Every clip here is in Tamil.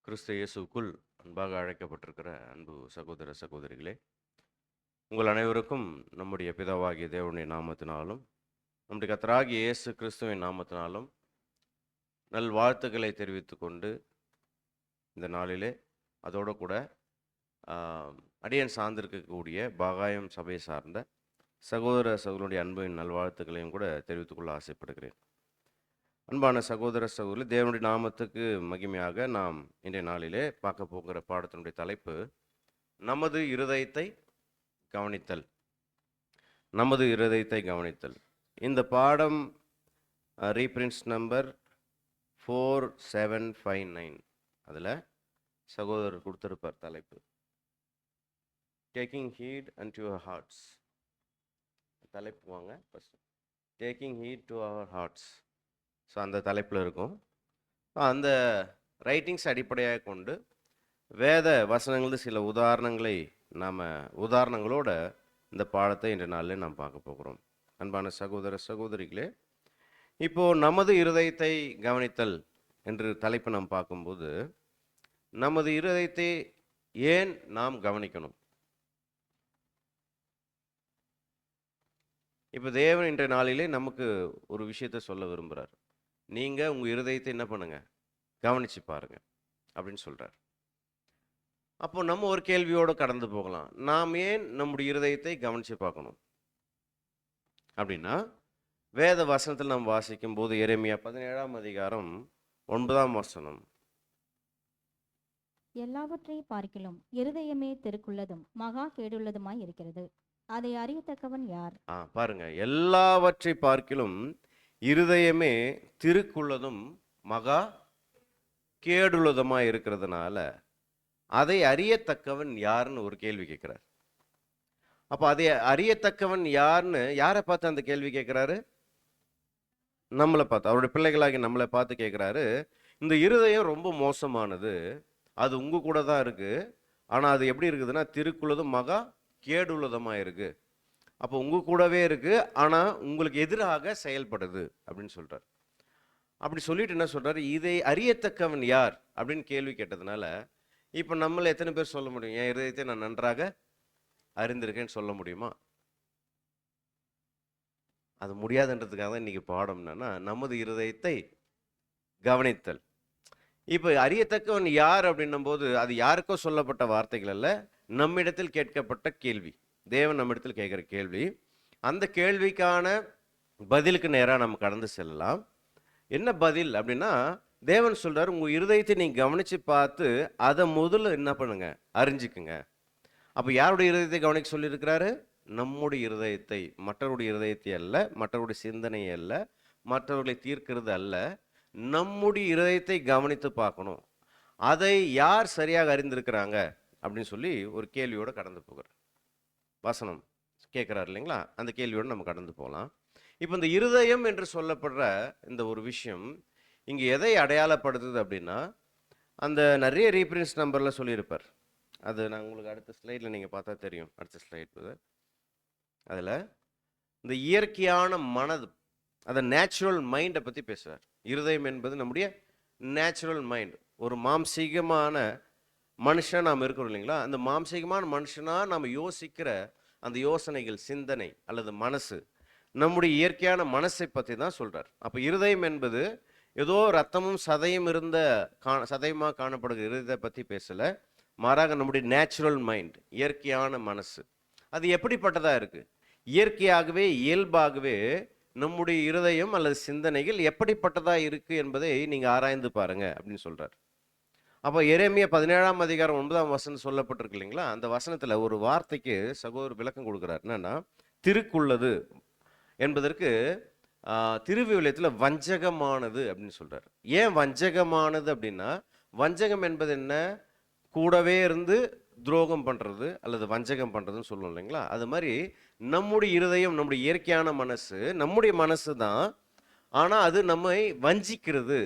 கிறிஸ்து இயேசுவுக்குள் அன்பாக அழைக்கப்பட்டிருக்கிற அன்பு சகோதர சகோதரிகளே, உங்கள் அனைவருக்கும் நம்முடைய பிதாவாகிய தேவனுடைய நாமத்தினாலும் நம்முடைய கர்த்தராகிய இயேசு கிறிஸ்துவின் நாமத்தினாலும் நல்வாழ்த்துக்களை தெரிவித்துக் கொண்டு இந்த நாளிலே அதோடு கூட அடியன் சார்ந்திருக்கக்கூடிய பாகாயம் சபையை சார்ந்த சகோதர சகோதரனுடைய அன்பின் நல்வாழ்த்துக்களையும் கூட தெரிவித்துக்கொள்ள ஆசைப்படுகிறேன். அன்பான சகோதர சகோதரி, தேவனுடைய நாமத்துக்கு மகிமையாக நாம் இன்றைய நாளிலே பார்க்க போகிற பாடத்தினுடைய தலைப்பு நமது இருதயத்தை கவனித்தல். நமது இருதயத்தை கவனித்தல். இந்த பாடம் ரீப்ரின்ஸ் நம்பர் 4759 அதில் சகோதரர் கொடுத்திருப்பார் தலைப்பு taking heat and to our hearts. தலைப்பு வாங்க first, taking heat to our hearts. So அந்த தலைப்பில் இருக்கும். அந்த ரைட்டிங்ஸ் அடிப்படையாக கொண்டு வேத வசனங்கள் சில உதாரணங்களோட இந்த பாடத்தை இன்றைய நாளில் நாம் பார்க்க போகிறோம். அன்பான சகோதர சகோதரிகளே, இப்போது நமது இருதயத்தை கவனித்தல் என்று தலைப்பு நாம் பார்க்கும்போது, நமது இருதயத்தை ஏன் நாம் கவனிக்கணும்? இப்போ தேவன் இன்றைய நாளிலே நமக்கு ஒரு விஷயத்தை சொல்ல விரும்புகிறார். நீங்கள் உங்கள் இருதயத்தை என்ன பண்ணுங்க, கவனித்து பாருங்க அப்படின்னு சொல்கிறார். அப்போ நம்ம ஒரு கேள்வியோடு கடந்து போகலாம். நாம் ஏன் நம்முடைய இருதயத்தை கவனித்து பார்க்கணும் அப்படின்னா, வேத வசனத்தில் நாம் வாசிக்கும் போது எரேமியா 17ஆம் அதிகாரம் 9ஆம் வசனம், எல்லாவற்றையும் பார்க்கிலும் இருதயமே தெருக்குள்ளதும் மகா கேடுள்ளதுமாய் இருக்கிறது, அதை அறியத்தக்கவன் யார்? பாருங்க, எல்லாவற்றை பார்க்கிலும் இருதயமே திருக்குள்ளதும் மகா கேடுள்ளதுமாய் இருக்கிறதுனால அதை அறியத்தக்கவன் யாருன்னு ஒரு கேள்வி கேட்குறார். அப்போ அதை அறியத்தக்கவன் யாருன்னு யாரை பார்த்து அந்த கேள்வி கேட்குறாரு? நம்மளை பார்த்து, அவருடைய பிள்ளைகளாகி நம்மளை பார்த்து கேட்குறாரு. இந்த இருதயம் ரொம்ப மோசமானது, அது உங்கள் கூட தான் இருக்குது, ஆனால் அது எப்படி இருக்குதுன்னா திருக்குள்ளதும் மகா கேடுள்ளதுமாக இருக்குது. அப்போ உங்கள் கூடவே இருக்குது, ஆனால் உங்களுக்கு எதிராக செயல்படுது அப்படின்னு சொல்கிறார். அப்படி சொல்லிட்டு என்ன சொல்கிறார்? இதை அறியத்தக்கவன் யார் அப்படின்னு கேள்வி கேட்டதுனால, இப்போ நம்மளை எத்தனை பேர் சொல்ல முடியும் என் இருதயத்தை நான் நன்றாக அறிந்திருக்கேன்னு சொல்ல முடியுமா? அது முடியாதுன்றதுக்காக தான் இன்றைக்கி பாடம் என்னன்னா, நமது இருதயத்தை கவனித்தல். இப்போ அறியத்தக்கவன் யார் அப்படின்னும் போது அது யாருக்கோ சொல்லப்பட்ட வார்த்தைகள் அல்ல, நம்மிடத்தில் கேட்கப்பட்ட கேள்வி. தேவன் நம்மிடத்தில் கேட்குற கேள்வி. அந்த கேள்விக்கான பதிலுக்கு நேராக நம்ம கடந்து செல்லலாம். என்ன பதில் அப்படின்னா, தேவன் சொல்கிறார், உங்கள் இருதயத்தை நீங்கள் கவனித்து பார்த்து அதை முதல்ல என்ன பண்ணுங்க, அறிஞ்சிக்குங்க. அப்போ யாருடைய இருதயத்தை கவனிக்க சொல்லியிருக்கிறாரு? நம்முடைய இருதயத்தை, மற்றவருடைய இருதயத்தை அல்ல, மற்றவருடைய சிந்தனையை அல்ல, மற்றவர்களை தீர்க்கிறது அல்ல, நம்முடைய இருதயத்தை கவனித்து பார்க்கணும். அதை யார் சரியாக அறிந்திருக்கிறாங்க அப்படின்னு சொல்லி ஒரு கேள்வியோடு கடந்து போகிறார். வசனம் கேட்குறாரு இல்லைங்களா? அந்த கேள்வியோடு நம்ம கடந்து போகலாம். இப்போ இந்த இருதயம் என்று சொல்லப்படுற இந்த ஒரு விஷயம் இங்கே எதை அடையாளப்படுத்துது அப்படின்னா, அந்த நிறைய ரீப்ரின்ஸ் நம்பரில் சொல்லியிருப்பார். அது நான் உங்களுக்கு அடுத்த ஸ்லைடில் நீங்கள் பார்த்தா தெரியும். அடுத்த ஸ்லைட் அதில் இந்த இயற்கையான மனது, அந்த நேச்சுரல் மைண்டை பற்றி பேசுகிறார். இருதயம் என்பது நம்முடைய நேச்சுரல் மைண்ட். ஒரு மாம்சீகமான மனுஷன் நாம் இருக்கிறோம் இல்லைங்களா? அந்த மாம்சீகமான மனுஷனாக நாம் யோசிக்கிற அந்த யோசனைகள், சிந்தனை அல்லது மனசு, நம்முடைய இயற்கையான மனசை பற்றி தான் சொல்கிறார். அப்போ இருதயம் என்பது ஏதோ ரத்தமும் சதையும் இருந்த சதையமாக காணப்படுகிற இருதயத்தை பற்றி பேசலை, மாறாக நம்முடைய நேச்சுரல் மைண்ட், இயற்கையான மனசு. அது எப்படிப்பட்டதாக இருக்குது? இயற்கையாகவே இயல்பாகவே நம்முடைய இருதயம் அல்லது சிந்தனைகள் எப்படிப்பட்டதாக இருக்குது என்பதை நீங்கள் ஆராய்ந்து பாருங்க அப்படின்னு சொல்கிறார். அப்போ எரேமியா 17ஆம் அதிகாரம் 9ஆம் வசனம் சொல்லப்பட்டிருக்கு இல்லைங்களா? அந்த வசனத்தில் ஒரு வார்த்தைக்கு சகோதரர் விளக்கம் கொடுக்குறார். என்னன்னா, திருக்குள்ளது என்பதற்கு திருவிவிலியத்தில் வஞ்சகமானது அப்படின்னு சொல்கிறார். ஏன் வஞ்சகமானது அப்படின்னா, வஞ்சகம் என்பது என்ன? கூடவே இருந்து துரோகம் பண்ணுறது அல்லது வஞ்சகம் பண்ணுறதுன்னு சொல்லுவோம் இல்லைங்களா? அது மாதிரி நம்முடைய இருதயம், நம்முடைய இயற்கையான மனசு, நம்முடைய மனசு தான், ஆனால் அது நம்மை வஞ்சிக்கிறது,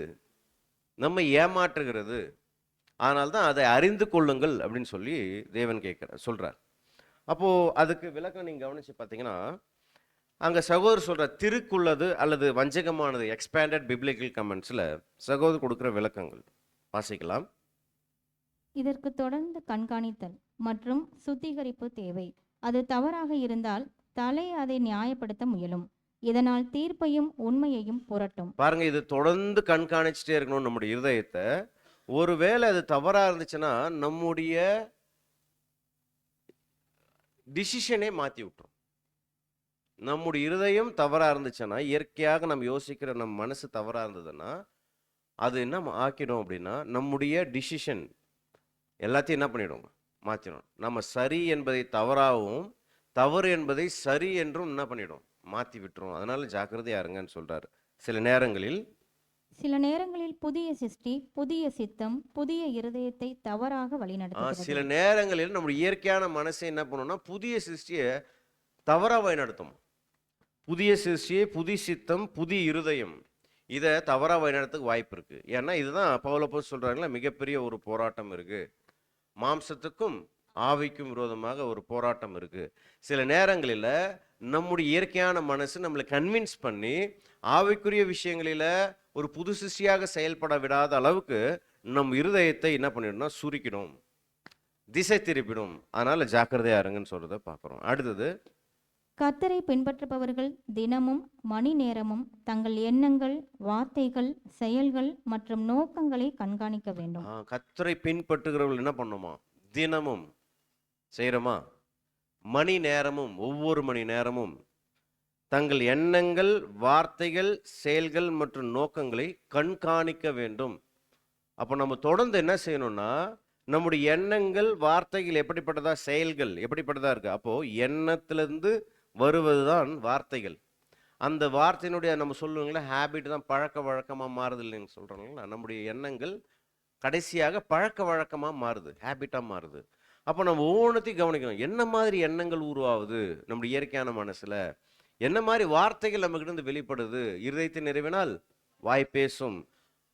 நம்மை ஏமாற்றுகிறது. ஆனால் தான் அதை அறிந்து கொள்ளுங்கள் அப்படின்னு சொல்லி தேவன் சொல்கிறார். அப்போது அதுக்கு விளக்கம் நீங்கள் கவனித்து பார்த்தீங்கன்னா, அங்கே சகோதரர் சொல்கிற திருக்குள்ளது அல்லது வஞ்சகமானது, எக்ஸ்பேண்டட் பிப்ளிக்கல் கமெண்ட்ஸில் சகோதரர் கொடுக்குற விளக்கங்கள் வாசிக்கலாம். இதற்கு தொடர்ந்து கண்காணித்தல் மற்றும் சுத்திகரிப்பு தேவை. அது தவறாக இருந்தால் தலை அதை நியாயப்படுத்த முயலும். இதனால் தீர்ப்பையும் உண்மையையும் புரட்டும். பாருங்க, இது தொடர்ந்து கண்காணிச்சுட்டே இருக்கணும் நம்முடைய இருதயத்தை. ஒருவேளை அது தவறா இருந்துச்சுன்னா நம்முடைய டிசிஷனே மாத்தி விட்டுரும். நம்முடைய இருதயம் தவறா இருந்துச்சுன்னா, இயற்கையாக நம்ம யோசிக்கிற நம்ம மனசு தவறா இருந்ததுன்னா, அது என்ன ஆக்கிடும் அப்படின்னா, நம்முடைய டிசிஷன் எல்லாத்தையும் என்ன பண்ணிடும், மாற்றிடும். நம்ம சரி என்பதை தவறாகவும், தவறு என்பதை சரி என்றும் என்ன பண்ணிடும், மாற்றி விட்டுரும். அதனால ஜாக்கிரதையா இருங்கன்னு சொல்றாரு. சில நேரங்களில் புதிய சிருஷ்டி, புதிய சித்தம், புதிய இருதயத்தை தவறாக சில வழிநடத்துகிறது. நேரங்களில் நம்முடைய இயற்கையான மனசை என்ன பண்ணும்னா, புதிய சிருஷ்டியை தவறா வழிநடத்தும். புதிய சிருஷ்டியை, புதிய சித்தம், புதிய இருதயம், இதை தவறா வழிநடத்துக்கு வாய்ப்பு இருக்கு. ஏன்னா இதுதான் பவுலப்போஸ்தலன் சொல்றாங்களா, மிகப்பெரிய ஒரு போராட்டம் இருக்கு. மாம்சத்துக்கும் ஆவிக்கும் விரோதமாக ஒரு போராட்டம் இருக்கு. சில நேரங்களில் நம்முடைய இயற்கையான மனசு நம்மளை கன்வின்ஸ் பண்ணி ஆவிக்குரிய விஷயங்களில ஒரு புது சிருஷ்டியாக செயல்பட விடாத அளவுக்கு நம் இருதயத்தை என்ன பண்ணிடும்னா சுருக்கிடும், திசை திருப்பிடும். அதனால ஜாக்கிரதையா இருங்கன்னு சொல்றதை பார்க்குறோம். அடுத்தது, கர்த்தரை பின்பற்றுபவர்கள் தினமும் மணி நேரமும் தங்கள் எண்ணங்கள், வார்த்தைகள், செயல்கள் மற்றும் நோக்கங்களை கண்காணிக்க வேண்டும். கர்த்தரை பின்பற்றுகிறவர்கள் என்ன பண்ணுமா, தினமும் செய்கிறோமா, மணி நேரமும், ஒவ்வொரு மணி நேரமும் தங்கள் எண்ணங்கள், வார்த்தைகள், செயல்கள் மற்றும் நோக்கங்களை கண்காணிக்க வேண்டும். அப்போ நம்ம தொடர்ந்து என்ன செய்யணும்னா, நம்முடைய எண்ணங்கள், வார்த்தைகள் எப்படிப்பட்டதா, செயல்கள் எப்படிப்பட்டதா இருக்கு. அப்போ எண்ணத்திலிருந்து வருவதுதான் வார்த்தைகள். அந்த வார்த்தையினுடைய நம்ம சொல்லுவீங்களா ஹேபிட் தான் பழக்க வழக்கமாக மாறுது இல்லைன்னு சொல்கிறோங்களா. நம்முடைய எண்ணங்கள் கடைசியாக பழக்க வழக்கமாக மாறுது, ஹேபிட்டாக மாறுது. அப்போ நம்ம ஒவ்வொன்றத்தையும் கவனிக்கணும். என்ன மாதிரி எண்ணங்கள் உருவாகுது நம்முடைய இயற்கையான மனசில், என்ன மாதிரி வார்த்தைகள் நம்மகிட்ட இருந்து வெளிப்படுது. இருதயத்தின் நிறைவினால் வாய் பேசும்.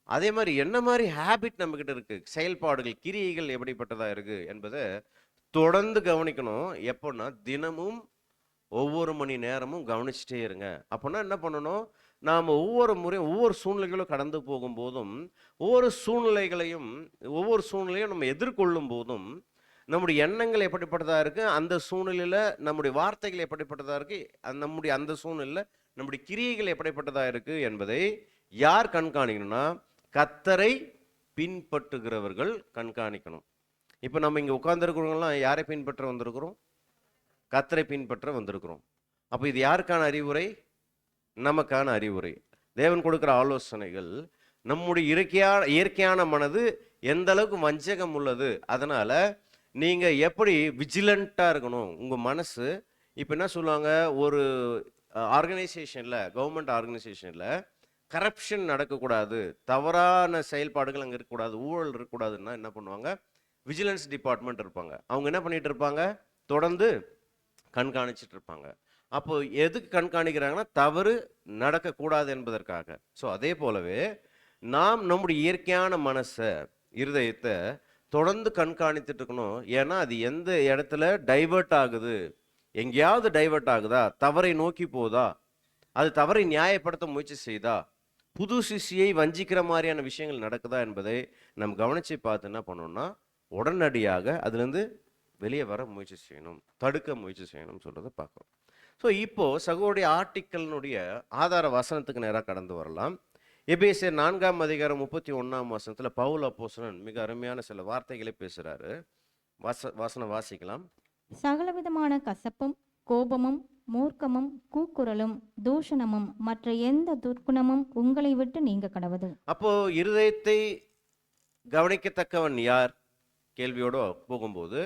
அதே மாதிரி என்ன மாதிரி ஹேபிட் நம்மகிட்ட இருக்கு, செயல்பாடுகள், கிரியைகள் எப்படிப்பட்டதா இருக்கு என்பதை தொடர்ந்து கவனிக்கணும். எப்போன்னா தினமும் ஒவ்வொரு மணி நேரமும் கவனிச்சுட்டே இருங்க. அப்போனா என்ன பண்ணணும், நாம் ஒவ்வொரு முறையும் ஒவ்வொரு சூழ்நிலைகளும் கடந்து போகும்போதும், ஒவ்வொரு சூழ்நிலையும் நம்ம எதிர்கொள்ளும் போதும் நம்முடைய எண்ணங்கள் எப்படிப்பட்டதா இருக்கு, அந்த சூழ்நிலையில நம்முடைய வார்த்தைகள் எப்படிப்பட்டதா இருக்கு, நம்முடைய அந்த சூழ்நிலையில நம்முடைய கிரியைகள் எப்படிப்பட்டதா இருக்கு என்பதை யார் கண்காணிக்கணும்னா, கர்த்தரை பின்பற்றுகிறவர்கள் கண்காணிக்கணும். இப்போ நம்ம இங்கே உட்கார்ந்துருக்கிறவங்களாம் யாரை பின்பற்ற வந்திருக்கிறோம், கர்த்தரை பின்பற்ற வந்திருக்கிறோம். அப்போ இது யாருக்கான அறிவுரை, நமக்கான அறிவுரை. தேவன் கொடுக்குற ஆலோசனைகள். நம்முடைய இயற்கையான மனது எந்த அளவுக்கு வஞ்சகம் உள்ளது, அதனால நீங்க எப்படி விஜிலண்டா இருக்கணும் உங்க மனசு. இப்போ என்ன சொல்லுவாங்க, ஒரு ஆர்கனைசேஷன்ல, கவர்மெண்ட் ஆர்கனைசேஷன்ல கரப்ஷன் நடக்கக்கூடாது, தவறான செயல்பாடுகள் அங்கே இருக்கக்கூடாது, ஊழல் இருக்கக்கூடாதுன்னா என்ன பண்ணுவாங்க, விஜிலன்ஸ் டிபார்ட்மெண்ட் இருப்பாங்க. அவங்க என்ன பண்ணிட்டு இருப்பாங்க, தொடர்ந்து கண்காணிச்சிட்டு இருப்பாங்க. அப்போ எதுக்கு கண்காணிக்கிறாங்கன்னா, தவறு நடக்கக்கூடாது என்பதற்காக. ஸோ அதே போலவே நாம் நம்முடைய இயற்கையான மனசை, இருதயத்தை தொடர்ந்து கண்காணித்துட்டு இருக்கணும். ஏன்னா அது எந்த இடத்துல டைவர்ட் ஆகுது, எங்கேயாவது டைவர்ட் ஆகுதா, தவறை நோக்கி போதா, அது தவறை நியாயப்படுத்த முயற்சி செய்தா, புது சிஷ்யை வஞ்சிக்கிற மாதிரியான விஷயங்கள் நடக்குதா என்பதை நம்ம கவனித்து பார்த்து என்ன பண்ணணும்னா, உடனடியாக அதுலேருந்து வெளியே வர முயற்சி செய்யணும், தடுக்க முயற்சி செய்யணும்னு சொல்கிறத பார்க்குறோம். ஸோ இப்போது சகோடைய ஆர்டிக்கலினுடைய ஆதார வசனத்துக்கு நேராக கடந்து வரலாம். எபேசியர் 4:31 பவுல் அப்போஸ்தலன் மிக அருமையான சில வார்த்தைகளை பேசுகிறாரு. வசனம் வாசிக்கலாம். சகலவிதமான கசப்பும், கோபமும், மூர்க்கமும், கூக்குரலும், தூஷணமும், மற்ற எந்த துர்க்குணமும் உங்களை விட்டு நீங்க கடவது. அப்போ இருதயத்தை கவனிக்கத்தக்கவன் யார் கேள்வியோட போகும்போது,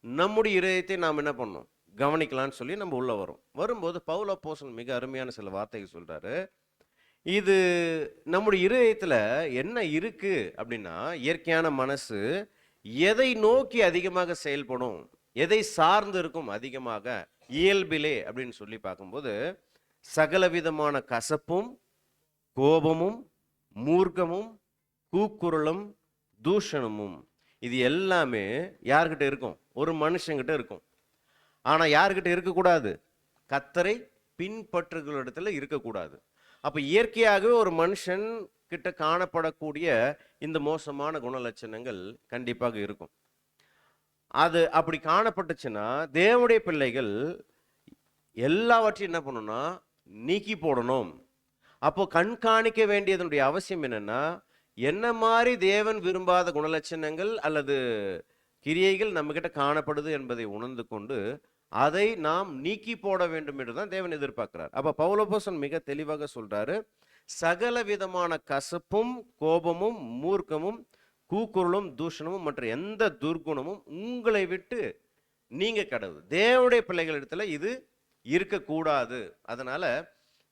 நம்முடைய இருதயத்தை நாம் என்ன பண்ணோம், கவனிக்கலான்னு சொல்லி நம்ம உள்ள வரும்போது பவுல் அப்போஸ்தலன் மிக அருமையான சில வார்த்தைகள் சொல்றாரு. இது நம்முடைய இருதயத்தில் என்ன இருக்கு அப்படின்னா, இயற்கையான மனசு எதை நோக்கி அதிகமாக செயல்படும், எதை சார்ந்து இருக்கும் அதிகமாக இயல்பிலே அப்படின்னு சொல்லி பார்க்கும்போது, சகலவிதமான கசப்பும், கோபமும், மூர்க்கமும், கூக்குரலும், தூஷணமும், இது எல்லாமே யார்கிட்ட இருக்கும், ஒரு மனுஷங்கிட்ட இருக்கும். ஆனால் யார்கிட்ட இருக்கக்கூடாது, கர்த்தரை பின்பற்றுகிற இடத்துல இருக்கக்கூடாது. அப்போ இயற்கையாகவே ஒரு மனுஷன் கிட்ட காணப்படக்கூடிய இந்த மோசமான குணலட்சணங்கள் கண்டிப்பாக இருக்கும். அது அப்படி காணப்பட்டுச்சுன்னா தேவனுடைய பிள்ளைகள் எல்லாவற்றையும் என்ன பண்ணணும்னா நீக்கி போடணும். அப்போ கண்காணிக்க வேண்டியதனுடைய அவசியம் என்னன்னா, என்ன மாதிரி தேவன் விரும்பாத குணலட்சணங்கள் அல்லது கிரியைகள் நம்ம கிட்ட காணப்படுது என்பதை உணர்ந்து கொண்டு அதை நாம் நீக்கி போட வேண்டும் என்று தான் தேவன் எதிர்பார்க்கிறார். அப்ப பவுலப்போஸ்தலன் மிக தெளிவாக சொல்றாரு, சகல விதமான கசப்பும் கோபமும் மூர்க்கமும் கூக்குரலும் தூஷணமும் மற்ற எந்த துர்குணமும் உங்களை விட்டு நீங்க கடவுள். தேவனுடைய பிள்ளைகள் இடத்துல இது இருக்கக்கூடாது. அதனால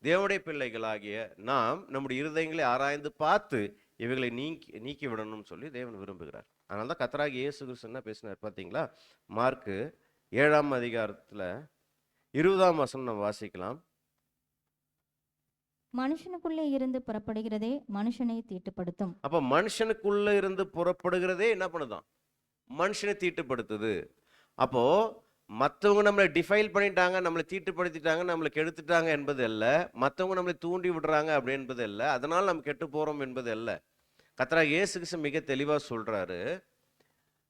தேவனுடைய பிள்ளைகளாகிய நாம் நம்முடைய இருதயங்களை ஆராய்ந்து பார்த்து இவைகளை நீக்கி விடணும்னு சொல்லி தேவன் விரும்புகிறார். அதனால தான் கர்த்தராகிய இயேசு கிறிஸ்து என்ன பேசினார் பார்த்தீங்களா? மார்க்கு 7ஆம் அதிகாரத்தில் 20ஆம் வசனம் நம்ம வாசிக்கலாம். மனுஷனுக்குள்ளே இருந்து புறப்படுகிறதே மனுஷனை தீட்டுப்படுத்தும். அப்ப மனுஷனுக்குள்ள இருந்து புறப்படுகிறதே என்ன பண்ணுதான்? மனுஷனை தீட்டுப்படுத்துது. அப்போ மற்றவங்க நம்மளை டிஃபைல் பண்ணிட்டாங்க, நம்மளை தீட்டுப்படுத்திட்டாங்க, நம்மளை கெடுத்துட்டாங்க என்பது அல்ல. மற்றவங்க நம்மளை தூண்டி விடுறாங்க அப்படி என்பது அல்ல. அதனால நம்ம கெட்டு போறோம் என்பது அல்ல. கர்த்தராகிய இயேசு கிறிஸ்து மிக தெளிவா சொல்றாரு,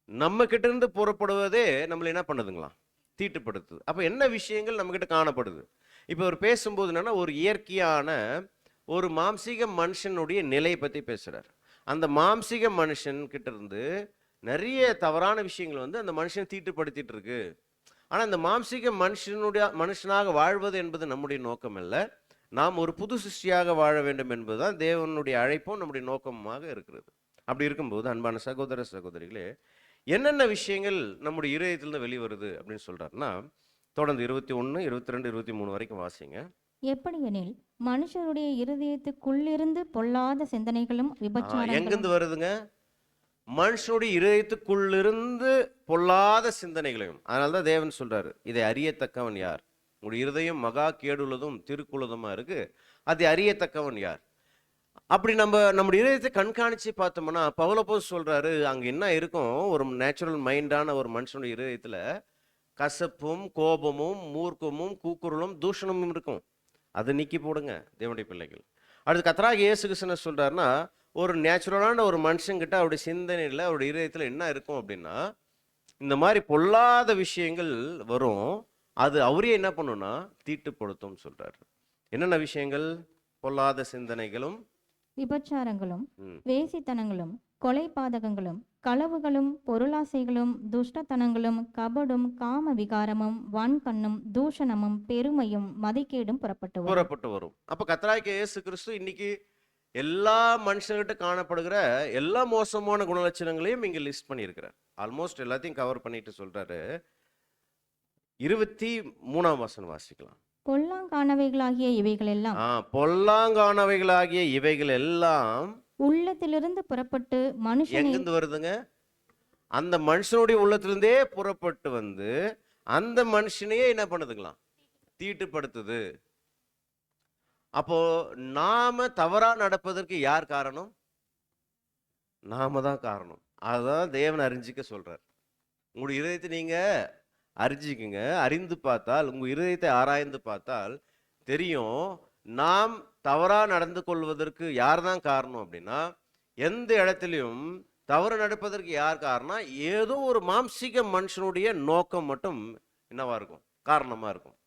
நம்ம கிட்ட இருந்து புறப்படுவதே நம்மளை என்ன பண்ணுதுங்களாம்? தீட்டுப்படுத்துது. அப்ப என்ன விஷயங்கள் நம்ம கிட்ட காணப்படுது? இப்போ அவர் பேசும்போது என்னன்னா, ஒரு இயற்கையான ஒரு மாம்சீக மனுஷனுடைய நிலையை பத்தி பேசுறார். அந்த மாம்சீக மனுஷன் கிட்ட இருந்து நிறைய தவறான விஷயங்கள் வந்து அந்த மனுஷனை தீட்டுப்படுத்திட்டு இருக்கு. ஆனா இந்த மாம்சீக மனுஷனாக வாழ்வது என்பது நம்முடைய நோக்கம் அல்ல. நாம் ஒரு புது சிருஷ்டியாக வாழ வேண்டும் என்பதுதான் தேவனுடைய அழைப்பும் நம்முடைய நோக்கமாக இருக்கிறது. அப்படி இருக்கும்போது அன்பான சகோதர சகோதரிகளே, என்னென்ன விஷயங்கள் நம்முடைய இதயத்திலிருந்து வெளிவருது அப்படின்னு சொல்றாருன்னா, தொடர்ந்து 21, 22, 23 வரைக்கும் வாசிங்க. எப்படியெனில் மனுஷருடைய இருதயத்துக்குள்ளிருந்து பொல்லாத சிந்தனைகளும் விபச்சாரங்களும். எங்கிருந்து வருதுங்க? மனுஷனுடைய இதயத்துக்குள்ளிருந்து பொல்லாத சிந்தனைகளையும். அதனால்தான் தேவன் சொல்றாரு, இதை அறியத்தக்கவன் யார்? உங்களுடைய இருதயம் மகா கேடுள்ளதும் திருக்குள்ளதுமா இருக்கு, அதை அறியத்தக்கவன் யார்? அப்படி நம்முடைய இதயத்தை கண்காணிச்சு பார்த்தோம்னா பவுலப்போஸ் சொல்றாரு, அங்க என்ன இருக்கும்? ஒரு நேச்சுரல் மைண்டான ஒரு மனுஷனுடைய இதயத்துல கசப்பும் கோபமும் மூர்க்கமும் கூக்குரலும் தூஷணமும் இருக்கும். அதை நீக்கி போடுங்க தேவனுடைய பிள்ளைகள். அடுத்து கர்த்தராகிய இயேசு கிறிஸ்து சொல்றாருன்னா, ஒரு நேச்சுரலான ஒரு மனுஷங்கிட்ட அவருடைய சிந்தனையில் அவருடைய இதயத்தில் என்ன இருக்கும் அப்படின்னா, இந்த மாதிரி பொல்லாத விஷயங்கள் வரும். அது அவரே என்ன பண்ணுன்னா தீட்டுப்படுத்தும் சொல்றாரு. என்னென்ன விஷயங்கள்? பொல்லாத சிந்தனைகளும் விபச்சாரங்களும் ம், வேசித்தனங்களும் கொலை பாதகங்களும் களவுகளும் பொருளாசைகளும் துஷ்டத்தனங்களும் கபடும் காம விகாரமும் வன்கண்ணும் தூஷணமும் பெருமையும் மதிக்கேடும் புறப்பட்டு வரும். அப்ப கர்த்தராகிய இயேசு கிறிஸ்து இன்னைக்கு எல்லா மனுஷர்கிட்ட காணப்படுகிற எல்லா மோசமான குணலட்சணங்களையும் இங்க லிஸ்ட் பண்ணியிருக்கிறார். ஆல்மோஸ்ட் எல்லாத்தையும் கவர் பண்ணிட்டு சொல்றாரு. 23ஆம் வசனம் வாசிக்கலாம். பொல்லாங்கானவைகளாகிய இவைகளெல்லாம் பொல்லாங்கானவைகளாகிய இவைகள் எல்லாம் உள்ளத்திலிருந்து புறப்பட்டு மனுஷனை. எங்கிருந்து வருதுங்க? அந்த மனுஷனுடைய உள்ளத்திலிருந்தே புறப்பட்டு வந்து அந்த மனுஷனையே என்ன பண்ணுதுங்களாம்? தீட்டுப்படுத்துது. அப்போ நாம தவறா நடப்பதற்கு யார் காரணம்? நாம தான் காரணம். அதுதான் தேவன் அறிஞ்சிக்க சொல்றார். உங்களுடைய இதயத்தை நீங்க அறிஞ்சிக்குங்க. அறிந்து பார்த்தால், உங்க இதயத்தை ஆராய்ந்து பார்த்தால் தெரியும், நாம் தவறா நடந்து கொள்வதற்கு யார் தான் காரணம் அப்படின்னா, எந்த இடத்துலையும் தவறு நடப்பதற்கு யார் காரணம்? ஏதோ ஒரு மாம்சீக மனுஷனுடைய நோக்கம் மட்டும் என்னவா இருக்கும்? காரணமா இருக்கும்.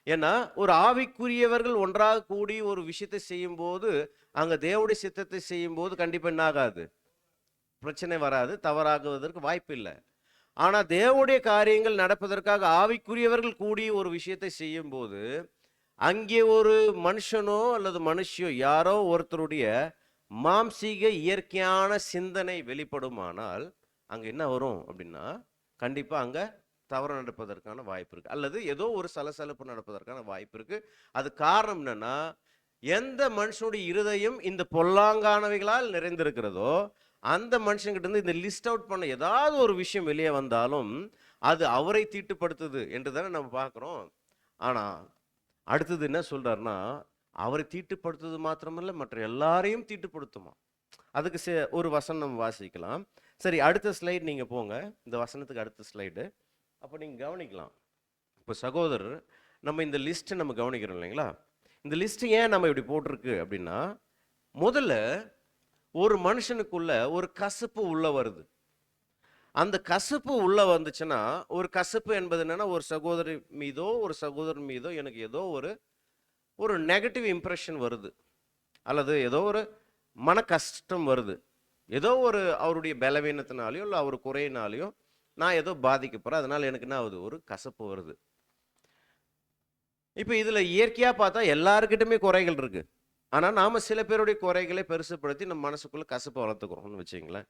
ஏன்னா ஒரு ஆவிக்குரியவர்கள் ஒன்றாக கூடி ஒரு விஷயத்தை செய்யும் போது, அங்க தேவனுடைய சித்தத்தை செய்யும் போது கண்டிப்பா என்ன ஆகாது? பிரச்சனை வராது, தவறாகுவதற்கு வாய்ப்பு இல்லை. ஆனா தேவனுடைய காரியங்கள் நடப்பதற்காக ஆவிக்குரியவர்கள் கூடி ஒரு விஷயத்தை செய்யும் போது, அங்கே ஒரு மனுஷனோ அல்லது மனுஷியோ யாரோ ஒருத்தருடைய மாம்சீக இயற்கையான சிந்தனை வெளிப்படுமானால் அங்க என்ன வரும் அப்படின்னா, கண்டிப்பா அங்க தவறு நடப்பதற்கான வாய்ப்பு இருக்கு, அல்லது ஏதோ ஒரு சலசலப்பு நடப்பதற்கான வாய்ப்பு இருக்கு. அது காரணம் என்னன்னா, எந்த மனுஷனுடைய இருதயம் இந்த பொல்லாங்கானவைகளால் நிறைந்திருக்கிறதோ அந்த மனுஷன்கிட்ட இருந்து இந்த லிஸ்ட் அவுட் பண்ண ஏதாவது ஒரு விஷயம் வெளியே வந்தாலும் அது அவரை தீட்டுப்படுத்துது என்று தானே நம்ம பார்க்குறோம். ஆனா அடுத்தது என்ன சொல்றாருன்னா, அவரை தீட்டுப்படுத்துவது மாத்திரமல்ல மற்ற எல்லாரையும் தீட்டுப்படுத்துமா. அதுக்கு ஒரு வசனம் நம்ம வாசிக்கலாம். சரி, அடுத்த ஸ்லைடு நீங்க போங்க. இந்த வசனத்துக்கு அடுத்த ஸ்லைடு. அப்போ நீங்க கவனிக்கலாம். இப்போ சகோதரர், நம்ம இந்த லிஸ்ட்டை நம்ம கவனிக்கிறோம் இல்லைங்களா? இந்த லிஸ்ட் ஏன் நம்ம இப்படி போட்டிருக்கு அப்படின்னா, முதல்ல ஒரு மனுஷனுக்குள்ள ஒரு கசப்பு உள்ள வருது. அந்த கசப்பு உள்ள வந்துச்சுன்னா, ஒரு கசப்பு என்பது என்னன்னா, ஒரு சகோதரி மீதோ, ஒரு சகோதரன் மீதோ எனக்கு ஏதோ ஒரு ஒரு நெகட்டிவ் இம்ப்ரஷன் வருது. அல்லது ஏதோ ஒரு மன கஷ்டம் வருது. ஏதோ ஒரு அவருடைய பலவீனத்தினாலயோ, இல்ல அவர் குறையினாலயோ நான் ஏதோ பாதிக்கப்படுறேன். அதனால எனக்கு என்ன ஆகுது? ஒரு கசப்பு வருது. இப்ப இதுல இயற்கையா பார்த்தா எல்லார்கிட்டயுமே குறைகள் இருக்கு. ஆனா நாம சில பேருடைய குறைகளை பெருசுபடுத்தி நம்ம மனசுக்குள்ள கசப்ப வளர்த்துக்கிறோம்னு வச்சுக்கங்களேன்.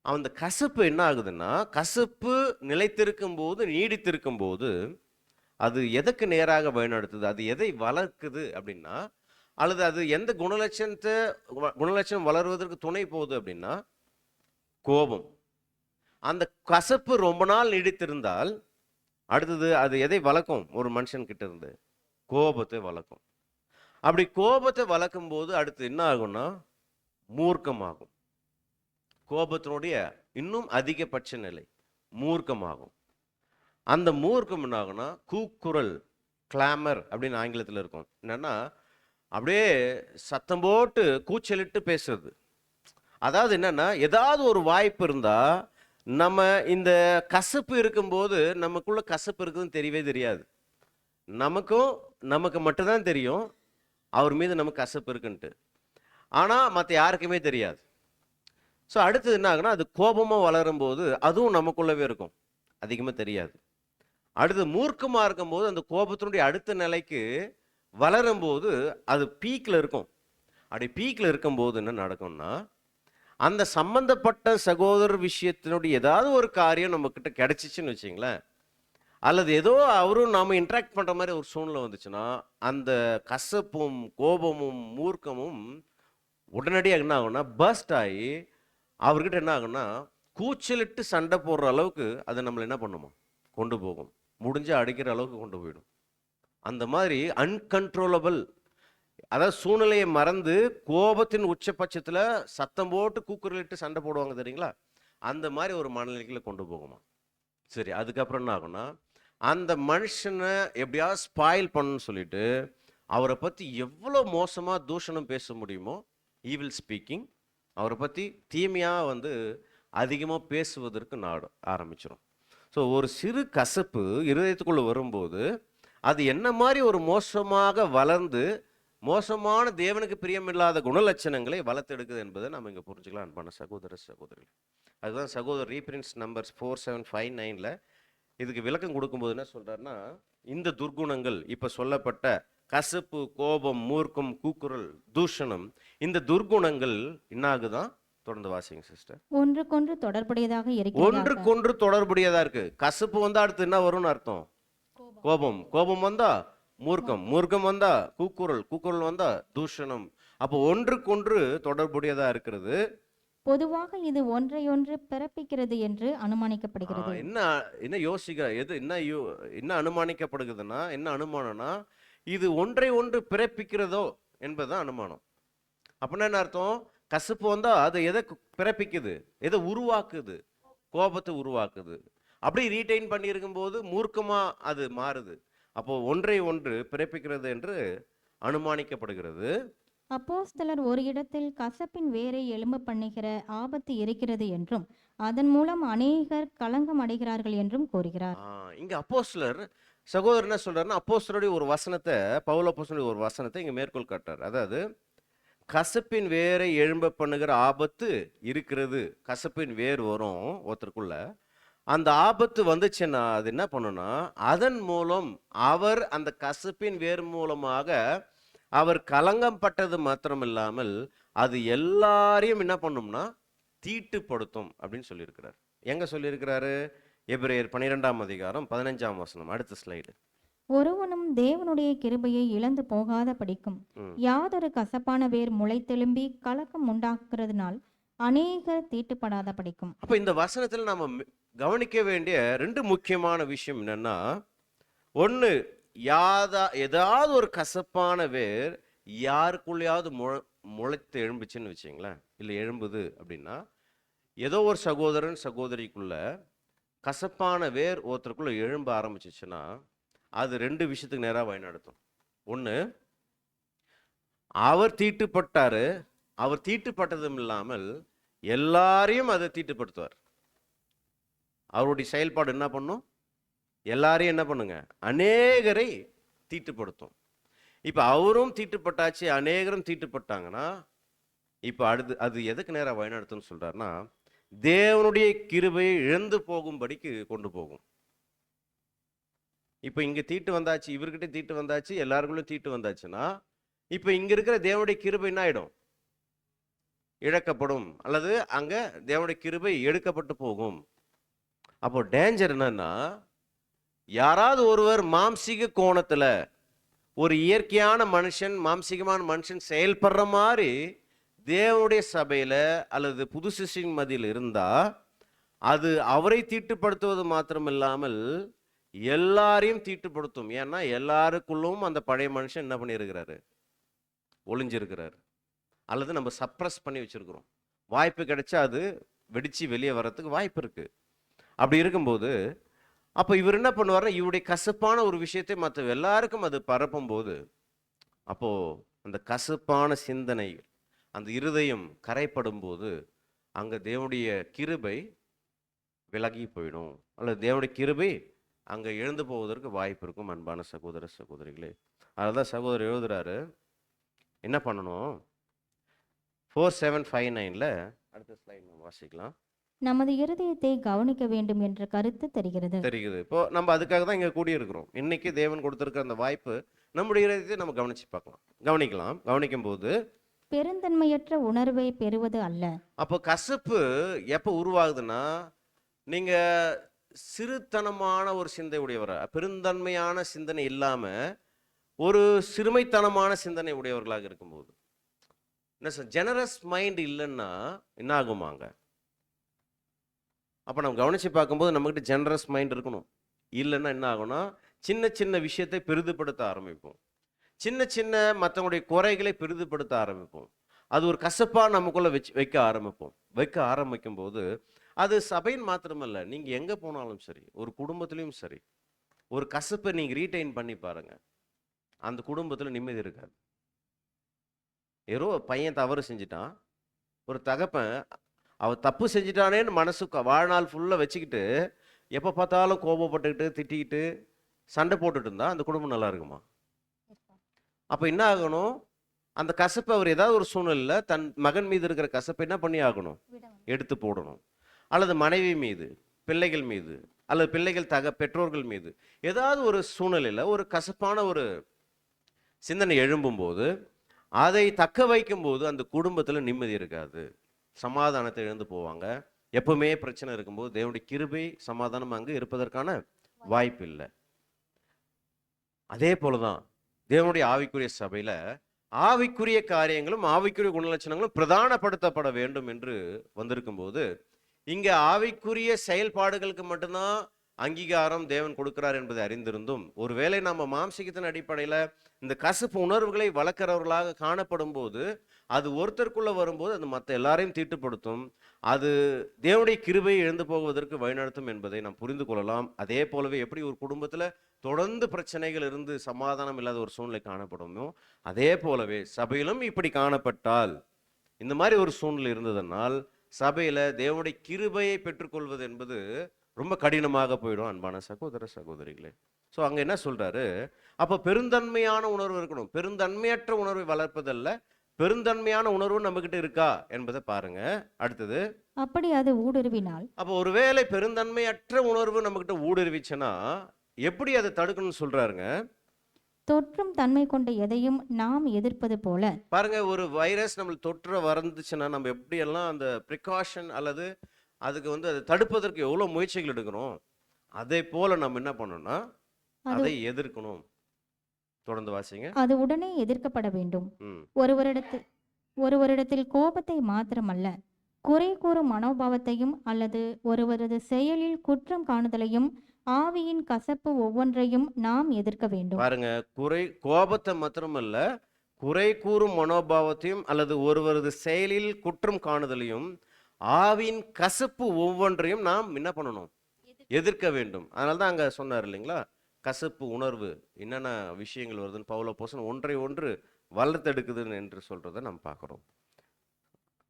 அந்த கசப்பு என்ன ஆகுதுன்னா, கசப்பு நிலைத்திருக்கும்போது, நீடித்திருக்கும்போது, அது எதற்கு நேராக வழிநடத்துது? அது எதை வளர்க்குது அப்படின்னா, அல்லது அது எந்த குணலட்சணம் வளருவதற்கு துணை போகுது அப்படின்னா, கோபம். அந்த கசப்பு ரொம்ப நாள் நீடித்திருந்தால், அடுத்தது அது எதை வளர்க்கும்? ஒரு மனுஷன்கிட்ட இருந்து கோபத்தை வளர்க்கும். அப்படி கோபத்தை வளர்க்கும்போது அடுத்து என்ன ஆகும்னா, மூர்க்கமாகும். கோபத்தினுடைய இன்னும் அதிகபட்ச நிலை மூர்க்கமாகும். அந்த மூர்க்கம் என்ன ஆகும்னா, கூக்குரல், கிளாமர் அப்படின்னு ஆங்கிலத்தில் இருக்கும். என்னன்னா, அப்படியே சத்தம் போட்டு கூச்சலிட்டு பேசுறது. அதாவது என்னன்னா, ஏதாவது ஒரு வாய்ப்பு இருந்தா, நம்ம இந்த கசப்பு இருக்கும்போது, நமக்குள்ள கசப்பு இருக்குதுன்னு தெரியவே தெரியாது. நமக்கும் நமக்கு மட்டும்தான் தெரியும், அவர் மீது நமக்கு கசப்பு இருக்குன்ட்டு. ஆனா, மத்த யாருக்குமே தெரியாது. ஸோ அடுத்தது என்ன ஆகும்னா, அது கோபமா வளரும்போது, அதுவும் நமக்குள்ளவே இருக்கும். அதிகமா தெரியாது. அடுத்து மூர்க்கமா இருக்கும்போது, அந்த கோபத்தினுடைய அடுத்த நிலைக்கு வளரும்போது, அது பீக்ல இருக்கும். அப்படி பீக்ல இருக்கும்போது என்ன நடக்கும்னா, அந்த சம்பந்தப்பட்ட சகோதரர் விஷயத்தினுடைய ஏதாவது ஒரு காரியம் நம்மகிட்ட கிடைச்சிச்சுன்னு வச்சுங்களேன், அல்லது ஏதோ அவரும் நாம இன்டராக்ட் பண்ற மாதிரி ஒரு சூழ்நிலை வந்துச்சுன்னா, அந்த கசப்பும், கோபமும், மூர்க்கமும் உடனடியாக என்ன ஆகும்னா, பர்ஸ்ட் ஆகி அவர்கிட்ட என்ன ஆகும்னா, கூச்சலிட்டு சண்டை போடுற அளவுக்கு அது நம்மள என்ன பண்ணுமா? கொண்டு போகும். முடிஞ்சா அடிக்கிற அளவுக்கு கொண்டு போயிடும். அந்த மாதிரி அன்கண்ட்ரோலபிள், அதாவது சூழ்நிலையை மறந்து கோபத்தின் உச்சபட்சத்துல சத்தம் போட்டு கூக்குரலிட்டு சண்டை போடுவாங்க தெரியுங்களா? அந்த மாதிரி ஒரு மனநிலைக்குள்ள கொண்டு போகுமா. சரி, அதுக்கப்புறம் என்ன ஆகும்னா, அந்த மனுஷனை எப்படியாவது ஸ்பாயில் பண்ணணும்னு சொல்லிட்டு, அவரை பத்தி எவ்வளவு மோசமா தூஷணம் பேச முடியுமோ, ஈவில் ஸ்பீக்கிங், அவரை பத்தி தீமையா அதிகமா பேசுவதற்கு நாடு ஆரம்பிச்சிரும். ஸோ ஒரு சிறு கசப்பு இருதயத்துக்குள்ள வரும்போது, அது என்ன மாதிரி ஒரு மோசமாக வளர்ந்து, மோசமான தேவனுக்கு பிரியமில்லாத குணலட்சணங்களை வளர்த்தெடுக்குது என்பதை நம்ம இங்க புரிஞ்சுக்கலாம் அன்பான சகோதர சகோதரிகள். அதுதான் சகோதரர் ரீப்ரின்ஸ் நம்பர்ஸ் 4759ல இதுக்கு விளக்கம் கொடுக்கும்போது என்ன சொல்றாருன்னா, இந்த துர்குணங்கள் இப்ப சொல்லப்பட்ட கசப்பு, கோபம், மூர்க்கம், கூக்குரல், தூஷணம், இந்த துர்குணங்கள் என்ன ஆகுதான்? தொடர்ந்து வாசிங்க சிஸ்டர். ஒன்றுக்கொன்று தொடர்புடையதாக இருக்கிறதாக. ஒன்றுக்கொன்று தொடர்புடையதா இருக்கு. கசப்பு வந்தா அடுத்து என்ன வரும்னு அர்த்தம்? கோபம். கோபம் வந்தா மூர்க்கம். மூர்க்கம் வந்தா கூக்குரல். கூக்குரல் வந்தா தூஷணம். அப்போ ஒன்றுக்கொன்று தொடர்புடையதா இருக்கிறது. பொதுவாக இது ஒன்றையொன்று பிறப்பிக்கிறது என்று அனுமானிக்கப்படுகிறது. என்ன என்ன யோசிக்க எது என்ன அனுமானிக்கப்படுகிறதுனா, என்ன அனுமானம்னா, இது ஒன்றை ஒன்று பிறப்பிக்கிறதோ என்பதுதான் அனுமானம். அப்படின்னா என்ன அர்த்தம்? கசப்பு வந்தா அது எதை பிறப்பிக்குது? எதை உருவாக்குது? கோபத்தை உருவாக்குது. அப்படி ரீடைன் பண்ணியிருக்கும் போது மூர்க்கமா அது மாறுது. அப்போ ஒன்றை ஒன்று பிறப்பிக்கிறது என்று அனுமானிக்கப்படுகிறது. அப்போஸ்தலர் ஒரு இடத்தில் கசப்பின் வேரை எழும்ப பண்ணுகிற ஆபத்து இருக்கிறது என்றும் அதன் மூலம் அநேகர் களங்கம் அடைகிறார்கள் என்றும் கூறுகிறார். இங்க அப்போஸ்தலர் சகோதரர் என்ன சொல்றாருன்னா, அப்போஸ்தலருடைய ஒரு வசனத்தை, பவுல் அப்போஸ்தலருடைய ஒரு வசனத்தை இங்க மேற்கோள் காட்டுறார். அதாவது கசப்பின் வேரை எழும்ப பண்ணுகிற ஆபத்து இருக்கிறது. கசப்பின் வேர் வரும் ஒருத்தருக்குள்ள. அந்த ஆபத்து வந்துச்சுன்னா அது என்ன பண்ணும்னா, அதன் மூலம் அவர் அந்த கசப்பின் வேர் மூலமாக அவர் கலங்கம் பட்டது மாத்திரமில்லாமல் அது எல்லாரையும் என்ன பண்ணும்னா தீட்டுப்படுத்தும் அப்படின்னு சொல்லியிருக்கிறார். எங்க சொல்லியிருக்கிறாரு? எபிரேயர் 12ஆம் அதிகாரம் 15ஆம் வசனம். அடுத்த ஸ்லைடு. ஒருவனும் தேவனுடைய கிருபையை இழந்து போகாத படிக்கும் யாதொரு கசப்பான வேர் முளைத்தெழும்பி கலக்கம் உண்டாக்குறதுனால் அநேகர் தீட்டுப்படாத படிக்கும். அப்ப இந்த வசனத்துல நாம கவனிக்க வேண்டிய ரெண்டு முக்கியமான விஷயம் என்னன்னா, ஒண்ணு, ஏதாவது ஒரு கசப்பான வேர் யாருக்குள்ளேயாவது முளைத்து எழும்புச்சுன்னு வச்சுங்களேன், இல்லை எழும்புது அப்படின்னா, ஏதோ ஒரு சகோதரன் சகோதரிக்குள்ள கசப்பான வேர் ஒருத்தருக்குள்ள எழும்ப ஆரம்பிச்சிச்சுன்னா அது ரெண்டு விஷயத்துக்கு நேராக வழிநடத்தும். ஒன்று, அவர் தீட்டுப்பட்டாரு, அவர் தீட்டுப்பட்டதும் இல்லாமல் எல்லாரையும் அதை தீட்டுப்படுத்துவார். அவருடைய செயல்பாடு என்ன பண்ணும்? எல்லாரையும் என்ன பண்ணுங்க? அநேகரை தீட்டுப்படுத்தும். இப்ப அவரும் தீட்டுப்பட்டாச்சு, அநேகரும் தீட்டுப்பட்டாங்கன்னா, இப்ப அடுத்து அது எதுக்கு நேரா வழிநடத்தும்னு சொல்றாருன்னா, தேவனுடைய கிருபையை இழந்து போகும்படிக்கு கொண்டு போகும். இப்ப இங்க தீட்டு வந்தாச்சு, இவர்கிட்ட தீட்டு வந்தாச்சு, எல்லாருக்குள்ளயும் தீட்டு வந்தாச்சுன்னா, இப்ப இங்க இருக்கிற தேவனுடைய கிருபை என்ன ஆயிடும்? இழக்கப்படும். அல்லது அங்க தேவனுடைய கிருபை எடுக்கப்பட்டு போகும். அப்போ டேஞ்சர் என்னன்னா, யாராவது ஒருவர் மாம்சீக கோணத்துல ஒரு இயற்கையான மனுஷன், மாம்சீகமான மனுஷன் செயல்படுற மாதிரி தேவனுடைய சபையில அல்லது புது சிருஷ்டியின் மத்தியில் இருந்தா, அது அவரை தீட்டுப்படுத்துவது மாத்திரமில்லாமல் எல்லாரையும் தீட்டுப்படுத்தும். ஏன்னா எல்லாருக்குள்ளும் அந்த பழைய மனுஷன் என்ன பண்ணியிருக்கிறாரு? ஒளிஞ்சிருக்கிறாரு. அல்லது நம்ம சப்ரஸ் பண்ணி வச்சிருக்கிறோம். வாய்ப்பு கிடைச்சா அது வெடிச்சு வெளியே வர்றதுக்கு வாய்ப்பு இருக்கு. அப்படி இருக்கும்போது அப்போ இவர் என்ன பண்ணுவார்னா, இவருடைய கசப்பான ஒரு விஷயத்தை மற்ற எல்லாருக்கும் அது பரப்பும் போது, அப்போ அந்த கசப்பான சிந்தனை, அந்த இருதயம் கரைப்படும் போது, அங்க தேவனுடைய கிருபை விலகி போயிடும். அல்லது தேவனுடைய கிருபை அங்க எழுந்து போவதற்கு வாய்ப்பு இருக்கும். அன்பான சகோதர சகோதரிகளே, அதுதான் சகோதரர் எழுதுறாரு, என்ன பண்ணணும்? 4759ல அடுத்த ஸ்லைட் நம்ம வாசிக்கலாம். நமது இருதயத்தை கவனிக்க வேண்டும் என்ற கருத்து தெரிகிறது. தெரியுது. இப்போ நம்ம அதுக்காக தான் இங்க கூடியிருக்கிறோம். இன்னைக்கு தேவன் கொடுத்திருக்கிற அந்த வாய்ப்பு நம்முடைய இருதயத்தை நம்ம கவனிச்சு பார்க்கலாம், கவனிக்கலாம். கவனிக்கும் போது பெருந்தன்மையற்ற உணர்வை பெறுவது அல்ல. அப்போ கசப்பு எப்போ உருவாகுதுன்னா, நீங்க சிறுத்தனமான ஒரு சிந்தை உடையவரா, பெருந்தன்மையான சிந்தனை இல்லாம ஒரு சிறுமைத்தனமான சிந்தனை உடையவர்களாக இருக்கும்போது, என்ன சார், ஜெனரஸ் மைண்ட் இல்லைன்னா என்ன ஆகுமாங்க? அப்போ நம்ம கவனிச்சு பார்க்கும்போது நம்மகிட்ட ஜெனரஸ் மைண்ட் இருக்கணும். இல்லைன்னா என்ன ஆகும்னா, சின்ன சின்ன விஷயத்தை பெரிதுபடுத்த ஆரம்பிப்போம். சின்ன சின்ன மற்றவங்களுடைய குறைகளை பெரிதுபடுத்த ஆரம்பிப்போம். அது ஒரு கசப்பாக நமக்குள்ள வைக்க ஆரம்பிக்கும் போது, அது சபையின் மாத்திரமல்ல, நீங்க எங்க போனாலும் சரி, ஒரு குடும்பத்திலையும் சரி, ஒரு கசப்பை நீங்க ரீடைன் பண்ணி பாருங்க, அந்த குடும்பத்தில் நிம்மதி இருக்காது. ஏதோ பையன் தவறு செஞ்சிட்டான், ஒரு தகப்பன் அவன் தப்பு செஞ்சிட்டானேன்னு மனசுக்கு வாழ்நாள் ஃபுல்லாக வச்சுக்கிட்டு எப்போ பார்த்தாலும் கோபப்பட்டுக்கிட்டு திட்டிக்கிட்டு சண்டை போட்டுட்டு இருந்தா அந்த குடும்பம் நல்லா இருக்குமா? அப்போ என்ன ஆகணும்? அந்த கசப்பை அவர் ஏதாவது ஒரு சூழ்நிலையில் தன் மகன் மீது இருக்கிற கசப்பை என்ன பண்ணி ஆகணும்? எடுத்து போடணும். அல்லது மனைவி மீது, பிள்ளைகள் மீது, அல்லது பிள்ளைகள் பெற்றோர்கள் மீது ஏதாவது ஒரு சூழ்நிலையில் ஒரு கசப்பான ஒரு சிந்தனை எழும்பும்போது, அதை தக்க வைக்கும்போது அந்த குடும்பத்தில் நிம்மதி இருக்காது, சமாதானத்தை இழந்து போவாங்க. எப்பவுமே பிரச்சனை இருக்கும்போது தேவனுடைய கிருபை சமாதானம் அங்கு இருப்பதற்கான வாய்ப்பு இல்லை. அதே போலதான் தேவனுடைய ஆவிக்குரிய சபையில ஆவிக்குரிய காரியங்களும் ஆவிக்குரிய குணலட்சணங்களும் பிரதானப்படுத்தப்பட வேண்டும் என்று வந்திருக்கும் போது, இங்க ஆவிக்குரிய செயல்பாடுகளுக்கு மட்டும்தான் அங்கீகாரம் தேவன் கொடுக்கிறார் என்பதை அறிந்திருந்தும், ஒருவேளை நம்ம மாம்சீகத்தின் அடிப்படையில இந்த கசப்பு உணர்வுகளை வளர்க்கிறவர்களாக காணப்படும் போது, அது ஒருத்தருக்குள்ள வரும்போது அது மற்ற எல்லாரையும் தீட்டுப்படுத்தும். அது தேவனுடைய கிருபையை இழந்து போவதற்கு வழிநடத்தும் என்பதை நாம் புரிந்து கொள்ளலாம். அதே போலவே எப்படி ஒரு குடும்பத்துல தொடர்ந்து பிரச்சனைகள் இருந்து சமாதானம் இல்லாத ஒரு சூழ்நிலை காணப்படுமோ, அதே போலவே சபையிலும் இப்படி காணப்பட்டால், இந்த மாதிரி ஒரு சூழ்நிலை இருந்ததனால் சபையில தேவனுடைய கிருபையை பெற்றுக்கொள்வது என்பது ரொம்ப கடினமாக போயிடும். அன்பான சகோதர சகோதரிகளே, ஸோ அங்க என்ன சொல்றாரு? அப்ப பெருந்தன்மையான உணர்வு இருக்கணும். பெருந்தன்மையற்ற உணர்வை வளர்ப்பதல்ல, பெருந்தன்மையான உணர்வு நம்ம கிட்ட இருக்கா என்பதை பாருங்க. அடுத்தது, அப்படி அது ஊடுருவினால், அப்போ ஒருவேளை பெருந்தன்மையற்ற உணர்வு நம்ம கிட்ட ஊடுருவிச்சுன்னா எப்படி அதை தடுக்கணும்னு சொல்றாருங்க. தொற்றும் தன்மை கொண்ட எதையும் நாம் எதிர்ப்பது போல. பாருங்க, ஒரு வைரஸ் நம்மளுக்கு தொற்று வந்துச்சுன்னா நம்ம எப்படியெல்லாம் அந்த ப்ரிகாஷன் அல்லது அதுக்கு அதை தடுப்பதற்கு எவ்வளோ முயற்சிகள் எடுக்கிறோம், அதே போல நம்ம என்ன பண்ணணும்னா அதை எதிர்க்கணும். தொடர்ந்து வாசிங்க. அது உடனே எதிர்க்கப்பட வேண்டும். ம். ஒருவரிடத்தில் கோபத்தை மாத்திரமல்ல, குறை கூறும் மனோபாவத்தையும் அல்லது ஒருவரது செயலில் குற்றம் காணுதலையும் ஆவியின் கசப்பு ஒவ்வொன்றையும் நாம் எதிர்க்க வேண்டும். பாருங்க, கோபத்தை மாத்திரமல்ல, குறை கூறும் மனோபாவத்தையும் அல்லது ஒருவரது செயலில் குற்றம் காணுதலையும் ஆவியின் கசப்பு ஒவ்வொன்றையும் நாம் என்ன பண்ணணும்? எதிர்க்க வேண்டும். அதனால தான் அங்க சொன்னார் இல்லைங்களா, கசப்பு உணர்வு என்னென்ன விஷயங்கள் வருதுன்னு பவுல் அப்போஸ்தலன் ஒன்றை ஒன்று வளர்த்தெடுக்குதுன்னு என்று சொல்றதை நம்ம பார்க்குறோம்.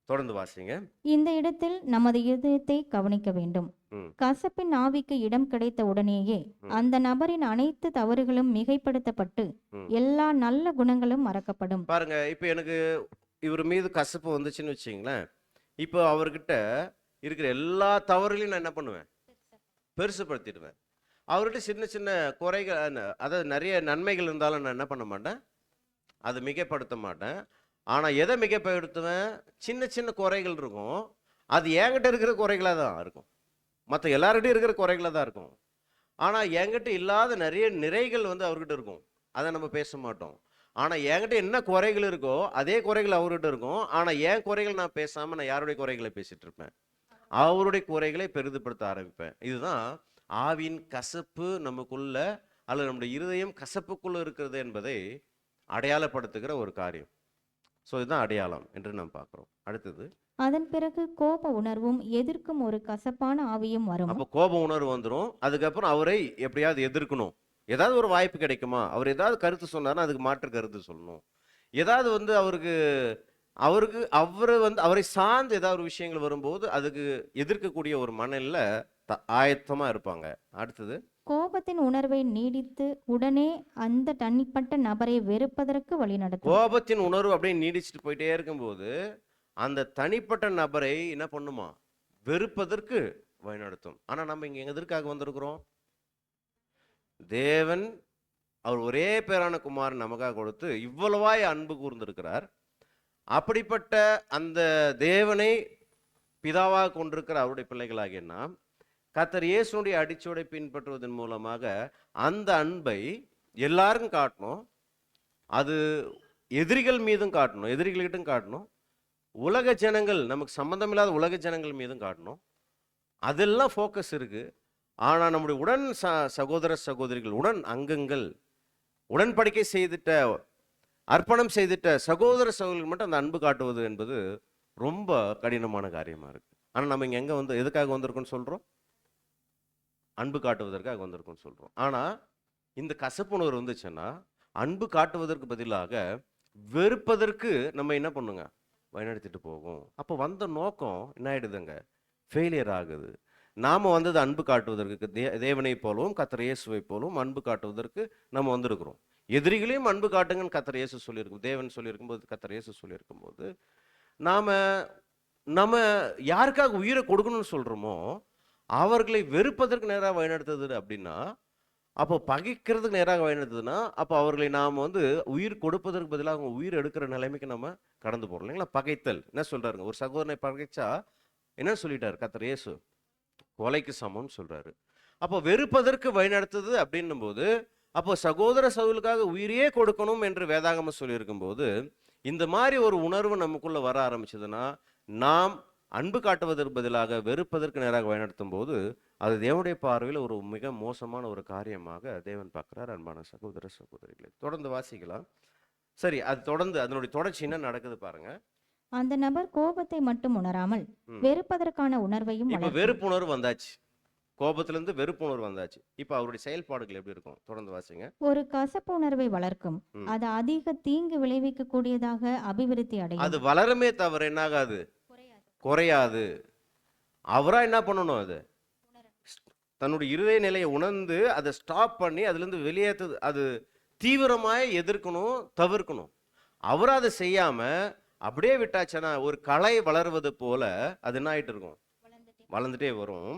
தொடர்ந்து வாசிங்க. இந்த இடத்தில் நமது இதயத்தை கவனிக்க வேண்டும். ம். கசப்பின் ஆவிக்கு இடம் கிடைத்த உடனேயே ம். அந்த நபரின் அனைத்து தவறுகளும் மிகைப்படுத்தப்பட்டு ம். எல்லா நல்ல குணங்களும் மறக்கப்படும். பாருங்க, இப்போ எனக்கு இவர் மீது கசப்பு வந்துச்சுன்னு வச்சுங்களேன், இப்போ அவர்கிட்ட இருக்கிற எல்லா தவறுகளையும் நான் என்ன பண்ணுவேன்? பெருசுப்படுத்திடுவேன். அவர்கிட்ட சின்ன சின்ன குறைகள், அதாவது நிறைய நன்மைகள் இருந்தாலும் நான் என்ன பண்ண மாட்டேன்? அது மிகைப்படுத்த மாட்டேன். ஆனால் எதை மிகைப்படுத்துவேன்? சின்ன சின்ன குறைகள் இருக்கும். அது என்கிட்ட இருக்கிற குறைகளாக தான் இருக்கும். மற்ற எல்லார்கிட்டையும் இருக்கிற குறைகளாக தான் இருக்கும். ஆனால் என்கிட்ட இல்லாத நிறைய நிறைகள் வந்து அவர்கிட்ட இருக்கும். அதை நம்ம பேச மாட்டோம். ஆனால் என்கிட்ட என்ன குறைகள் இருக்கோ அதே குறைகள் அவர்கிட்ட இருக்கும். ஆனால் என் குறைகள் நான் பேசாமல் நான் யாருடைய குறைகளை பேசிட்டு இருப்பேன்? அவருடைய குறைகளை பெரிதுபடுத்த ஆரம்பிப்பேன். இதுதான் ஆவின் கசப்பு நமக்குள்ள, அல்லது நம்முடைய இருதயம் கசப்புக்குள்ள இருக்கிறது என்பதை அடையாளப்படுத்துகிற ஒரு காரியம். ஸோ இதுதான் அடையாளம் என்று நாம் பார்க்குறோம். அடுத்தது, அதன் பிறகு கோப உணர்வும் எதிர்க்கும் ஒரு கசப்பான ஆவியும் வரும். அப்போ கோப உணர்வு வந்துடும். அதுக்கப்புறம் அவரை எப்படியாவது எதிர்க்கணும். ஏதாவது ஒரு வாய்ப்பு கிடைக்குமா? அவர் ஏதாவது கருத்து சொன்னார்னா அதுக்கு மாற்று கருத்து சொல்லணும். ஏதாவது வந்து அவருக்கு அவருக்கு அவரை வந்து அவரை சார்ந்து ஏதாவது ஒரு விஷயங்கள் வரும்போது அதுக்கு எதிர்க்கக்கூடிய ஒரு மனநில ஆயத்தமா இருப்பாங்க. அடுத்தது, கோபத்தின் உணர்வை நீடித்து உடனே அந்த தனிப்பட்ட நபரை வெறுப்பதற்கு வழிநடத்தும். கோபத்தின் உணர்வு அப்படியே நீடிச்சுட்டு போயிட்டே இருக்கும்போது அந்த தனிப்பட்ட நபரை என்ன பண்ணுமா? வெறுப்பதற்கு வழிநடத்தும். ஆனா நம்ம இங்க எதற்காக வந்திருக்கிறோம்? தேவன் அவர் ஒரே பேரான குமாரன் நமக்காக கொடுத்து இவ்வளவாய் அன்பு கூர்ந்திருக்கிறார். அப்படிப்பட்ட அந்த தேவனை பிதாவாக கொண்டிருக்கிற அவருடைய பிள்ளைகளாகிய நாம் கர்த்தர் இயேசுடைய அடிச்சோடை பின்பற்றுவதன் மூலமாக அந்த அன்பை எல்லாருக்கும் காட்டணும். அது எதிரிகள் மீதும் காட்டணும், எதிரிகள்கிட்டும் காட்டணும், உலக ஜனங்கள், நமக்கு சம்பந்தமில்லாத உலக ஜனங்கள் மீதும் காட்டணும். அதெல்லாம் ஃபோக்கஸ் இருக்கு. ஆனால் நம்முடைய உடன் சகோதர சகோதரிகள், உடன் அங்கங்கள், உடன்படிக்கை செய்துட்ட, அர்ப்பணம் செய்துட்ட சகோதர சகோதரிகள் மட்டும் அந்த அன்பு காட்டுவது என்பது ரொம்ப கடினமான காரியமா இருக்கு. ஆனால் நம்ம இங்கே எங்கே வந்து எதுக்காக வந்திருக்கோம்னு சொல்கிறோம்? அன்பு காட்டுவதற்காக வந்திருக்கோம்னு சொல்கிறோம். ஆனால் இந்த கசப்புணர்வு வந்துச்சுன்னா அன்பு காட்டுவதற்கு பதிலாக வெறுப்பதற்கு நம்ம என்ன பண்ணுங்க? வழிநடத்திட்டு போகும். அப்போ வந்த நோக்கம் என்ன ஆயிடுதுங்க? ஃபெயிலியர் ஆகுது. நாம் வந்தது அன்பு காட்டுவதற்கு, தேவனை போலவும் கர்த்தர் இயேசுவை போலவும் அன்பு காட்டுவதற்கு நம்ம வந்திருக்கிறோம். எதிரிகளையும் அன்பு காட்டுங்கன்னு கர்த்தர் இயேசு சொல்லியிருக்கும், தேவன் சொல்லியிருக்கும்போது, கர்த்தர் இயேசு சொல்லியிருக்கும்போது, நாம் நம்ம யாருக்காக உயிரை கொடுக்கணும்னு சொல்கிறோமோ அவர்களை வெறுப்பதற்கு நேராக வழிநடத்துது. அப்படின்னா அப்போ பகைக்கிறதுக்கு நேராக வழிநடத்துதுன்னா அப்போ அவர்களை நாம் வந்து உயிர் கொடுப்பதற்கு பதிலாக அவங்க உயிர் எடுக்கிற நிலைமைக்கு நம்ம கடந்து போகிறோம் இல்லைங்களா? பகைத்தல் என்ன சொல்கிறாருங்க? ஒரு சகோதரனை பகைச்சா என்ன சொல்லிட்டாரு கர்த்தர் இயேசு? கொலைக்கு சமம்னு சொல்கிறாரு. அப்போ வெறுப்பதற்கு வழிநடத்துது அப்படின்னும் போது அப்போ சகோதர சகோதரர்களுக்காக உயிரையே கொடுக்கணும் என்று வேதாகமம் சொல்லியிருக்கும் போது இந்த மாதிரி ஒரு உணர்வு நமக்குள்ள வர ஆரம்பிச்சதுன்னா நாம் அன்பு காட்டுவதற்கு பதிலாக வெறுப்பதற்கு நேராக வழிநடத்தும் போது அது தேவனுடைய பார்வையில் ஒரு மிக மோசமான ஒரு காரியமாக தேவன் பார்க்கிறார். அன்பான சகோதர சகோதரிகளை தொடர்ந்து வாசிக்கலாம். சரி, அது தொடர்ந்து அதனுடைய தொடர்ச்சி என்ன நடக்குது பாருங்க. அந்த நபர் கோபத்தை மட்டும் உணராமல் வெறுப்பதற்கான உணர்வையும் இப்ப வளர்க்கும். வெறுப்பு உணர்வு வந்தாச்சு, கோபத்திலிருந்து வெறுப்பு உணர்வு வந்தாச்சு. இப்ப அவருடைய செயல்பாடுகள் எப்படி இருக்கும்? தொடர்ந்து வாசிங்க. ஒரு கசப்பு உணர்வை வளர்க்கும். அது அதிக தீங்கு விளைவிக்க கூடியதாக அபிவிருத்தி அடையும். அது வளருமே தவிர என்ன ஆகாது? குறையாது. அவரா என்ன பண்ணணும்? அது தன்னுடைய இருதய நிலையை உணர்ந்து அதை ஸ்டாப் பண்ணி அதுலேருந்து வெளியேற்று, அது தீவிரமாய் எதிர்க்கணும், தவிர்க்கணும். அவரை அதை செய்யாம அப்படியே விட்டாச்சுன்னா ஒரு களை வளர்வது போல அது என்ன ஆயிட்டு இருக்கும்? வளர்ந்துட்டே வரும்.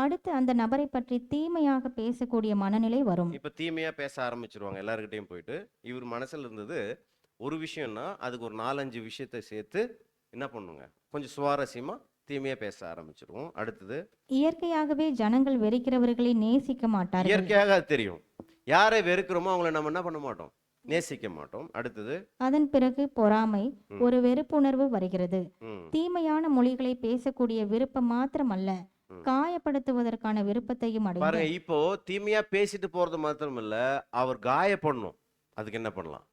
அடுத்து அந்த நபரை பற்றி தீமையாக பேசக்கூடிய மனநிலை வரும். இப்ப தீமையா பேச ஆரம்பிச்சிருவாங்க எல்லார்கிட்டையும் போயிட்டு. இவர் மனசுல இருந்தது ஒரு விஷயம்னா அதுக்கு ஒரு 4-5 விஷயத்தை சேர்த்து என்ன பண்ணுங்க? கொஞ்சம் சுவாரஸ்யமா தீமையா பேச ஆரம்பிச்சிருவோம். அடுத்தது, இயற்கையாகவே ஜனங்கள் வெறுக்கிறவர்களை நேசிக்க மாட்டார்கள். இயற்கையாக அது தெரியும். யாரை வெறுக்கிறோமோ அவங்கள நம்ம என்ன பண்ண மாட்டோம்? நேசிக்க மாட்டோம். அடுத்தது, அதன் பிறகு பொறாமை, ஒரு வெறுப்புணர்வு வருகிறது. தீமையான மொழிகளை பேசக்கூடிய விருப்பம் மாத்திரமல்ல, காயப்படுத்துவதற்கான விருப்பத்தையும் பாருங்க. அடையும். இப்போ தீமையா பேசிட்டு போறது மாத்திரம் இல்ல, அவர் காயப்படணும். அதுக்கு என்ன பண்ணலாம்?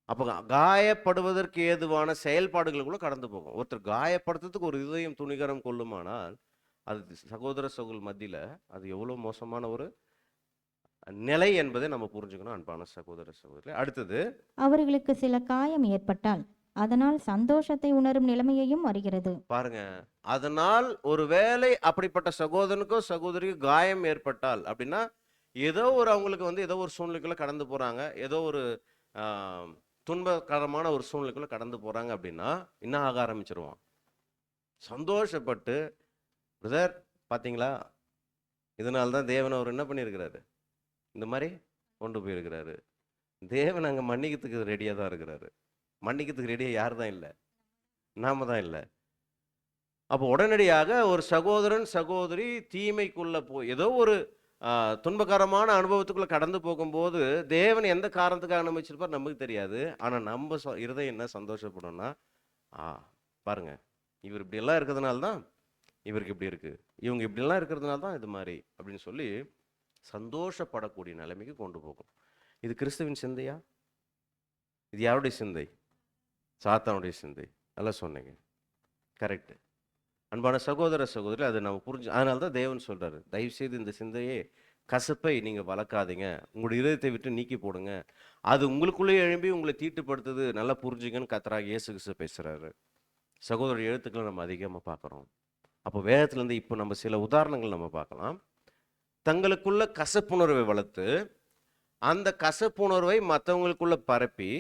அப்போ காயப்படுவதற்கு ஏதுவான செயல்பாடுகளுக்குள்ள கடந்து போகும். ஒருத்தர் காயப்படுத்துறதுக்கு ஒரு இதயம் துணிகரம் கொள்ளுமானால் அது சகோதர சகோதரர் மத்தியில அது எவ்வளவு மோசமான ஒரு நிலை என்பதை நம்ம புரிஞ்சுக்கணும். அன்பான சகோதர சகோதரி, அடுத்தது, அவர்களுக்கு சில காயம் ஏற்பட்டால் அதனால் சந்தோஷத்தை உணரும் நிலைமையையும் வருகிறது. பாருங்க, அதனால் ஒருவேளை அப்படிப்பட்ட சகோதரனுக்கோ சகோதரிக்கோ காயம் ஏற்பட்டால் அப்படின்னா, ஏதோ ஒரு அவங்களுக்கு வந்து ஏதோ ஒரு சூழ்நிலைக்குள்ள கடந்து போறாங்க, ஏதோ ஒரு ஆஹ், துன்பகரமான ஒரு சூழ்நிலைக்குள்ள கடந்து போறாங்க அப்படின்னா என்ன ஆக ஆரம்பிச்சிருவான்? சந்தோஷப்பட்டு, பிரதர் பாத்தீங்களா, இதனால தான் தேவன் அவர் என்ன பண்ணியிருக்கிறாரு, இந்த மாதிரி கொண்டு போயிருக்கிறாரு. தேவன் அங்க மன்னிக்கிறதுக்கு ரெடியா தான் இருக்கிறாரு. மன்னிக்கிறதுக்கு ரெடியா யார் தான் இல்லை? நாம தான் இல்லை. அப்போ உடனடியாக ஒரு சகோதரன் சகோதரி தீமைக்குள்ள போய் ஏதோ ஒரு துன்பகரமான அனுபவத்துக்குள்ள கடந்து போகும்போது தேவன் எந்த காரணத்துக்காக அனுமதிச்சிருப்பார் நமக்கு தெரியாது. ஆனா நம்ம இருதயம் என்ன சந்தோஷப்படும்னா, ஆ பாருங்க, இவர் இப்படி எல்லாம் இருக்கிறதுனால தான் இவருக்கு இப்படி இருக்கு, இவங்க இப்படி எல்லாம் இருக்கிறதுனால தான் இது மாதிரி அப்படின்னு சொல்லி சந்தோஷப்படக்கூடிய நிலைமைக்கு கொண்டு போகும். இது கிறிஸ்துவின் சிந்தையா? இது யாருடைய சிந்தை? சாத்தானுடைய சிந்தை. நல்லா சொன்னீங்க, கரெக்ட். அன்பான சகோதர சகோதரி, அதை நம்ம புரிஞ்சு, அதனால தான் தேவன் சொல்றாரு, தயவு செய்து இந்த சிந்தையே கசப்பை நீங்க வளர்க்காதீங்க, உங்களுடைய இதயத்தை விட்டு நீக்கி போடுங்க, அது உங்களுக்குள்ளேயே எழும்பி உங்களை தீட்டுப்படுத்துது, நல்லா புரிஞ்சுங்கன்னு கர்த்தராகிய இயேசு கிறிஸ்து பேசுறாரு. சகோதர எழுத்துக்களை நம்ம அதிகமாக பார்க்குறோம். அப்போ வேதத்துலேருந்து இப்போ நம்ம சில உதாரணங்கள் நம்ம பார்க்கலாம். தங்களுக்குள்ள கசப்புணர்வை வளர்த்து அந்த கசப்புணர்வை மற்றவங்களுக்குள்ள பரப்பி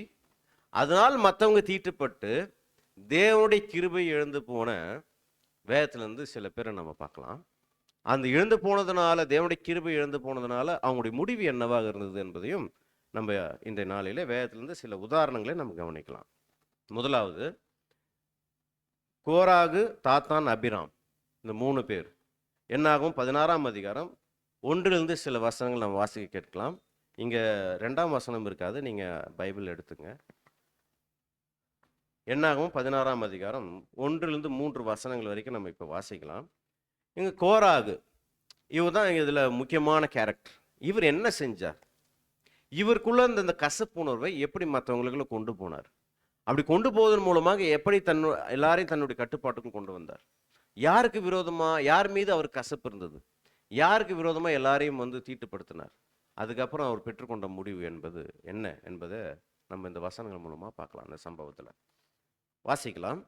அதனால் மற்றவங்க தீட்டுப்பட்டு தேவனுடைய கிருபை இழந்து போன வேதத்துலேருந்து சில பேரை நம்ம பார்க்கலாம். அந்த இழந்து போனதுனால, தேவனுடைய கிருபை இழந்து போனதுனால அவங்களுடைய முடிவு என்னவாக இருந்தது என்பதையும் நம்ம இந்த நாளிலே வேதத்திலிருந்து சில உதாரணங்களை நம்ம கவனிக்கலாம். முதலாவது கோராகு, தாத்தான், அபிராம், இந்த 3 பேர். என்னாகும் 16ஆம் அதிகாரம் 1லிருந்து சில வசனங்கள் நம்ம வாசிக்க கேட்கலாம். இங்கே 2ஆம் வசனம் இருக்காது, நீங்கள் பைபிள் எடுத்துங்க. என்னாகும் 16ஆம் அதிகாரம் 1லிருந்து 3 வசனங்கள் வரைக்கும் நம்ம இப்போ வாசிக்கலாம். இங்கே கோராகு, இவர் தான் இதில் முக்கியமான கேரக்டர். இவர் என்ன செஞ்சார்? இவருக்குள்ள இந்த கசப்புணர்வை எப்படி மற்றவங்களுக்குள்ள கொண்டு போனார்? அப்படி கொண்டு போவதன் மூலமாக எப்படி எல்லாரையும் தன்னுடைய கட்டுப்பாட்டுக்கும் கொண்டு வந்தார்? யாருக்கு விரோதமா, யார் மீது அவர் கசப்பு இருந்தது? யாருக்கு விரோதமா எல்லாரையும் வந்து தீட்டுப்படுத்தினார்? அதுக்கப்புறம் அவர் பெற்றுக்கொண்ட முடிவு என்பது என்ன என்பதை நம்ம இந்த வசனங்கள் மூலமா பார்க்கலாம். அந்த சம்பவத்தில் வாசிக்கலாம்.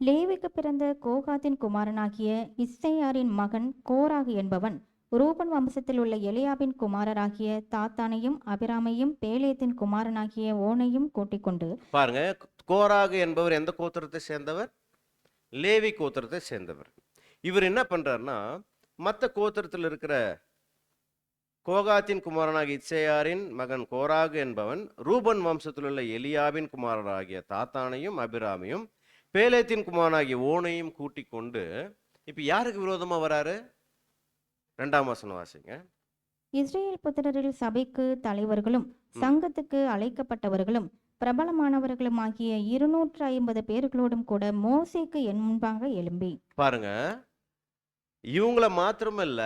லேவிக்கு பிறந்த கோகாத்தின் குமாரனாகிய இஸ்சேயாரின் மகன் கோராகு என்பவன் ரூபன் வம்சத்தில் உள்ள எலியாபின் குமாரராகிய தாத்தானையும் அபிராமையும் பேலேத்தின் குமாரனாகிய ஓனையும் கூட்டிக் கொண்டு. பாருங்க, கோராகு என்பவர் எந்த கோத்திரத்தை சேர்ந்தவர்? லேவி கோத்திரத்தை சேர்ந்தவர். இவர் என்ன பண்றாருன்னா, மற்ற கோத்திரத்தில் இருக்கிற கோகாத்தின் குமாரனாகிய இத்சேயாரின் மகன் கோராகு என்பவன் ரூபன் வம்சத்தில் உள்ள எலியாபின் குமாரராகிய தாத்தானையும் அபிராமையும் பேலேத்தின் குமாரனாகிய ஓனையும் கூட்டிக் கொண்டு இப்ப யாருக்கு விரோதமா வராரு? 2ஆம் வசனம் வாசிங்க. இஸ்ரேல் புத்திரரில் சபைக்கு தலைவர்களும் சங்கத்துக்கு அழைக்கப்பட்டவர்களும் பிரபலமானவர்களும் ஆகிய 250 பேர்களோடும் கூட மோசேக்கு முன்பாக எழும்பி. பாருங்க, இவங்கள மாத்திரமல்ல,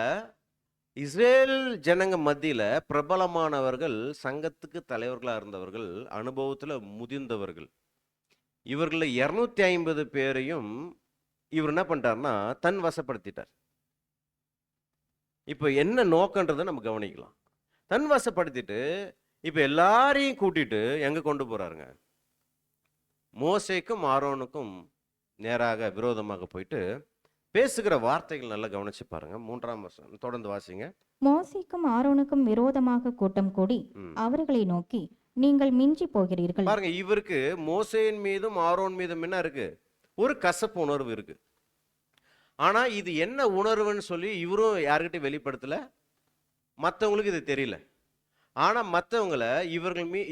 இஸ்ரேல் ஜனங்க மத்தியில பிரபலமானவர்கள், சங்கத்துக்கு தலைவர்களா இருந்தவர்கள், அனுபவத்துல முதிர்ந்தவர்கள், இவர்கள 250 பேரையும் இவர் என்ன பண்ணிட்டார்னா தன் வசப்படுத்திட்டார். இப்போ என்ன நோக்கன்றதை நம்ம கவனிக்கலாம். தன் வசப்படுத்திட்டு இப்போ எல்லாரையும் கூட்டிட்டு எங்க கொண்டு போறாருங்க? மோசேக்கும் ஆரோனுக்கும் நேராக விரோதமாக போயிட்டு பேசுகிற வார்த்தைகள் நல்லா கவனிச்சு பாருங்க. 3ஆம் வசனம் தொடர்ந்து வாசிங்க. மோசேக்கும் ஆரோனுக்கும் விரோதமாக கூட்டம் கூடி அவர்களை நோக்கி, நீங்கள் மிஞ்சி போகிறீர்கள். பாருங்க, இவருக்கு மோசேயின் மீதும் ஆரோன் மீதும் என்ன இருக்கு? ஒரு கசப்பு உணர்வு இருக்கு. ஆனா இது என்ன உணர்வுன்னு சொல்லி இவரும் யாருக்கிட்ட வெளிப்படுத்தல, மற்றவங்களுக்கு இது தெரியல. ஆனா மற்றவங்களை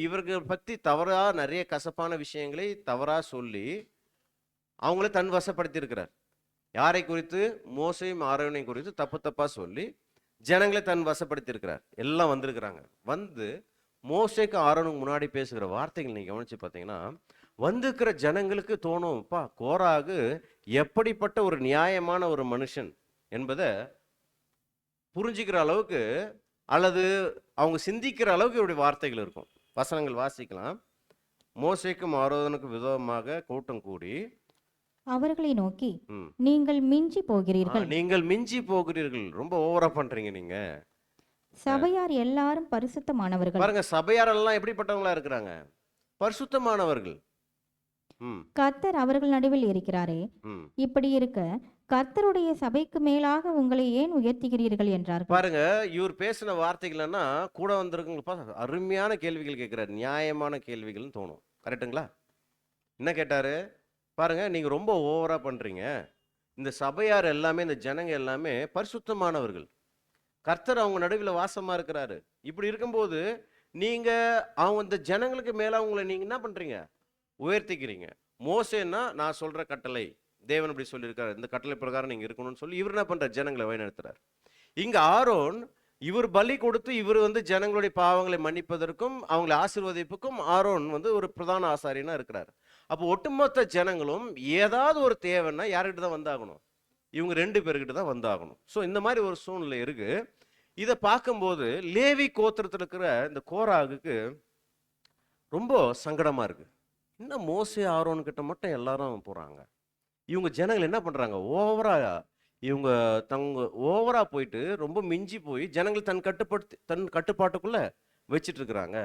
இவர்கள் பத்தி தவறா நிறைய கசப்பான விஷயங்களை தவறா சொல்லி அவங்கள தன் வசப்படுத்தி இருக்கிறார். யாரை குறித்து? மோசேயும் ஆரோனையும் குறித்து தப்பு தப்பா சொல்லி ஜனங்களை தன் வசப்படுத்தி இருக்கிறார். எல்லாம் வந்திருக்கிறாங்க. வந்து மோசேக்கு ஆரோனுக்கு முன்னாடி பேசுகிற வார்த்தைகள் நீங்க கவனிச்சு பார்த்தீங்கன்னா, வந்திருக்கிற ஜனங்களுக்கு தோணும், பா கோராகு எப்படிப்பட்ட ஒரு நியாயமான ஒரு மனுஷன் என்பதை புரிஞ்சுக்கிற அளவுக்கு அல்லது அவங்க சிந்திக்கிற அளவுக்கு இப்படி வார்த்தைகள் இருக்கும். வசனங்கள் வாசிக்கலாம். மோசேக்கும் ஆரோனுக்கும் விரோதமாக கூட்டம் கூடி அவர்களை நோக்கி, நீங்கள் மிஞ்சி போகிறீர்கள். நீங்கள் மிஞ்சி போகிறீர்கள். ரொம்ப ஓவரா பண்றீங்க நீங்க. சபையார் எல்லாரும் பரிசுத்தமானவர்கள். பாருங்க, சபையார் எல்லாம் எப்படிப்பட்டவங்களா இருக்கிறாங்க? பரிசுத்தமானவர்கள். ம் கர்த்தர் அவர்கள் நடுவில் இருக்கிறாரே. ம் இப்படி இருக்க கர்த்தருடைய சபைக்கு மேலாக உங்களை ஏன் உயர்த்துகிறீர்கள் என்றார்கள். பாருங்க, இவர் பேசின வார்த்தைகள்னா கூட வந்திருக்கவங்களுக்கு அருமையான கேள்விகள் கேட்கிறாரு, நியாயமான கேள்விகள்னு தோணும். கரெக்டுங்களா? என்ன கேட்டாரு பாருங்க, நீங்க ரொம்ப ஓவரா பண்றீங்க. இந்த சபையார் எல்லாமே, இந்த ஜனங்க எல்லாமே பரிசுத்தமானவர்கள். கர்த்தர் அவங்க நடுவில் வாசமா இருக்கிறாரு. இப்படி இருக்கும்போது நீங்க அவங்க இந்த ஜனங்களுக்கு மேல அவங்கள நீங்க என்ன பண்றீங்க? உயர்த்திக்கிறீங்க. மோசேன்னா நான் சொல்ற கட்டளை, தேவன் இப்படி சொல்லியிருக்காரு, இந்த கட்டளை பிரகாரம் நீங்க இருக்கணும்னு சொல்லி இவர் என்ன பண்றார்? ஜனங்களை வழிநடத்துறார். இங்க ஆரோன், இவர் பலி கொடுத்து இவர் ஜனங்களுடைய பாவங்களை மன்னிப்பதற்கும் அவங்களை ஆசீர்வதிப்புக்கும் ஆரோன் ஒரு பிரதான ஆசாரியனா இருக்கிறார். அப்போ ஒட்டுமொத்த ஜனங்களும் ஏதாவது ஒரு தேவைன்னா யார்கிட்ட தான் வந்தாகணும்? இவங்க 2 பேர்கிட்ட தான் வந்தாகணும். ஸோ இந்த மாதிரி ஒரு சூழ்நிலை இருக்கு. இதை பார்க்கும்போது லேவி கோத்திரத்தில் இருக்கிற இந்த கோராகுக்கு ரொம்ப சங்கடமா இருக்கு. இன்னும் மோசே ஆரோன் கிட்ட மட்டும் எல்லாரும் போறாங்க. இவங்க ஜனங்கள் என்ன பண்றாங்க? இவங்க ஓவரா போயிட்டு ரொம்ப மிஞ்சி போய் ஜனங்கள் தன் கட்டுப்பாட்டுக்குள்ள வச்சிட்டு இருக்கிறாங்க.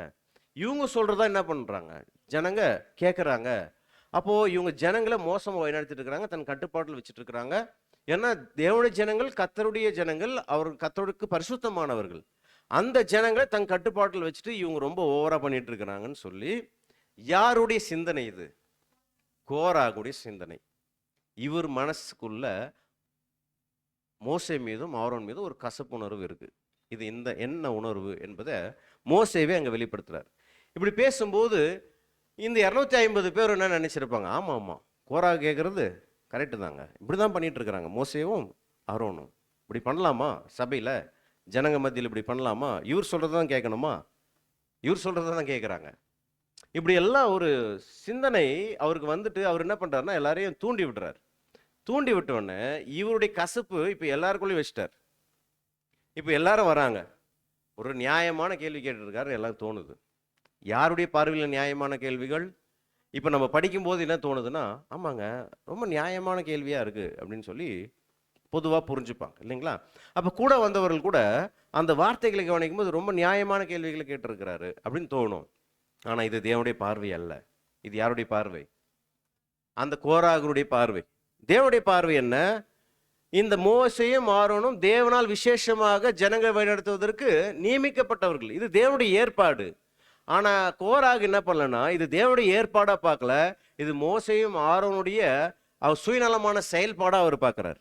இவங்க சொல்றதா என்ன பண்றாங்க? ஜனங்க கேட்கறாங்க. அப்போ இவங்க ஜனங்களை மோசமா வழிநடத்திட்டு இருக்கிறாங்க, தன் கட்டுப்பாட்டில் வச்சுட்டு இருக்கிறாங்க. ஏன்னா தேவனுடைய ஜனங்கள் கர்த்தருடைய ஜனங்கள், அவர் கர்த்தருக்கு பரிசுத்தமானவர்கள். அந்த ஜனங்களை தன் கட்டுப்பாட்டில் வச்சுட்டு இவங்க ரொம்ப ஓவரா பண்ணிட்டு இருக்கிறாங்கன்னு சொல்லி யாருடைய சிந்தனை இது? கோராகுடைய சிந்தனை. இவர் மனசுக்குள்ள மோசே மீதும் ஆரோன் மீதும் ஒரு கசப்புணர்வு இருக்கு. இது என்ன உணர்வு என்பதை மோசேவே அங்க வெளிப்படுத்துறார். இப்படி பேசும்போது இந்த 250 பேர் என்ன நினைச்சிருப்பாங்க? ஆமா ஆமா, கோரா கேட்கறது கரெக்டு தாங்க, இப்படிதான் பண்ணிட்டு இருக்கிறாங்க மோசேவும் ஆரோனும். இப்படி பண்ணலாமா? சபையில ஜனங்க மத்தியில் இப்படி பண்ணலாமா? இவர் சொல்றதான் கேட்கணுமா? இவர் சொல்றதான் கேட்குறாங்க. இப்படி எல்லாம் ஒரு சிந்தனை அவருக்கு அவர் என்ன பண்றாருன்னா எல்லாரையும் தூண்டி விடுறார். தூண்டி விட்ட உடனே இவருடைய கசப்பு இப்ப எல்லாருக்குள்ளேயும் வச்சிட்டார். இப்ப எல்லாரும் வராங்க. ஒரு நியாயமான கேள்வி கேட்டுருக்காரு, எல்லாம் தோணுது. யாருடைய பார்வையில் நியாயமான கேள்விகள்? இப்ப நம்ம படிக்கும் போது என்ன தோணுதுன்னா, ஆமாங்க, ரொம்ப நியாயமான கேள்வியா இருக்கு அப்படின்னு சொல்லி பொதுவா புரிஞ்சுப்பாங்க இல்லைங்களா? அப்ப கூட வந்தவர்கள் கூட அந்த வார்த்தைகளை கவனிக்கும் போது ரொம்ப நியாயமான கேள்விகளை கேட்டிருக்கிறாரு அப்படின்னு தோணும். ஆனா இது தேவனுடைய பார்வை அல்ல. இது யாருடைய பார்வை? அந்த கோராகருடைய பார்வை. தேவனுடைய பார்வை என்ன? இந்த மோசேயும் ஆரோனும் தேவனால் விசேஷமாக ஜனங்களை வழிநடத்துவதற்கு நியமிக்கப்பட்டவர்கள். இது தேவனுடைய ஏற்பாடு. ஆனா கோராகு என்ன பண்ணலன்னா, இது தேவனுடைய ஏற்பாடா பார்க்கல, இது மோசேயும் ஆரோனுடைய அவர் சுயநலமான செயல்பாடா அவர் பார்க்கிறார்.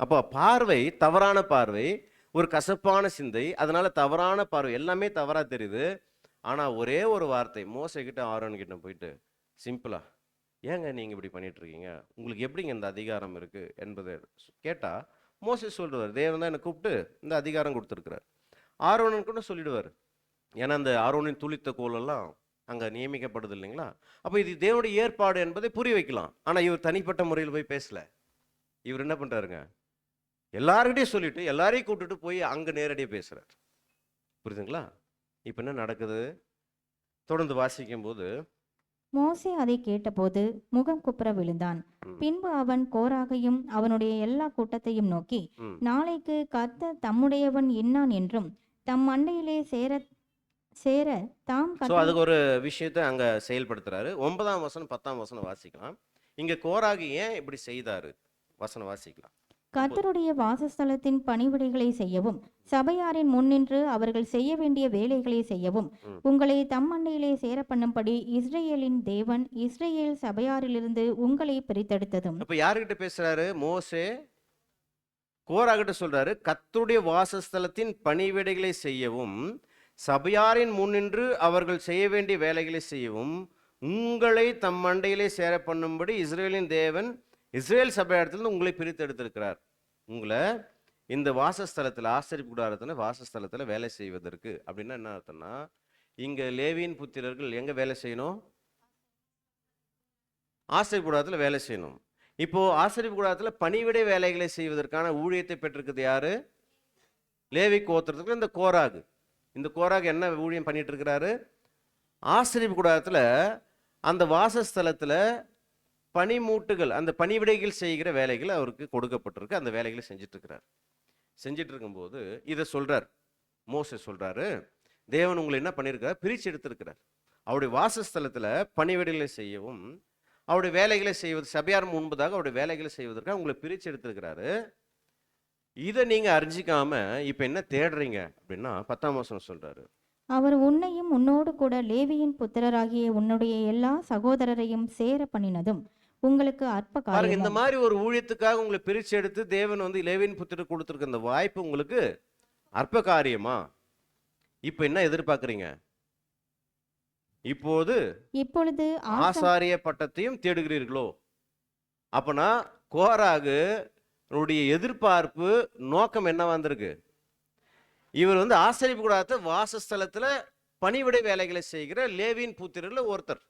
அப்போ பார்வை தவறான பார்வை, ஒரு கசப்பான சிந்தை, அதனால தவறான பார்வை, எல்லாமே தவறா தெரியுது. ஆனா ஒரே ஒரு வார்த்தை மோசே கிட்ட ஆரோன் கிட்ட போயிட்டு சிம்பிளா, ஏங்க நீங்க இப்படி பண்ணிட்டு இருக்கீங்க, உங்களுக்கு எப்படிங்க இந்த அதிகாரம் இருக்கு என்பதை கேட்டா மோசே சொல்லுவார், தேவன் தான் என்னை கூப்பிட்டு இந்த அதிகாரம் கொடுத்துருக்கிறார். ஆரோனன் கூட சொல்லிடுவார், ஏன்னா அந்த ஆரோனின் துளித்த கோலெல்லாம் அங்க நியமிக்கப்படுது இல்லைங்களா? அப்ப இது தேவனுடைய ஏற்பாடு என்பதை புரிய வைக்கலாம். ஆனா இவர் தனிப்பட்ட முறையில் போய் பேசல. இவர் என்ன பண்றாருங்க? எல்லார்கிட்டையும் சொல்லிட்டு எல்லாரையும் கூப்பிட்டுட்டு போய் அங்க நேரடியாக பேசுறார். புரியுதுங்களா? இப்ப என்ன நடக்குது? தொடர்ந்து வாசிக்கும் போது, மோசே அதை கேட்டபோது முகம் குப்புற விழுந்தான். ம், பின்பு அவன் கோராகையும் அவனுடைய எல்லா கூட்டத்தையும் நோக்கி, ம், நாளைக்கு கர்த்தர் தம்முடையவன் இன்னான் என்றும் தம் மண்டையிலே சேர சேர தாம் ஸோ கட்டளை அதுக்கு ஒரு விஷயத்தை அங்க செயல்படுத்துறாரு. 9ஆம் வசனம் 10ஆம் வசனம் வாசிக்கலாம். இங்க கோராகு ஏன் இப்படி செய்தாரு? வசனம் வாசிக்கலாம். 9. கர்த்தருடைய வாசஸ்தலத்தின் பணிவிடைகளை செய்யவும் சபையாரின் முன்னின்று அவர்கள் செய்ய வேண்டிய வேலைகளை செய்யவும் ம். உங்களை தம் மண்டையிலே சேர பண்ணும்படி இஸ்ரேலின் தேவன் இஸ்ரேல் சபையாரிலிருந்து உங்களை பிரித்தெடுத்ததும். அப்ப யாருகிட்ட பேசுறாரு? மோசே கோராகிட்ட சொல்றாரு, கர்த்தருடைய வாசஸ்தலத்தின் பணிவிடைகளை செய்யவும் சபையாரின் முன்னின்று அவர்கள் செய்ய வேண்டிய வேலைகளை செய்யவும் உங்களை தம் மண்டையிலே சேர பண்ணும்படி இஸ்ரேலின் தேவன் இஸ்ரேல் சபையாரத்திலிருந்து உங்களை பிரித்து எடுத்திருக்கிறார். உங்களை இந்த வாசஸ்தலத்தில், ஆசரிப்பு கூடாரத்தில் வாசஸ்தலத்தில் வேலை செய்வதற்கு. அப்படின்னா என்ன அர்த்தம்னா, இங்க லேவியின் புத்திரர்கள் எங்க வேலை செய்யணும்? ஆசரிப்பு கூடாரத்தில் வேலை செய்யணும். இப்போ ஆசரிப்பு கூடாரத்தில் பணிவிடை வேலைகளை செய்வதற்கான ஊழியத்தை பெற்றிருக்கிறது யாரு? லேவி கோத்திரத்துக்கு இந்த கோராகு. இந்த கோராகு என்ன ஊழியம் பண்ணிட்டு இருக்கிறாரு? ஆசரிப்பு கூடாரத்தில் அந்த வாசஸ்தலத்தில் பனிமூட்டுகள், அந்த பணிவிடைகள் செய்கிற வேலைகள் அவருக்கு கொடுக்கப்பட்டிருக்கு. அந்த வேலைகளை செஞ்சுட்டு இருக்கிறார். செஞ்சுட்டு இருக்கும்போது இதை சொல்றார், மோசே சொல்றாரு, தேவன் உங்களை என்ன பண்ணியிருக்கிறார்? பிரித்து எடுத்திருக்கிறார். அவருடைய வாசஸ்தலத்தில் பணிவிடைகளை செய்யவும் அவருடைய வேலைகளை செய்வது, சபையார் முன்பதாக அவருடைய வேலைகளை செய்வதற்காக உங்களை பிரித்து எடுத்திருக்கிறாரு. இதை நீங்க அறிஞ்சிக்காம இப்ப என்ன தேடுறீங்க அப்படின்னா 10ஆம் வசனம் சொல்றாரு. அவர் உன்னையும் உன்னோடு கூட லேவியின் புத்திரராகிய உன்னுடைய எல்லா சகோதரரையும் சேர பண்ணினதும் உங்களுக்கு அற்ப பாருங்க, இந்த காரியமும். மாதிரி ஒரு ஊழியத்துக்காக உங்களை பிரிச்சு எடுத்து தேவன் லேவியின் புத்திரர் கொடுத்திருக்க இந்த வாய்ப்பு உங்களுக்கு அற்ப காரியமா? இப்ப என்ன எதிர்பார்க்கறீங்க? இப்போது இப்பொழுது ஆசாரிய பட்டத்தையும் தேடுகிறீர்களோ? அப்பனா கோராகு எதிர்பார்ப்பு நோக்கம் என்ன வந்திருக்கு? இவர் ஆசரிப்பு கூடாத வாசஸ்தலத்துல பணிவிடை வேலைகளை செய்கிற லேவியின் புத்திரர்ல ஒருத்தர்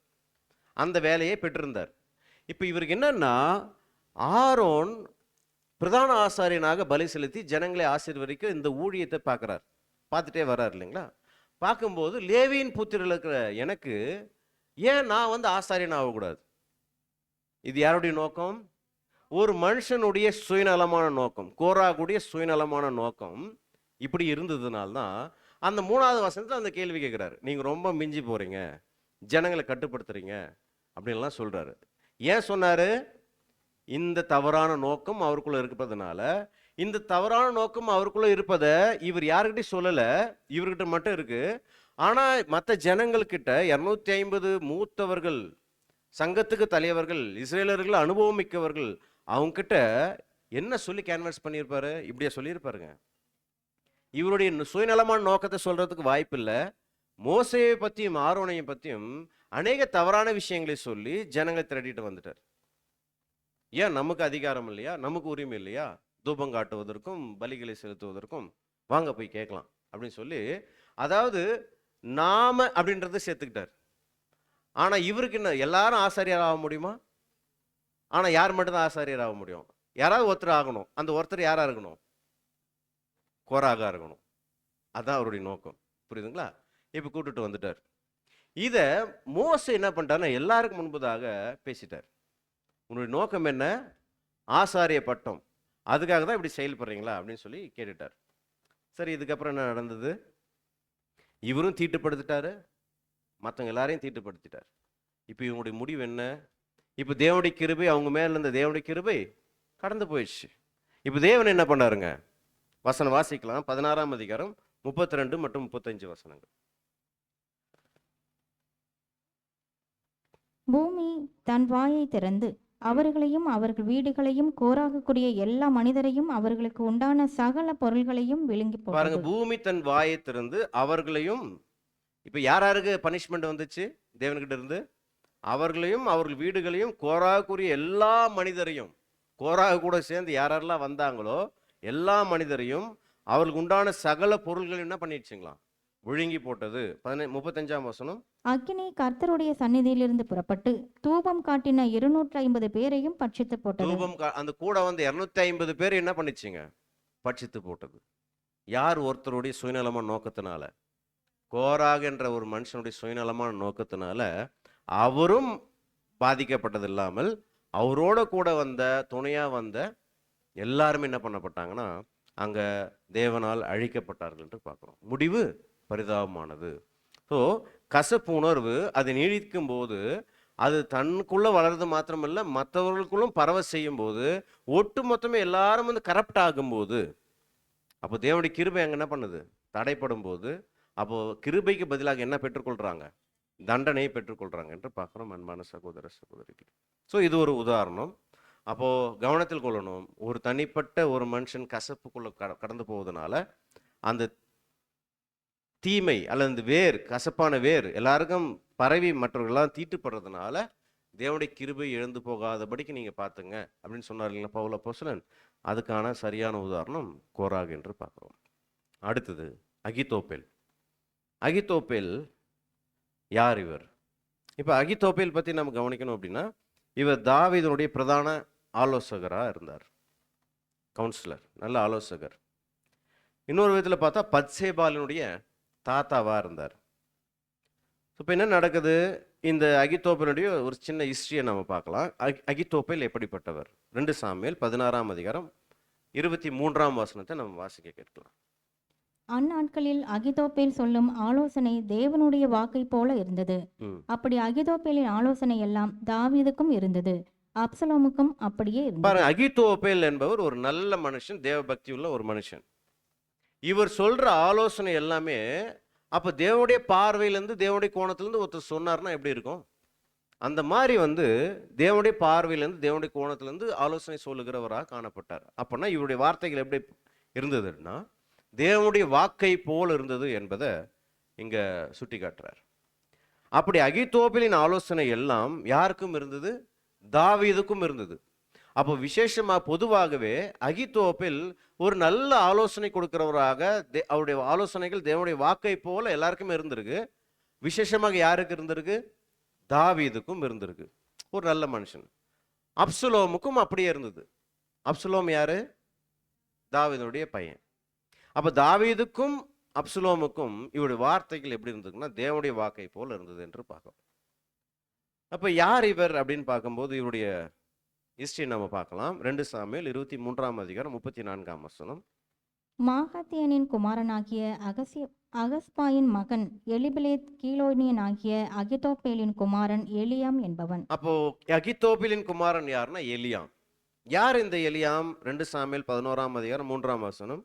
அந்த வேலையை பெற்றிருந்தார். இப்ப இவருக்கு என்னன்னா, ஆரோன் பிரதான ஆசாரியனாக பலி செலுத்தி ஜனங்களை ஆசீர்வதிக்க இந்த ஊழியத்தை பார்க்கிறார், பார்த்துட்டே வர்றார் இல்லைங்களா? பார்க்கும்போது லேவியின் புத்திரர் இருக்கிற எனக்கு ஏன் நான் ஆசாரியன் ஆகக்கூடாது? இது யாருடைய நோக்கம்? ஒரு மனுஷனுடைய சுயநலமான நோக்கம், கோராகுடைய சுயநலமான நோக்கம் இப்படி இருந்ததுனால்தான் அந்த 3வது வசனத்துல அந்த கேள்வி கேட்கிறாரு. நீங்க ரொம்ப மிஞ்சி போறீங்க, ஜனங்களை கட்டுப்படுத்துறீங்க அப்படின்லாம் சொல்றாரு. ஏன் சொன்னாரு? இந்த தவறான நோக்கம் அவருக்குள்ள இருப்பதனால. இந்த தவறான நோக்கம் அவருக்குள்ள இருப்பதை இவர் யாருக்கிட்டையும் சொல்லல, இவர்கிட்ட மட்டும் இருக்கு. ஆனா மற்ற ஜனங்கள்கிட்ட 250 மூத்தவர்கள், சங்கத்துக்கு தலைவர்கள், இஸ்ரேலர்கள், அனுபவம் மிக்கவர்கள், அவங்க கிட்ட என்ன சொல்லி கேன்வஸ் பண்ணியிருப்பாரு? இப்படியா சொல்லியிருப்பாருங்க. இவருடைய சுயநலமான நோக்கத்தை சொல்றதுக்கு வாய்ப்பு இல்லை. மோசேயை பத்தியும் ஆரோனையும் பத்தியும் அநேக தவறான விஷயங்களை சொல்லி ஜனங்களை திரட்டிட்டு வந்துட்டார். ஏன்? நமக்கு அதிகாரம் இல்லையா? நமக்கு உரிமை இல்லையா? தூபம் காட்டுவதற்கும் பலிகளை செலுத்துவதற்கும் வாங்க போய் கேட்கலாம் அப்படின்னு சொல்லி, அதாவது நாம அப்படின்றத சேர்த்துக்கிட்டார். ஆனா இவருக்கு என்ன, எல்லாரும் ஆசாரியர் ஆக முடியுமா? ஆனா யார் மட்டும்தான் ஆசாரியர் ஆக முடியும்? யாராவது ஒருத்தர் ஆகணும். அந்த ஒருத்தர் யாரா இருக்கணும்? கோராகா இருக்கணும். அதான் அவருடைய நோக்கம். புரியுதுங்களா? இப்ப கூட்டிட்டு வந்துட்டார். இத மோசே என்ன பண்ணிட்டாருன்னா எல்லாருக்கும் முன்பதாக பேசிட்டார். உன்னுடைய நோக்கம் என்ன? ஆசாரிய பட்டம். அதுக்காக தான் இப்படி செயல்படுறீங்களா அப்படின்னு சொல்லி கேட்டுட்டார். சரி, இதுக்கப்புறம் என்ன நடந்தது? இவரும் தீட்டுப்படுத்திட்டாரு, மற்றவங்க எல்லாரையும் தீட்டுப்படுத்திட்டார். இப்போ இவங்களுடைய முடிவு என்ன? இப்போ தேவனுடைய கிருபை, அவங்க மேல இருந்த தேவனுடைய கிருபை கடந்து போயிடுச்சு. இப்போ தேவன் என்ன பண்ணாருங்க? வசனம் வாசிக்கலாம். 16ஆம் அதிகாரம் 32 மற்றும் 35 வசனங்கள். பூமி தன் வாயை திறந்து அவர்களையும் அவர்கள் வீடுகளையும் கோராகக்கூடிய எல்லா மனிதரையும் அவர்களுக்கு உண்டான சகல பொருள்களையும் விழுங்கி பாருங்க, போட்டது. பூமி தன் வாயை திறந்து அவர்களையும், இப்ப யாராருக்கு பனிஷ்மெண்ட் வந்துச்சு தேவன்கிட்ட இருந்து? அவர்களையும் அவர்கள் வீடுகளையும் கோராகுரிய எல்லா மனிதரையும், கோராக கூட சேர்ந்து யாரெல்லாம் வந்தாங்களோ எல்லா மனிதரையும் அவர்களுக்கு உண்டான சகல பொருள்கள் என்ன பண்ணிடுச்சுங்களாம்? விழுங்கி போட்டது. 35ஆம் வசனம். அக்கினி கர்த்தருடைய சந்நிதியிலிருந்து புறப்பட்டு தூபம் காட்டின 250 பேரையும் பட்சித்து போட்டது. தூபம் அந்த கூட 250 பேர் என்ன பண்ணிச்சுங்க? பட்சித்து போட்டது. யார்? ஒருத்தருடைய சுயநலமான நோக்கத்தினால, கோராக என்ற ஒரு மனுஷனுடைய சுயநலமான நோக்கத்தினால அவரும் பாதிக்கப்பட்டது இல்லாமல் அவரோட கூட வந்த துணையா வந்த எல்லாருமே என்ன பண்ணப்பட்டாங்கன்னா அங்க தேவனால் அழிக்கப்பட்டார்கள் என்று பார்க்கிறோம். முடிவு பரிதாபமானது. ஸோ கசப்பு உணர்வு அது நீடிக்கும் போது, அது தன்னுக்குள்ள வளர்றது மாத்திரமல்ல மற்றவர்களுக்குள்ளும் பரவ செய்யும் போது, ஒட்டு மொத்தமே எல்லாரும் கரப்ட் ஆகும்போது, அப்போ தேவனுடைய கிருபை அங்கே என்ன பண்ணுது? தடைப்படும் போது, அப்போ கிருபைக்கு பதிலாக என்ன பெற்றுக்கொள்றாங்க? தண்டனையை பெற்றுக்கொள்றாங்க என்று பார்க்குறோம் அன்பான சகோதர சகோதரிகள். ஸோ இது ஒரு உதாரணம். அப்போ கவனத்தில் கொள்ளணும். ஒரு தனிப்பட்ட ஒரு மனுஷன் கசப்புக்குள்ள கடந்து போவதனால அந்த தீமை அல்லது அந்த வேர், கசப்பான வேர் எல்லாருக்கும் பரவி மற்றவர்கள்லாம் தீட்டுப்படுறதுனால தேவனுடைய கிருபை இழந்து போகாதபடிக்கு நீங்க பார்த்துங்க அப்படின்னு சொன்னார் இல்லைங்களா பவுல் அப்போஸ்தலன். அதுக்கான சரியான உதாரணம் கோராகு என்று பார்க்கிறோம். அடுத்தது அகித்தோப்பேல். அகித்தோப்பேல் யார் இவர்? இப்போ அகித்தோப்பேல் பற்றி நம்ம கவனிக்கணும் அப்படின்னா, இவர் தாவீதுனுடைய பிரதான ஆலோசகராக இருந்தார், கவுன்சிலர், நல்ல ஆலோசகர். இன்னொரு விதத்தில் பார்த்தா பத்சேபாலினுடைய தாத்தாவாக இருந்தார். இப்போ என்ன நடக்குது? இந்த அகித்தோப்பேலுடைய ஒரு சின்ன ஹிஸ்டரியை நம்ம பார்க்கலாம். அகித்தோப்பேல் எப்படிப்பட்டவர்? 2 சாமுவேல் 16ஆம் அதிகாரம் 23ஆம் வசனத்தை நம்ம வாசிக்க கேட்கலாம். அந்நாட்களில் அகிதோப்பேல் சொல்லும் ஆலோசனை தேவனுடைய வாக்கைப் போல இருந்தது. ம். அப்படி அகிதோப்பேலின் ஆலோசனை எல்லாம் தாவீதுக்கும் இருந்தது, அப்சலோமுக்கும் அப்படியே இருந்தது. பாருங்க, அகித்தோப்பேல் என்பவர் ஒரு நல்ல மனுஷன், தேவ பக்தி உள்ள ஒரு மனுஷன். இவர் சொல்ற ஆலோசனை எல்லாமே அப்ப தேவனுடைய பார்வையிலேருந்து தேவனுடைய கோணத்திலேருந்து ஒருத்தர் சொன்னார்னா எப்படி இருக்கும்? அந்த மாதிரி தேவனுடைய பார்வையிலேருந்து தேவனுடைய கோணத்திலேருந்து ஆலோசனை சொல்லுகிறவராக காணப்பட்டார். அப்போனா இவருடைய வார்த்தைகள் எப்படி இருந்ததுன்னா தேவனுடைய வாக்கை போல் இருந்தது என்பதை இங்க சுட்டி காட்டுறார். அப்படி அகித்தோப்பேலின் ஆலோசனை எல்லாம் யாருக்கும் இருந்தது? தாவீதுக்கும் இருந்தது. அப்போ விசேஷமா பொதுவாகவே அகித்தோப்பேல் ஒரு நல்ல ஆலோசனை கொடுக்கிறவராக அவருடைய ஆலோசனைகள் தேவனுடைய வாக்கை போல எல்லாருக்குமே இருந்திருக்கு. விசேஷமாக யாருக்கு இருந்திருக்கு? தாவீதுக்கும் இருந்திருக்கு. ஒரு நல்ல மனுஷன். அப்சலோமுக்கும் அப்படியே இருந்தது. அப்சலோம் யாரு? தாவீதுடைய பையன். அப்ப தாவீதுக்கும் அப்சலோமுக்கும் இவருடைய வார்த்தைகள் எப்படி இருந்ததுன்னா தேவனுடைய வாக்கை போல இருந்தது என்று பார்க்கிறோம். அப்ப யார் இவர் அப்படின்னு பார்க்கும்போது இவருடைய ஹிஸ்டரி நம்ம பார்க்கலாம். 2 சாமுவேல் 23ஆம் அதிகாரம் 34ஆம் வசனம். மாகாத்தியனின் குமாரனாகிய அகஸ்பாயின் மகன் எலிபலேத் கீலோனியனாகிய அகிதோப்பேலின் குமாரன் எலியாம் என்பவன். அப்போ அகித்தோப்பேலின் குமாரன் யாருன்னா எலியாம். யார் இந்த எலியாம்? 2 சாமுவேல் 11ஆம் அதிகாரம் 3ஆம் வசனம்.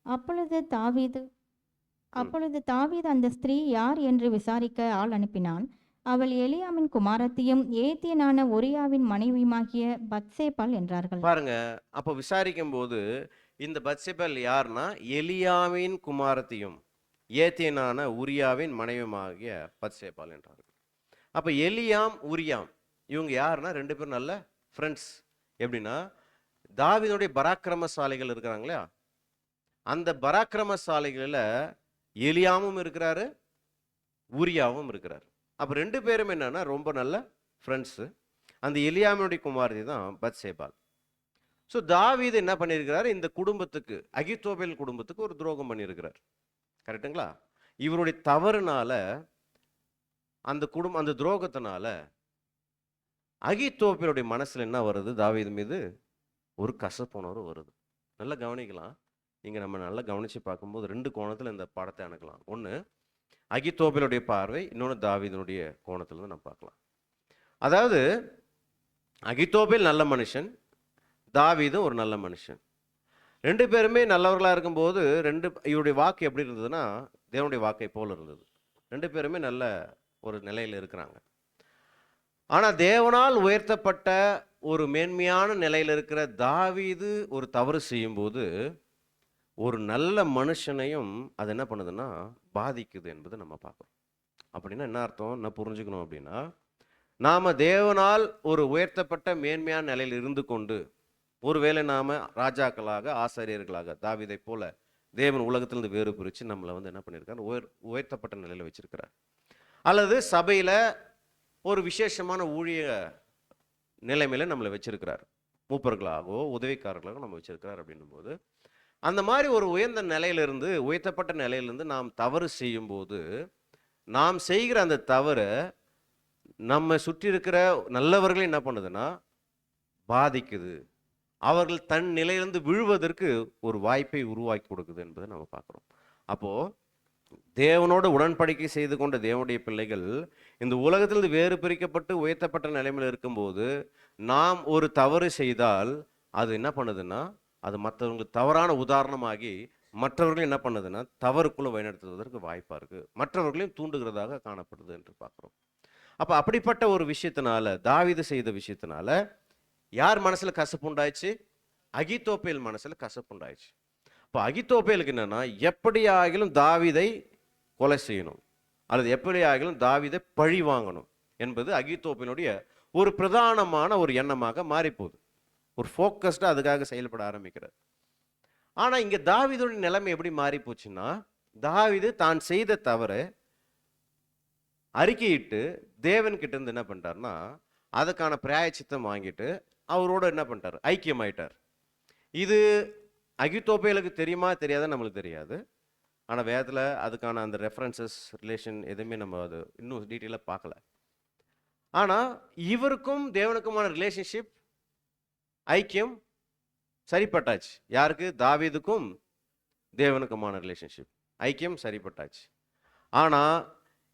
அப்பொழுது தாவீது அந்த ஸ்திரீ யார் என்று விசாரிக்க ஆள் அனுப்பினான். அவள் எலியாமின் குமாரத்தியும் ஏத்தியனான ஒரியாவின் மனைவியுமாகிய பத்சேபாள் என்றார்கள். பாருங்க, அப்போ விசாரிக்கும் போது இந்த பத்சேபாள் யாருன்னா எலியாமின் குமாரத்தியும் ஏத்தியனான உரியாவின் மனைவியுமாகிய பத்சேபாள் என்றார்கள். அப்ப எலியாம் உரியாம் இவங்க யாருன்னா 2 பேரும் நல்ல ஃப்ரெண்ட்ஸ். எப்படின்னா தாவீதுடைய பராக்கிரமசாலிகள் இருக்கிறாங்களா, அந்த பராக்கிரமசாலிகளில் எலியாமும் இருக்கிறாரு, உரியாவும் இருக்கிறார். அப்போ 2 பேரும் என்னன்னா ரொம்ப நல்ல ஃப்ரெண்ட்ஸு. அந்த எலியாமினுடைய குமாரதி தான் பத்சேபாள். ஸோ தாவீது என்ன பண்ணியிருக்கிறார்? இந்த குடும்பத்துக்கு, அகித்தோப்பேல் குடும்பத்துக்கு ஒரு துரோகம் பண்ணியிருக்கிறார். கரெக்டுங்களா? இவருடைய தவறுனால அந்த துரோகத்தினால அகித்தோப்பேலுடைய மனசில் என்ன வருது? தாவீது மீது ஒரு கசப்புணர்வு வருது. நல்லா கவனிக்கலாம். இங்கே நம்ம நல்லா கவனித்து பார்க்கும்போது 2 கோணத்தில் இந்த பாடத்தை அணுகலாம். ஒன்று அகித்தோப்பேலுடைய பார்வை, இன்னொன்று தாவீதுனுடைய கோணத்திலிருந்து நம்ம பார்க்கலாம். அதாவது அகித்தோப்பேல் நல்ல மனுஷன், தாவீதும் ஒரு நல்ல மனுஷன். 2 பேருமே நல்லவர்களாக இருக்கும்போது இவருடைய வாக்கு எப்படி இருந்ததுன்னா தேவனுடைய வாக்கை போல் இருந்தது. 2 பேருமே நல்ல ஒரு நிலையில் இருக்கிறாங்க. ஆனால் தேவனால் உயர்த்தப்பட்ட ஒரு மேன்மையான நிலையில் இருக்கிற தாவீது ஒரு தவறு செய்யும்போது ஒரு நல்ல மனுஷனையும் அது என்ன பண்ணுதுன்னா பாதிக்குது என்பது நம்ம பார்க்குறோம். அப்படின்னா என்ன அர்த்தம்? என்ன புரிஞ்சுக்கணும் அப்படின்னா, நாம் தேவனால் ஒரு உயர்த்தப்பட்ட மேன்மையான நிலையில் இருந்து கொண்டு ஒருவேளை நாம் ராஜாக்களாக ஆசாரியர்களாக தாவீதை போல தேவன் உலகத்திலிருந்து வேறு பிரித்து நம்மளை என்ன பண்ணியிருக்காரு? உயர்த்தப்பட்ட நிலையில் வச்சிருக்கிறார். அல்லது சபையில் ஒரு விசேஷமான ஊழிய நிலைமையில நம்மளை வச்சிருக்கிறார். மூப்பர்களாகவோ உதவிக்காரர்களாகவோ நம்ம வச்சிருக்கிறார். அப்படின்னும் போது அந்த மாதிரி ஒரு உயர்ந்த நிலையிலிருந்து, உயர்த்தப்பட்ட நிலையிலிருந்து நாம் தவறு செய்யும்போது நாம் செய்கிற அந்த தவறு நம்ம சுற்றி இருக்கிற நல்லவர்களையும் என்ன பண்ணுதுன்னா பாதிக்குது. அவர்கள் தன் நிலையிலிருந்து விழுவதற்கு ஒரு வாய்ப்பை உருவாக்கி கொடுக்குது என்பதை நம்ம பார்க்குறோம். அப்போது தேவனோடு உடன்படிக்கை செய்து கொண்ட தேவனுடைய பிள்ளைகள் இந்த உலகத்திலிருந்து வேறு பிரிக்கப்பட்டு உயர்த்தப்பட்ட நிலைமையில் இருக்கும்போது நாம் ஒரு தவறு செய்தால் அது என்ன பண்ணுதுன்னா அது மற்றவங்களுக்கு தவறான உதாரணமாகி மற்றவர்களும் என்ன பண்ணுதுன்னா தவறுக்குள்ள வழிநடத்துவதற்கு வாய்ப்பாக இருக்குது, மற்றவர்களையும் தூண்டுகிறதாக காணப்படுது என்று பார்க்குறோம். அப்போ அப்படிப்பட்ட ஒரு விஷயத்தினால, தாவீது செய்த விஷயத்தினால யார் மனசில் கசப்பு உண்டாயிடுச்சு? அகித்தோப்பேல் மனசில் கசப்பு உண்டாயிடுச்சு. இப்போ அகித்தோப்பேலுக்கு என்னன்னா எப்படியாகிலும் தாவீதை கொலை செய்யணும் அல்லது எப்படியாகிலும் தாவீதை பழி வாங்கணும் என்பது அகித்தோப்பேலுடைய ஒரு பிரதானமான ஒரு எண்ணமாக மாறிப்போகுது. ஒரு ஃபோக்கஸ்டாக அதுக்காக செயல்பட ஆரம்பிக்கிறார். ஆனால் இங்கே தாவீதுடைய நிலைமை எப்படி மாறி போச்சுன்னா, தாவீது தான் செய்த தவறு அறிக்கையிட்டு தேவன் கிட்ட இருந்து என்ன பண்ணிட்டார்னா அதுக்கான பிராயச்சித்தம் வாங்கிட்டு அவரோட என்ன பண்ணிட்டார்? ஐக்கியமாயிட்டார். இது அகித்தோப்பேலுக்கு தெரியுமா தெரியாதா நம்மளுக்கு தெரியாது. ஆனால் வேதத்தில் அதுக்கான அந்த ரெஃபரன்சஸ் ரிலேஷன் எதுவுமே நம்ம அது இன்னும் டீட்டெயிலாக பார்க்கல. ஆனால் இவருக்கும் தேவனுக்குமான தேவனுக்குமான ரிலேஷன்ஷிப், ஐக்கியம் சரிப்பட்டாச்சு. ஆனால்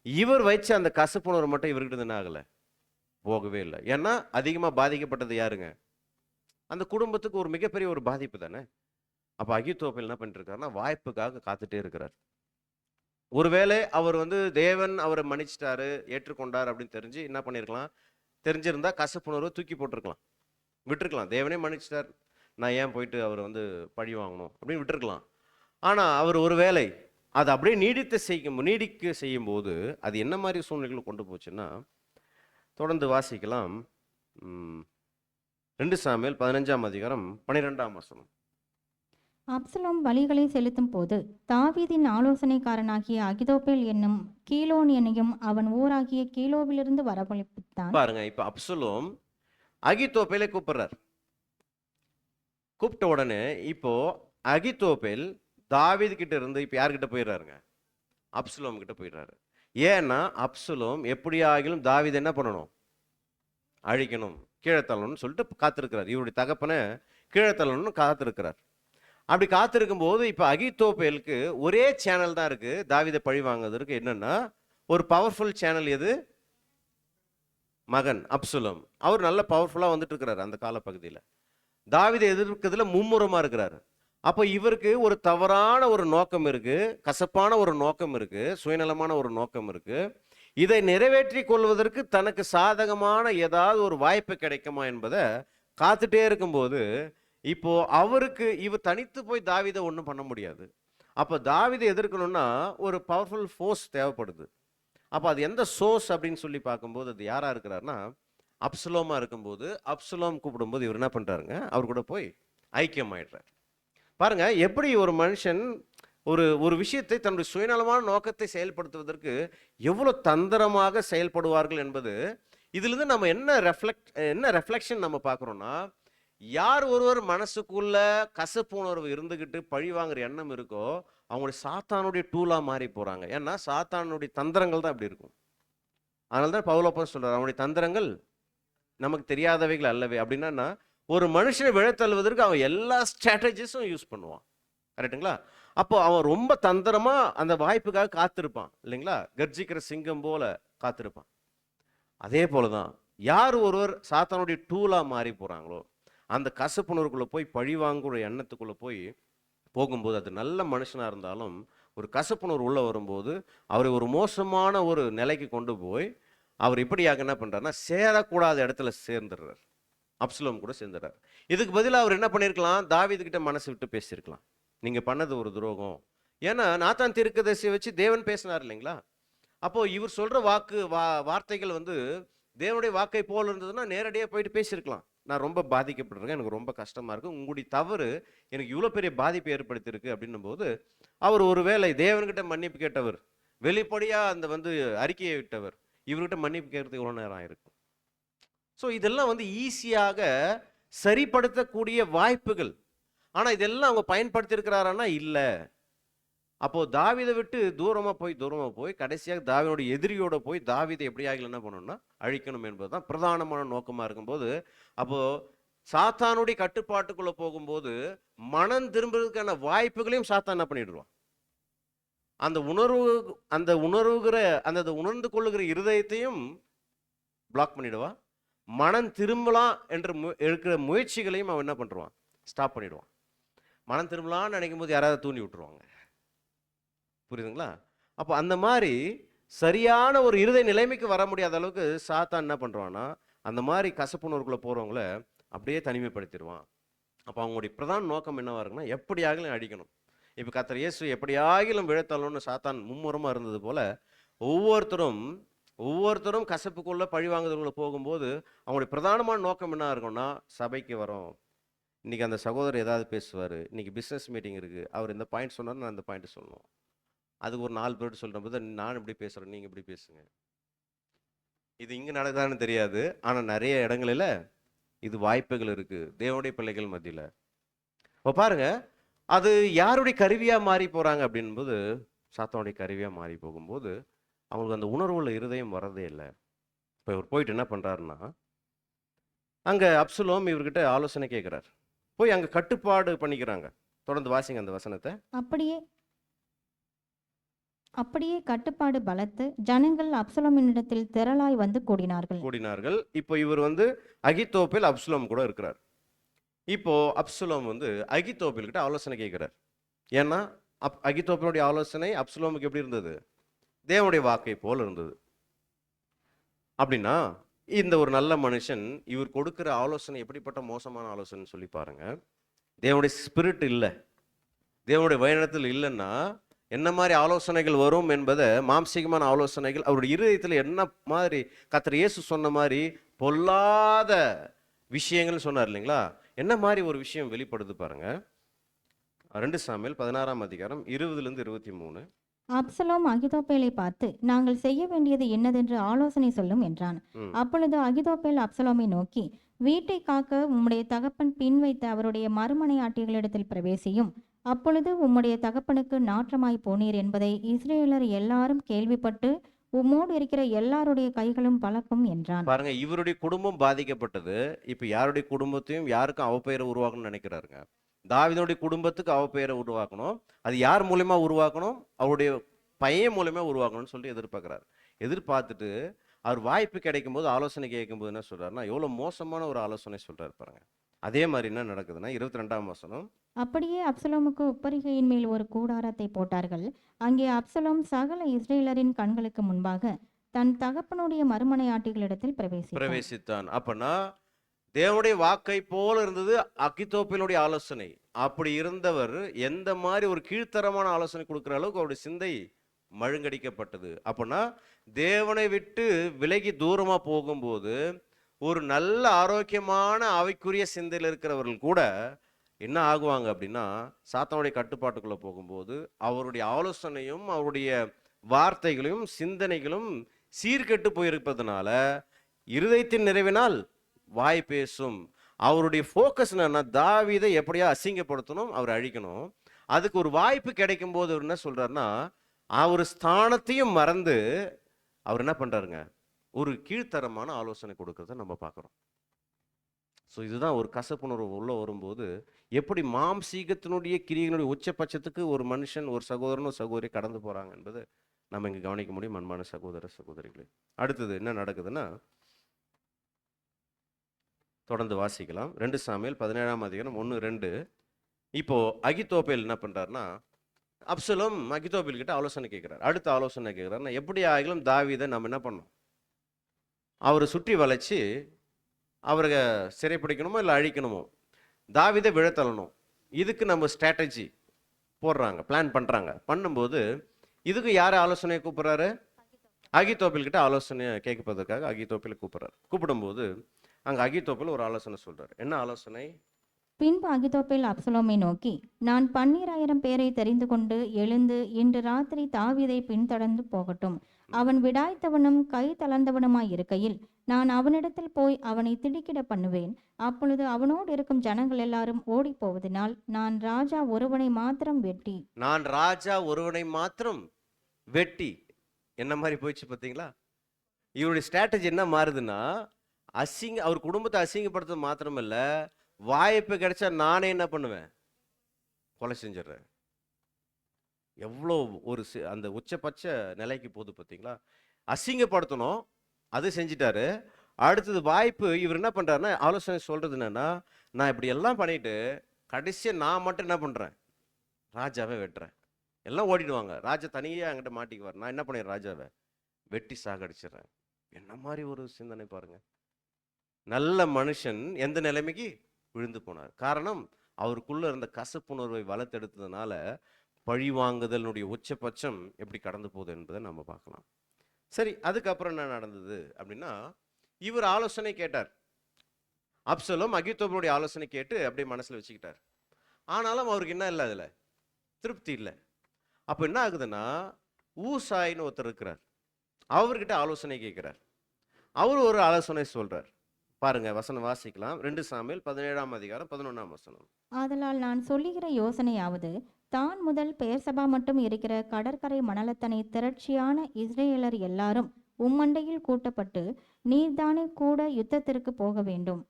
இவர் வச்ச அந்த கசப்புணர்வு மட்டும் இவர்கிட்ட என்ன ஆகலை, போகவே இல்லை. ஏன்னா அதிகமாக பாதிக்கப்பட்டது யாருங்க? அந்த குடும்பத்துக்கு ஒரு மிகப்பெரிய ஒரு பாதிப்பு தானே. அப்போ அகித்தோப்பேல் என்ன பண்ணிட்டு இருக்காருன்னா வாய்ப்புக்காக காத்துட்டே இருக்கிறார். ஒருவேளை அவர் தேவன் அவரை மன்னிச்சிட்டாரு, ஏற்றுக்கொண்டார் அப்படின்னு தெரிஞ்சு என்ன பண்ணியிருக்கலாம், தெரிஞ்சிருந்தா கசப்புணர்வை தூக்கி போட்டிருக்கலாம், விட்டுருக்கலாம். தேவனே மன்னிச்சிட்டார், நான் ஏன் போயிட்டு அவர் பழி வாங்கணும் அப்படின்னு விட்டுருக்கலாம். ஆனால் அவர் ஒருவேளை அதை அப்படியே நீடிக்க செய்யும்போது அது என்ன மாதிரி சூழ்நிலைகளை கொண்டு போச்சுன்னா, தொடர்ந்து வாசிக்கலாம். 2 சாமுவேல் 15ஆம் அதிகாரம் 12ஆம் வசனம். அப்சலோம் பலிகளை செலுத்தும் போது தாவீதின் ஆலோசனைக்காரனாகிய அகிதோப்பேல் என்னும் கீலோனியனையும் அவன் ஊராகிய கீலோவிலிருந்து வரவழைத்தான். பாருங்க, இப்ப அப்சலோம் அகித்தோப்பேலை கூப்பிடுறார். கூப்பிட்ட உடனே இப்போ அகித்தோப்பேல் தாவீது கிட்ட இருந்து இப்ப யார்கிட்ட போயிடுறாருங்க? அப்சலோம் கிட்ட போயிடுறாரு. ஏன்னா அப்சலோம் எப்படியாகிலும் தாவீது என்ன பண்ணணும், அழிக்கணும், கீழே தள்ளணும்னு சொல்லிட்டு காத்திருக்கிறார். இவருடைய தகப்பனை கீழே தள்ளணும்னு காத்திருக்கிறார். அப்படி காத்திருக்கும் போது இப்ப அகித்தோப்பேலுக்கு ஒரே சேனல் தான் இருக்கு தாவீதை பழி வாங்குவதற்கு. என்னன்னா ஒரு பவர்ஃபுல் சேனல் எது? மகன் அப்சலோம். அவர் நல்ல பவர்ஃபுல்லா வந்துட்டு இருக்கிறார் அந்த காலப்பகுதியில். தாவீதை எதிர்க்கிறதுல மும்முரமா இருக்கிறாரு. அப்போ இவருக்கு ஒரு தவறான ஒரு நோக்கம் இருக்கு, கசப்பான ஒரு நோக்கம் இருக்கு, சுயநலமான ஒரு நோக்கம் இருக்கு. இதை நிறைவேற்றி கொள்வதற்கு தனக்கு சாதகமான ஏதாவது ஒரு வாய்ப்பு கிடைக்குமா என்பதை காத்துட்டே இருக்கும்போது இப்போ அவருக்கு இவர் தனித்து போய் தாவீதை ஒன்றும் பண்ண முடியாது. அப்போ தாவீதை எதிர்க்கணும்னா ஒரு பவர்ஃபுல் ஃபோர்ஸ் தேவைப்படுது. அப்போ அது எந்த சோர்ஸ் அப்படின்னு சொல்லி பார்க்கும்போது அது யாரா இருக்கிறாருன்னா அப்சலோமா இருக்கும்போது, அப்சலோம் கூப்பிடும்போது இவர் என்ன பண்றாருங்க, அவர் கூட போய் ஐக்கியம் ஆயிடுறார். பாருங்க, எப்படி ஒரு மனுஷன் ஒரு ஒரு விஷயத்தை தன்னுடைய சுயநலமான நோக்கத்தை செயல்படுத்துவதற்கு எவ்வளவு தந்திரமாக செயல்படுவார்கள் என்பது இதிலிருந்து நம்ம என்ன ரெஃப்ளெக்ஷன் நம்ம பார்க்குறோம்னா, யார் ஒருவர் மனசுக்குள்ள கசப்பு உணர்வு இருந்துகிட்டு பழி வாங்குற எண்ணம் இருக்கோ அவங்களுடைய சாத்தானுடைய டூலா மாறி போறாங்க. ஏன்னா சாத்தானுடைய தந்திரங்கள் தான் அப்படி இருக்கும். அதனால தான் பவுலப்போஸ்தலன் சொல்றார், அவனுடைய தந்திரங்கள் நமக்கு தெரியாதவைகள் அல்லவே. அப்படின்னா ஒரு மனுஷனை விழத்தள்ளுவதற்கு அவன் எல்லா ஸ்ட்ராட்டஜிஸும் யூஸ் பண்ணுவான். கரெக்டுங்களா? அப்போ அவன் ரொம்ப தந்திரமா அந்த வாய்ப்புக்காக காத்திருப்பான் இல்லைங்களா? கர்ஜிக்கிற சிங்கம் போல காத்திருப்பான். அதே போலதான் யார் ஒருவர் சாத்தானுடைய டூலா மாறி போறாங்களோ அந்த கசப்புணர்வுக்குள்ள போய் பழி வாங்குற எண்ணத்துக்குள்ள போகும்போது, அது நல்ல மனுஷனா இருந்தாலும் ஒரு கசப்புணர்வு உள்ள வரும்போது அவரை ஒரு மோசமான ஒரு நிலைக்கு கொண்டு போய் அவர் இப்படியாக என்ன பண்றாருன்னா சேரக்கூடாத இடத்துல சேர்ந்துடுறார். அப்சலோம் கூட சேர்ந்துடுறார். இதுக்கு பதிலாக அவர் என்ன பண்ணியிருக்கலாம், தாவீது கிட்ட மனசு விட்டு பேசியிருக்கலாம், நீங்க பண்ணது ஒரு துரோகம். ஏன்னா நாத்தான் தீர்க்கதரிசியை வச்சு தேவன் பேசினார் இல்லைங்களா? அப்போ இவர் சொல்ற வார்த்தைகள் தேவனுடைய வாக்கை போல இருந்ததுன்னா நேரடியாக போயிட்டு பேசியிருக்கலாம். நான் ரொம்ப பாதிக்கப்பட்டிருக்கேன், எனக்கு ரொம்ப கஷ்டமா இருக்கு, உங்களுடைய தவறு எனக்கு இவ்வளோ பெரிய பாதிப்பு ஏற்படுத்தியிருக்கு அப்படின்னும் போது அவர் ஒருவேளை தேவன்கிட்ட மன்னிப்பு கேட்டவர், வெளிப்படையா அந்த அறிக்கையை விட்டவர், இவர்கிட்ட மன்னிப்பு கேட்கறதுக்கு எவ்வளோ நேரம் ஆயிருக்கும். ஸோ இதெல்லாம் ஈஸியாக சரிப்படுத்தக்கூடிய வாய்ப்புகள். ஆனால் இதெல்லாம் அவங்க பயன்படுத்தியிருக்கிறாரான்னா இல்லை. அப்போ தாவீதை விட்டு தூரமா போய் கடைசியாக தாவீதுடைய எதிரியோட போய் தாவீதை எப்படியாக என்ன பண்ணணும்னா அழிக்கணும் என்பதுதான் பிரதானமான நோக்கமா இருக்கும்போது, அப்போ சாத்தானுடைய கட்டுப்பாட்டுக்குள்ள போகும்போது மனம் திரும்புறதுக்கான வாய்ப்புகளையும் சாத்தான் என்ன பண்ணிடுவான். அந்த உணர்ந்து கொள்ளுகிற இருதயத்தையும் பிளாக் பண்ணிடுவான். மனம் திரும்பலாம் என்று எடுக்கிற முயற்சிகளையும் அவன் என்ன பண்ணுவான், ஸ்டாப் பண்ணிடுவான். மனம் திரும்பலான்னு நினைக்கும் போது யாராவது தூண்டி விட்டுருவாங்க. புரியுதுங்களா? அப்போ அந்த மாதிரி சரியான ஒரு இருதய நிலைமைக்கு வர முடியாத அளவுக்கு சாத்தான் என்ன பண்றான்னா அந்த மாதிரி கசப்புணர்வுக்குள்ள போறவங்கள அப்படியே தனிமைப்படுத்திடுவான். அப்போ அவங்களுடைய பிரதான நோக்கம் என்னவா இருக்குன்னா எப்படியாகிலும் அடிக்கணும். இப்போ கர்த்தர் இயேசு எப்படியாகிலும் விழத்தள்ளணும்னு சாத்தான் மும்முரமா இருந்தது போல ஒவ்வொருத்தரும் கசப்புக்குள்ள பழிவாங்குதலுக்குள்ள போகும்போது அவங்களுடைய பிரதானமான நோக்கம் என்ன இருக்கும்னா, சபைக்கு வரோம், இன்னைக்கு அந்த சகோதரர் ஏதாவது பேசுவார், இன்னைக்கு பிஸ்னஸ் மீட்டிங் இருக்குது, அவர் இந்த பாயிண்ட் சொன்னார், நான் இந்த பாயிண்ட் சொல்லணும், அதுக்கு ஒரு 4 பேர் சொல்கிற போது நான் இப்படி பேசுகிறேன், நீங்கள் இப்படி பேசுங்க. இது இங்கே நடக்குதான்னு தெரியாது, ஆனால் நிறைய இடங்களில் இது வாய்ப்புகள் இருக்குது தேவனுடைய பிள்ளைகள் மத்தியில். இப்போ பாருங்க, அது யாருடைய கருவியாக மாறி போகிறாங்க அப்படின்போது சாத்தானுடைய கருவியாக மாறி போகும்போது அவங்களுக்கு அந்த உணர்வுள்ள இருதயம் வரதே இல்லை. இப்போ இவர் போயிட்டு என்ன பண்ணுறாருன்னா, அங்கே அப்சலோம் இவர்கிட்ட ஆலோசனை கேட்குறார். போய் அங்கே கட்டுப்பாடு பண்ணிக்கிறாங்க. தொடர்ந்து வாசிங்க அந்த வசனத்தை. அப்படியே அப்படியே கட்டுப்பாடு பலத்து ஜனங்கள் அப்சலோமினிடத்தில் திரளாய் வந்து கூடினார்கள். கூடினார்கள். இப்போ இவர் வந்து அகித்தோப்பேல் அப்சலோம் கூட இருக்கிறார். இப்போ அப்சலோம் வந்து அகித்தோப்பேல் கிட்ட ஆலோசனை கேட்கிறார். ஏன்னா அகித்தோப்பேலுடைய ஆலோசனை அப்சலோமுக்கு எப்படி இருந்தது? தேவனுடைய வாக்கை போல இருந்தது. அப்படின்னா இந்த ஒரு நல்ல மனுஷன் இவர் கொடுக்கிற ஆலோசனை எப்படிப்பட்ட மோசமான ஆலோசனை சொல்லி பாருங்க. தேவனுடைய ஸ்பிரிட் இல்லை, தேவனுடைய வழிநடத்தல் இல்லைன்னா என்ன மாதிரி ஆலோசனைகள் வரும் என்பதை, மாம்சீகமான ஆலோசனைகள் அவருடைய இருதயத்தில் என்ன மாதிரி கர்த்தர் இயேசு சொன்ன மாதிரி பொல்லாத விஷயங்கள் சொன்னார் இல்லைங்களா, என்ன மாதிரி ஒரு விஷயம் வெளிப்படுது பாருங்க. 2 சாமுவேல் 16ஆம் அதிகாரம் 20லிருந்து 23. அப்சலோம் அகிதோப்பேலை பார்த்து, நாங்கள் செய்ய வேண்டியது என்னதென்று ஆலோசனை சொல்லும் என்றான். ம். அப்பொழுது அகிதோப்பேல் அப்சலோமை நோக்கி, வீட்டை காக்க உம்முடைய தகப்பன் பின் வைத்த அவருடைய மறுமனையாட்டிகளிடத்தில் பிரவேசியும். அப்பொழுது உம்முடைய தகப்பனுக்கு நாற்றமாய் போனீர் என்பதை இஸ்ரேலர் எல்லாரும் கேள்விப்பட்டு உம்மோடு இருக்கிற எல்லாருடைய கைகளும் பலக்கும் என்றான். பாருங்க, இவருடைய குடும்பம் பாதிக்கப்பட்டது. இப்ப யாருடைய குடும்பத்தையும் யாருக்கும் அவப்பெயரை உருவாக்கணும்னு நினைக்கிறாருங்க. தாவீதுடைய குடும்பத்துக்கு அவப்பெயரை உருவாக்கணும். அது யார் மூலமா உருவாக்கணும்? அவருடைய பையன் மூலமா உருவாக்கணும்னு சொல்லி எதிர்பார்க்கிறார். எதிர்பார்த்துட்டு அவர் வாய்ப்பு கிடைக்கும் போது ஆலோசனை கேட்கும்போது என்ன சொல்றாருன்னா, எவ்வளவு மோசமான ஒரு ஆலோசனை சொல்றாரு பாருங்க. அதே மாதிரி என்ன நடக்குதுன்னா 22ஆம் வசனம். அப்படியே அப்சலோமுக்கு உப்பரிகையின் மேல் ஒரு கூடாரத்தை போட்டார்கள். அங்கே அப்சலோம் சகல இஸ்ரேலரின் கண்களுக்கு முன்பாக தன் தகப்பனுடைய மறுமனையாட்டிகளிடத்தில் பிரவேசித்தான். பிரவேசித்தான். அப்பனா தேவனுடைய வாக்கை போல இருந்தது அகித்தோப்பேலுடைய ஆலோசனை. அப்படி இருந்தவர் எந்த மாதிரி ஒரு கீழ்த்தரமான ஆலோசனை கொடுக்கிற அளவுக்கு அவருடைய சிந்தை மழுங்கடிக்கப்பட்டது. அப்பனா தேவனை விட்டு விலகி தூரமா போகும்போது ஒரு நல்ல ஆரோக்கியமான ஆவிக்குரிய சிந்தையில் இருக்கிறவர்கள் கூட என்ன ஆகுவாங்க அப்படின்னா, சாத்தானுடைய கட்டுப்பாட்டுக்குள்ள போகும்போது அவருடைய ஆலோசனையும் அவருடைய வார்த்தைகளையும் சிந்தனைகளும் சீர்கெட்டு போயிருப்பதனால இருதயத்தின் நிறைவினால் வாய் பேசும். அவருடைய ஃபோக்கஸ் என்னன்னா, தாவீதை எப்படியா அசிங்கப்படுத்தணும், அவர் அழிக்கணும். அதுக்கு ஒரு வாய்ப்பு கிடைக்கும் போது அவர் என்ன சொல்றாருன்னா, அவர் ஸ்தானத்தையும் மறந்து அவர் என்ன பண்றாருங்க, ஒரு கீழ்த்தரமான ஆலோசனை கொடுக்கறத நம்ம பார்க்குறோம். ஸோ இதுதான் ஒரு கசப்புணர்வு உள்ள வரும்போது எப்படி மாம்சீகத்தினுடைய கிரியைகளுடைய உச்சபட்சத்துக்கு ஒரு மனுஷன், ஒரு சகோதரன், ஒரு சகோதரி கடந்து போறாங்க என்பது நம்ம இங்கே கவனிக்க முடியும். அன்பான சகோதர சகோதரிகளே, அடுத்தது என்ன நடக்குதுன்னா, தொடர்ந்து வாசிக்கலாம். 2 சாமுவேல் 17ஆம் அதிகாரம் 1, 2. இப்போ அகித்தோப்பேல் என்ன பண்றாருன்னா, அப்சலோம் அகித்தோப்பேல் கிட்ட ஆலோசனை கேட்கிறார். அடுத்த ஆலோசனை கேட்கிறாருன்னா, எப்படி ஆகிலும் தாவீதை நம்ம என்ன பண்ணணும், அவரை சுற்றி வளைச்சு அவரை சிறைப்பிடிக்கணுமோ இல்லை அழிக்கணுமோ, தாவீதை விழத்தள்ளணும். இதுக்கு நம்ம ஸ்ட்ராட்டஜி போடுறாங்க, பிளான் பண்றாங்க. பண்ணும்போது இதுக்கு யாரை ஆலோசனையை கூப்பிடுறாரு? அகித்தோப்பேல் கிட்ட ஆலோசனையை கேட்பதற்காக அகித்தோப்பேல் கூப்பிடுறாரு. கூப்பிடும்போது அங்க அகித்தோப்பேல் ஒரு ஆலோசனை சொல்றாரு. என்ன ஆலோசனை? பின்பு அகிதோப்பேல் அப்சலோமை நோக்கி, நான் 12,000 பேரை தெரிந்து கொண்டு எழுந்து இன்று ராத்திரி தாவீதை பின்தொடர்ந்து போகட்டும். அவன் விடாய்த்தவனும் கை தளர்ந்தவனுமாய் இருக்கையில் நான் அவனிடத்தில் போய் அவனை திடுக்கிட பண்ணுவேன். அப்பொழுது அவனோடு இருக்கும் ஜனங்கள் எல்லாரும் ஓடி போவதனால் நான் ராஜா ஒருவனை மாத்திரம் வெட்டி என்ன மாதிரி போயிடுச்சு பார்த்தீங்களா? இவருடைய ஸ்ட்ராட்டஜி என்ன மாறுதுன்னா, அவர் குடும்பத்தை அசிங்கப்படுத்துறது மாத்திரமல்ல, வாய்ப்பு கிடைச்சா நானே என்ன பண்ணுவேன், கொலை செஞ்சிடறேன். எவ்வளோ ஒரு அந்த உச்சபட்ச நிலைக்கு போகுது பார்த்தீங்களா? அசிங்கப்படுத்தணும், அது செஞ்சிட்டாரு. அடுத்தது வாய்ப்பு, இவர் என்ன பண்றாருன்னா, ஆலோசனை சொல்றது என்னன்னா, நான் இப்படி எல்லாம் பண்ணிட்டு கடைசியா நான் மட்டும் என்ன பண்றேன், ராஜாவை வெட்டுறேன். எல்லாம் ஓடிடுவாங்க, ராஜா தனியே அங்கிட்ட மாட்டிக்குவார். நான் என்ன பண்ணிடுறேன், ராஜாவை வெட்டி சாகடிச்சிடுறேன். என்ன மாதிரி ஒரு சிந்தனை பாருங்க. நல்ல மனுஷன் எந்த நிலைமைக்கு விழுந்து போனார்? காரணம், அவருக்குள்ள இருந்த கசப்புணர்வை வளர்த்தெடுத்ததுனால பழி வாங்குதலுடைய உச்சபட்சம் எப்படி கடந்து போகுது என்பதை நம்ம பார்க்கலாம். சரி, அதுக்கப்புறம் என்ன நடந்தது அப்படின்னா, இவர் ஆலோசனை கேட்டார். அப்சலோம் அகித்தோப்பேலுடைய ஆலோசனை கேட்டு அப்படியே மனசுல வச்சுக்கிட்டார். ஆனாலும் அவருக்கு என்ன இல்லை, அதுல திருப்தி இல்லை. அப்ப என்ன ஆகுதுன்னா, ஊசாயின்னு ஒருத்தர் இருக்கிறார், அவர்கிட்ட ஆலோசனை கேட்கிறார். அவர் ஒரு ஆலோசனை சொல்றார். பாருங்க, வசனம் வாசிக்கலாம். 2 சாமுவேல் 17ஆம் அதிகாரம் 11ஆம் வசனம். ஆதலால் நான் சொல்லுகிற யோசனையாவது, தான் முதல் பெயர்சபா மட்டும் இருக்கிற கடற்கரை மணலத்தனை திரட்சியான இஸ்ரேலர் எல்லாரும் உம்மண்டையில் கூட்டப்பட்டு நீர்தானே கூட யுத்தத்திற்கு போக வேண்டும்.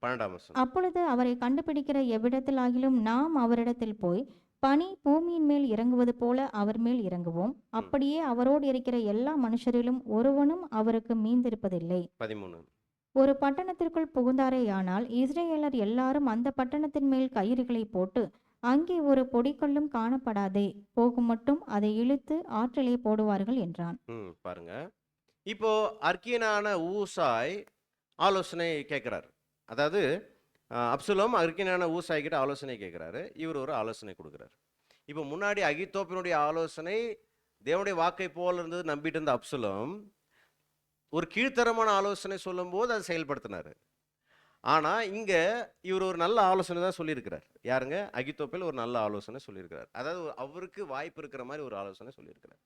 12ஆம் வசனம். அப்பொழுது அவரை கண்டுபிடிக்கிற எவ்விடத்திலாகிலும் நாம் அவரிடத்தில் போய் பனி பூமியின் மேல் இறங்குவது போல அவர் மேல் இறங்குவோம். அப்படியே அவரோடு இருக்கிற எல்லா மனுஷரிலும் ஒருவனும் அவருக்கு மீந்திருப்பதில்லை. 13. ஒரு பட்டணத்திற்குள் புகுந்தாரேயானால் இஸ்ரவேலர் எல்லாரும் அந்த பட்டணத்தின் மேல் கயிறுகளை போட்டு அங்கே ஒரு பொடிக்கல்லும் காணப்படாதே போகும் மட்டும் அதை இழுத்து ஆற்றிலே போடுவார்கள் என்றான். பாருங்க, இப்போ அர்க்கியனான ஊசாய் ஆலோசனை கேட்குறாரு. அதாவது அப்சலோம் அர்க்கியனான ஊசாய் கிட்ட ஆலோசனை கேட்குறாரு. இவர் ஒரு ஆலோசனை கொடுக்குறாரு. இப்போ முன்னாடி அகித்தோப்பினுடைய ஆலோசனை தேவனுடைய வாக்கை போல இருந்தது நம்பிட்டு இருந்த அப்சலோம் ஒரு கீழ்த்தரமான ஆலோசனை சொல்லும்போது அதை செயல்படுத்தினாரு. ஆனால் இங்கே இவர் ஒரு நல்ல ஆலோசனை தான் சொல்லியிருக்கிறார். யாருங்க? அகித்தோப்பேல் ஒரு நல்ல ஆலோசனை சொல்லியிருக்கிறார். அதாவது அவருக்கு வாய்ப்பு இருக்கிற மாதிரி ஒரு ஆலோசனை சொல்லியிருக்கிறார்.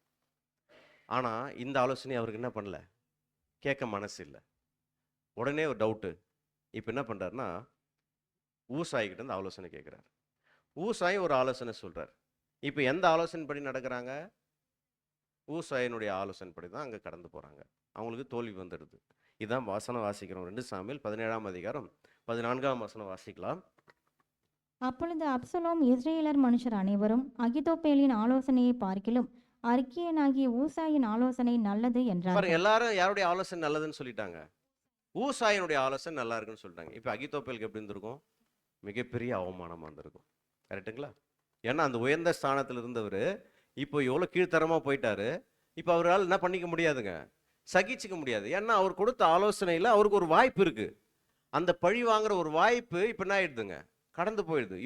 ஆனால் இந்த ஆலோசனை அவருக்கு என்ன பண்ணல, கேட்க மனசு இல்லை. உடனே ஒரு டவுட்டு. இப்போ என்ன பண்ணுறாருன்னா ஊசாய்கிட்ட இருந்து ஆலோசனை கேட்குறாரு. ஊசாய் ஒரு ஆலோசனை சொல்கிறார். இப்போ எந்த ஆலோசனை படி நடக்கிறாங்க? ஊசாயினுடைய ஆலோசனை படி தான் அங்கே கடந்து போகிறாங்க. அவங்களுக்கு தோல்வி வந்துடுது. இதான் வசனம் வாசிக்கிறோம். 2 சாமுவேல் 17ஆம் அதிகாரம் 14ஆம் வசனம் வாசிக்கலாம். அப்பொழுது அப்சலோம் இஸ்ரவேலர் மனுஷர் அனைவரும் அகித்தோப்பேலின் ஆலோசனையை பார்க்கிலும் அர்க்கியனாகிய ஊசாயின் ஆலோசனை நல்லது என்றார். பாருங்க, எல்லாரும் யாருடைய ஆலோசனை நல்லதுன்னு சொல்லிட்டாங்க? ஊசாயினுடைய ஆலோசனை நல்லா இருக்குன்னு சொல்லிட்டாங்க. இப்போ அகித்தோப்பேலுக்கு எப்படி இருந்திருக்கும்? மிகப்பெரிய அவமானமாக இருந்திருக்கும். கரெக்டுங்களா? ஏன்னா அந்த உயர்ந்த ஸ்தானத்தில் இருந்தவர் இப்போ எவ்வளோ கீழ்த்தரமாக போயிட்டாரு. இப்போ அவரால் என்ன பண்ணிக்க முடியாதுங்க, சகிச்சிக்க முடியாது. ஏன்னா அவர் கொடுத்த ஆலோசனையில் அவருக்கு ஒரு வாய்ப்பு இருக்கு. அந்த பழி வாங்குற ஒரு வாய்ப்பு இப்போ என்ன ஆயிடுதுங்க, கடந்து போயிடுது.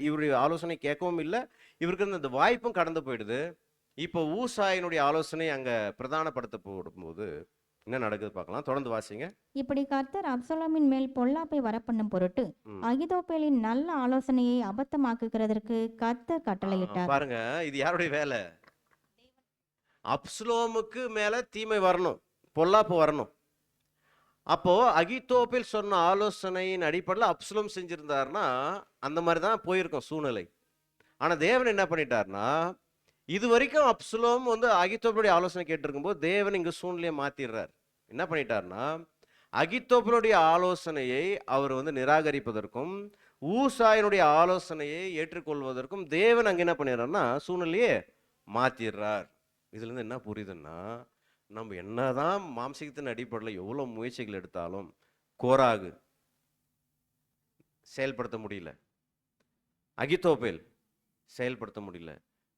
இவருடைய ஆலோசனை கேட்கவும் இல்லை, இவருக்கு அந்த வாய்ப்பும் கடந்து போயிடுது. இப்போ ஊசாயினுடைய ஆலோசனை அங்கே பிரதானப்படுத்த போடும்போது என்ன நடக்குது பார்க்கலாம். தொடர்ந்து வாசிங்க. இப்படி கர்த்தர் அப்சலோமின் மேல் பொல்லாப்பை வரப்பண்ணும் பொருட்டு அகித்தோப்பேலின் நல்ல ஆலோசனையை அபத்தமாக்குகிறதற்கு கர்த்தர் கட்டளையிட்டார். பாருங்க, இது யாருடைய வேலை? அப்சலோமுக்கு மேல தீமை வரணும், பொல்லாப்பு வரணும். அப்போ அகித்தோப்பேல் சொன்ன ஆலோசனையின் அடிப்படையில் அப்சலோம் செஞ்சிருந்தாருன்னா அந்த மாதிரி தான் போயிருக்கும் சூழ்நிலை. ஆனா தேவன் என்ன பண்ணிட்டாருன்னா, இது வரைக்கும் அப்சலோம் அகித்தோப்பேலுடைய ஆலோசனை கேட்டிருக்கும் போது தேவன் இங்க சூழ்நிலையை மாத்திடுறார். என்ன பண்ணிட்டாருன்னா, அகித்தோப்பேலுடைய ஆலோசனையை அவர் நிராகரிப்பதற்கும் ஊசாயினுடைய ஆலோசனையை ஏற்றுக்கொள்வதற்கும் தேவன் அங்க என்ன பண்ணிடுறாருன்னா சூழ்நிலையே மாத்திடுறார். இதுல இருந்து என்ன புரியுதுன்னா, நம்ம என்னதான் மாம்சத்தின் அடிப்படையில் எவ்வளவு முயற்சிகள் எடுத்தாலும் கோராகு செயல்படுத்த முடியல, அகித்தோப்பேல் செயல்படுத்த முடியல.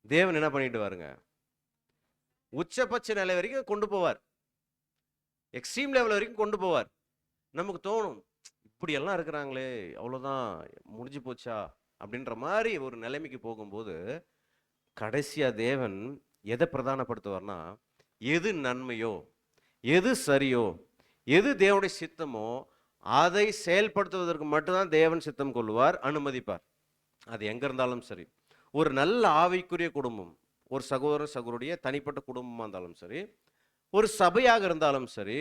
தேவன் என்ன பண்ணிட்டு வாருங்க, உச்சபட்ச நிலை வரைக்கும் கொண்டு போவார், எக்ஸ்ட்ரீம் லெவல் வரைக்கும் கொண்டு போவார். நமக்கு தோணும், இப்படி எல்லாம் இருக்கிறாங்களே, அவ்வளோதான் முடிஞ்சு போச்சா அப்படின்ற மாதிரி ஒரு நிலைமைக்கு போகும்போது கடைசியா தேவன் எதை பிரதானப்படுத்துவார்னா, எது நன்மையோ, எது சரியோ, எது தேவனுடைய சித்தமோ அதை செயல்படுத்துவதற்கு மட்டும்தான் தேவன் சித்தம் கொள்வார், அனுமதிப்பார். அது எங்க இருந்தாலும் சரி, ஒரு நல்ல ஆவிக்குரிய குடும்பம், ஒரு சகோதரன் சகோதரிய தனிப்பட்ட குடும்பமாக இருந்தாலும் சரி, ஒரு சபையாக இருந்தாலும் சரி,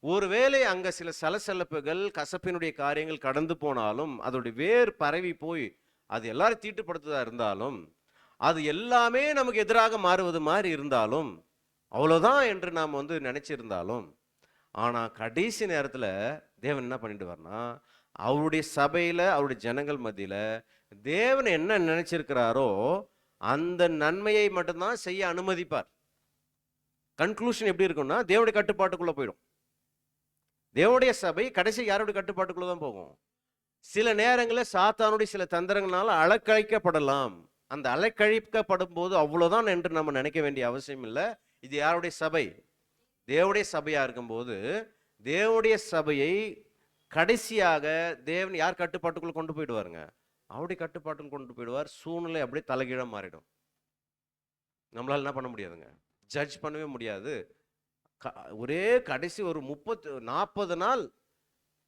ஒருவேளை அங்க சில சலசலப்புகள் கசப்பினுடைய காரியங்கள் கடந்து போனாலும் அதோடைய வேர் பரவி போய் அது எல்லாரும் தீட்டுப்படுத்துதா இருந்தாலும், அது எல்லாமே நமக்கு எதிராக மாறுவது மாதிரி இருந்தாலும், அவ்வளோதான் என்று நாம் நினைச்சிருந்தாலும், ஆனா கடைசி நேரத்துல தேவன் என்ன பண்ணிட்டு வரனா, அவருடைய சபையில அவருடைய ஜனங்கள் மத்தியில தேவன் என்ன நினைச்சிருக்கிறாரோ அந்த நன்மையை மட்டும்தான் செய்ய அனுமதிப்பார். கன்க்ளூஷன் எப்படி இருக்கும்னா, தேவனுடைய கட்டுப்பாட்டுக்குள்ள போயிடும். தேவனுடைய சபை கடைசி யாருடைய கட்டுப்பாட்டுக்குள்ள தான் போகும். சில நேரங்களில் சாத்தானுடைய சில தந்திரங்களால அலக்கழிக்கப்படலாம். அந்த அலக்கழிக்கப்படும் போது அவ்வளவுதான் என்று நம்ம நினைக்க வேண்டிய அவசியம் இல்லை. இது யாருடைய சபை? தேவனுடைய சபையா இருக்கும்போது தேவனுடைய சபையை கடைசியாக தேவன் யார் கட்டுப்பாட்டுக்குள்ள கொண்டு போயிடுவாருங்க, அவருடைய கட்டுப்பாட்டுக்குள் கொண்டு போயிடுவார். சூழ்நிலை அப்படியே தலைகீழ மாறிடும். நம்மளால என்ன பண்ண முடியாதுங்க, ஜட்ஜ் பண்ணவே முடியாது. ஒரே கடைசி ஒரு 40 நாள்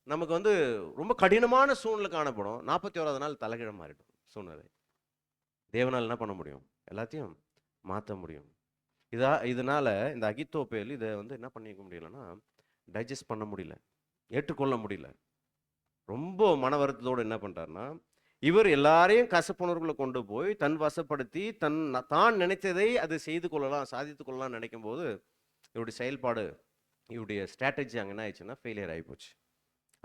நமக்கு ரொம்ப கடினமான சூழ்நிலை காணப்படும். 41வது நாள் தலைகீழ மாறிடும் சூழ்நிலை. தேவனால் என்ன பண்ண முடியும், எல்லாத்தையும் மாற்ற முடியும். இதனால இந்த அகித்தோப்பேல் இதை என்ன பண்ணிக்க முடியலன்னா, டைஜஸ்ட் பண்ண முடியல, ஏற்றுக்கொள்ள முடியல. ரொம்ப மன வருத்தத்தோடு என்ன பண்றாருன்னா, இவர் எல்லாரையும் கசப்புணர்வுகளை கொண்டு போய் தன் வசப்படுத்தி தான் நினைத்ததை அது செய்து கொள்ளலாம், சாதித்து கொள்ளலாம் நினைக்கும் போது இவருடைய செயல்பாடு, இவருடைய ஸ்ட்ராட்டஜி அங்கே என்ன ஆயிடுச்சுன்னா ஃபெயிலியர் ஆகி போச்சு.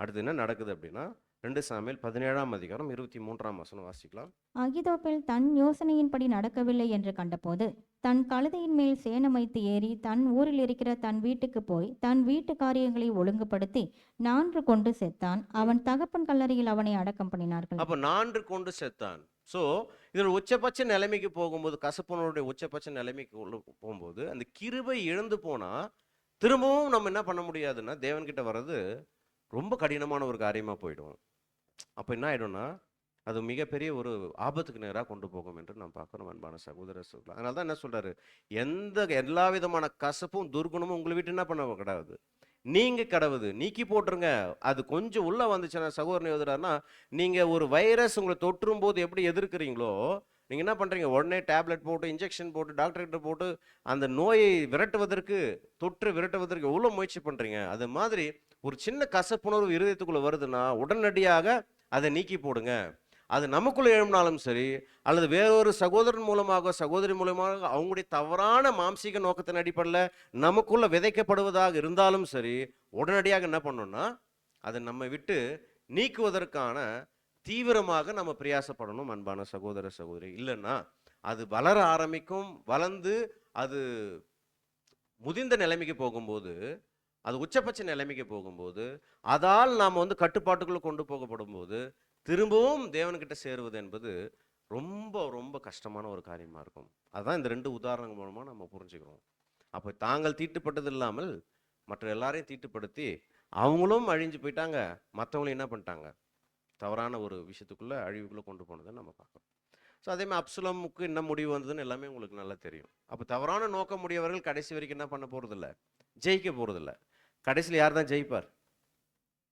அடுத்து என்ன நடக்குது அப்படின்னா, 2 சாமுவேல் 17ஆம் அதிகாரம் 23ஆம் வசனம் வாசிக்கலாம். அகிதோப்பேல் தன் யோசனையின்படி நடக்கவில்லை என்று கண்டபோது தன் கழுதையின் மேல் சேணம் வைத்து ஏறி தன் ஊரில் இருக்கிற தன் வீட்டுக்கு போய் தன் வீட்டு காரியங்களை ஒழுங்குபடுத்தி 4 கொண்டு செத்தான். அவன் தகப்பன் கல்லறையில் அவனை அடக்கம் பண்ணினார்கள். அப்ப 4 கொண்டு செத்தான். ஸோ இதோட உச்சபட்ச நிலைமைக்கு போகும்போது, கசப்பனுடைய உச்சபட்ச நிலைமைக்கு போகும்போது, அந்த கிருபை இழந்து போனா திரும்பவும் நம்ம என்ன பண்ண முடியாதுன்னா, தேவன்கிட்ட வர்றது ரொம்ப கடினமான ஒரு காரியமா போயிடும். அப்ப என்ன ஆயிடும்னா, அது மிகப்பெரிய ஒரு ஆபத்துக்கு நேராக கொண்டு போகும் என்று நாம் பார்க்கிறோம் அன்பான சகோதர சகோதரர். அதனால தான் என்ன சொல்றாரு, எல்லா விதமான கசப்பும் துர்குணமும் உங்களை விட்டு என்ன பண்ண கூடாது, நீங்க கடவுது நீக்கி போட்டுருங்க. அது கொஞ்சம் உள்ள வந்துச்சுன்னா சகோதரன் எழுதுறாருன்னா, நீங்க ஒரு வைரஸ் உங்களை தொற்றும் போது எப்படி எதிர்க்கிறீங்களோ, நீங்க என்ன பண்றீங்க, உடனே டேப்லெட் போட்டு இன்ஜெக்ஷன் போட்டு டாக்டர்கிட்ட போட்டு அந்த நோயை விரட்டுவதற்கு, தொற்று விரட்டுவதற்கு எவ்வளோ முயற்சி பண்றீங்க. அது மாதிரி ஒரு சின்ன கசப்புணர்வு இருதயத்துக்குள்ள வருதுன்னா உடனடியாக அதை நீக்கி போடுங்க. அது நமக்குள்ள எழும்பினாலும் சரி, அல்லது வேறொரு சகோதரன் மூலமாக, சகோதரி மூலமாக அவங்களுடைய தவறான மாம்சீக நோக்கத்தின் அடிப்படையில் நமக்குள்ள விதைக்கப்படுவதாக இருந்தாலும் சரி, உடனடியாக என்ன பண்ணணும்னா அதை நம்ம விட்டு நீக்குவதற்கான தீவிரமாக நம்ம பிரயாசப்படணும் அன்பான சகோதர சகோதரி. இல்லைன்னா அது வளர ஆரம்பிக்கும். வளர்ந்து அது முதிர்ந்த நிலைமைக்கு போகும்போது, அது உச்சபட்ச நிலைமைக்கு போகும்போது, அதால் நாம் கட்டுப்பாட்டுக்குள்ள கொண்டு போகப்படும் போது திரும்பவும் தேவன்கிட்ட சேருவது என்பது ரொம்ப ரொம்ப கஷ்டமான ஒரு காரியமா இருக்கும். அதான் இந்த 2 உதாரணங்கள் மூலமா நம்ம புரிஞ்சுக்கிறோம். அப்போ தாங்கள் தீட்டுப்பட்டது இல்லாமல் மற்ற எல்லாரையும் தீட்டுப்படுத்தி அவங்களும் அழிஞ்சு போயிட்டாங்க, மற்றவங்களும் என்ன பண்ணிட்டாங்க, தவறான ஒரு விஷயத்துக்குள்ள அழிவுக்குள்ள கொண்டு போனதை நம்ம பார்க்கறோம். ஸோ அதே மாதிரி அப்சலோமுக்கு என்ன முடிவு வந்ததுன்னு எல்லாமே உங்களுக்கு நல்லா தெரியும். அப்போ தவறான நோக்கம் உடையவர்கள் கடைசி வரைக்கும் என்ன பண்ண போறதில்ல, ஜெயிக்க போறதில்ல. கடைசியில் யார் தான் ஜெயிப்பார்?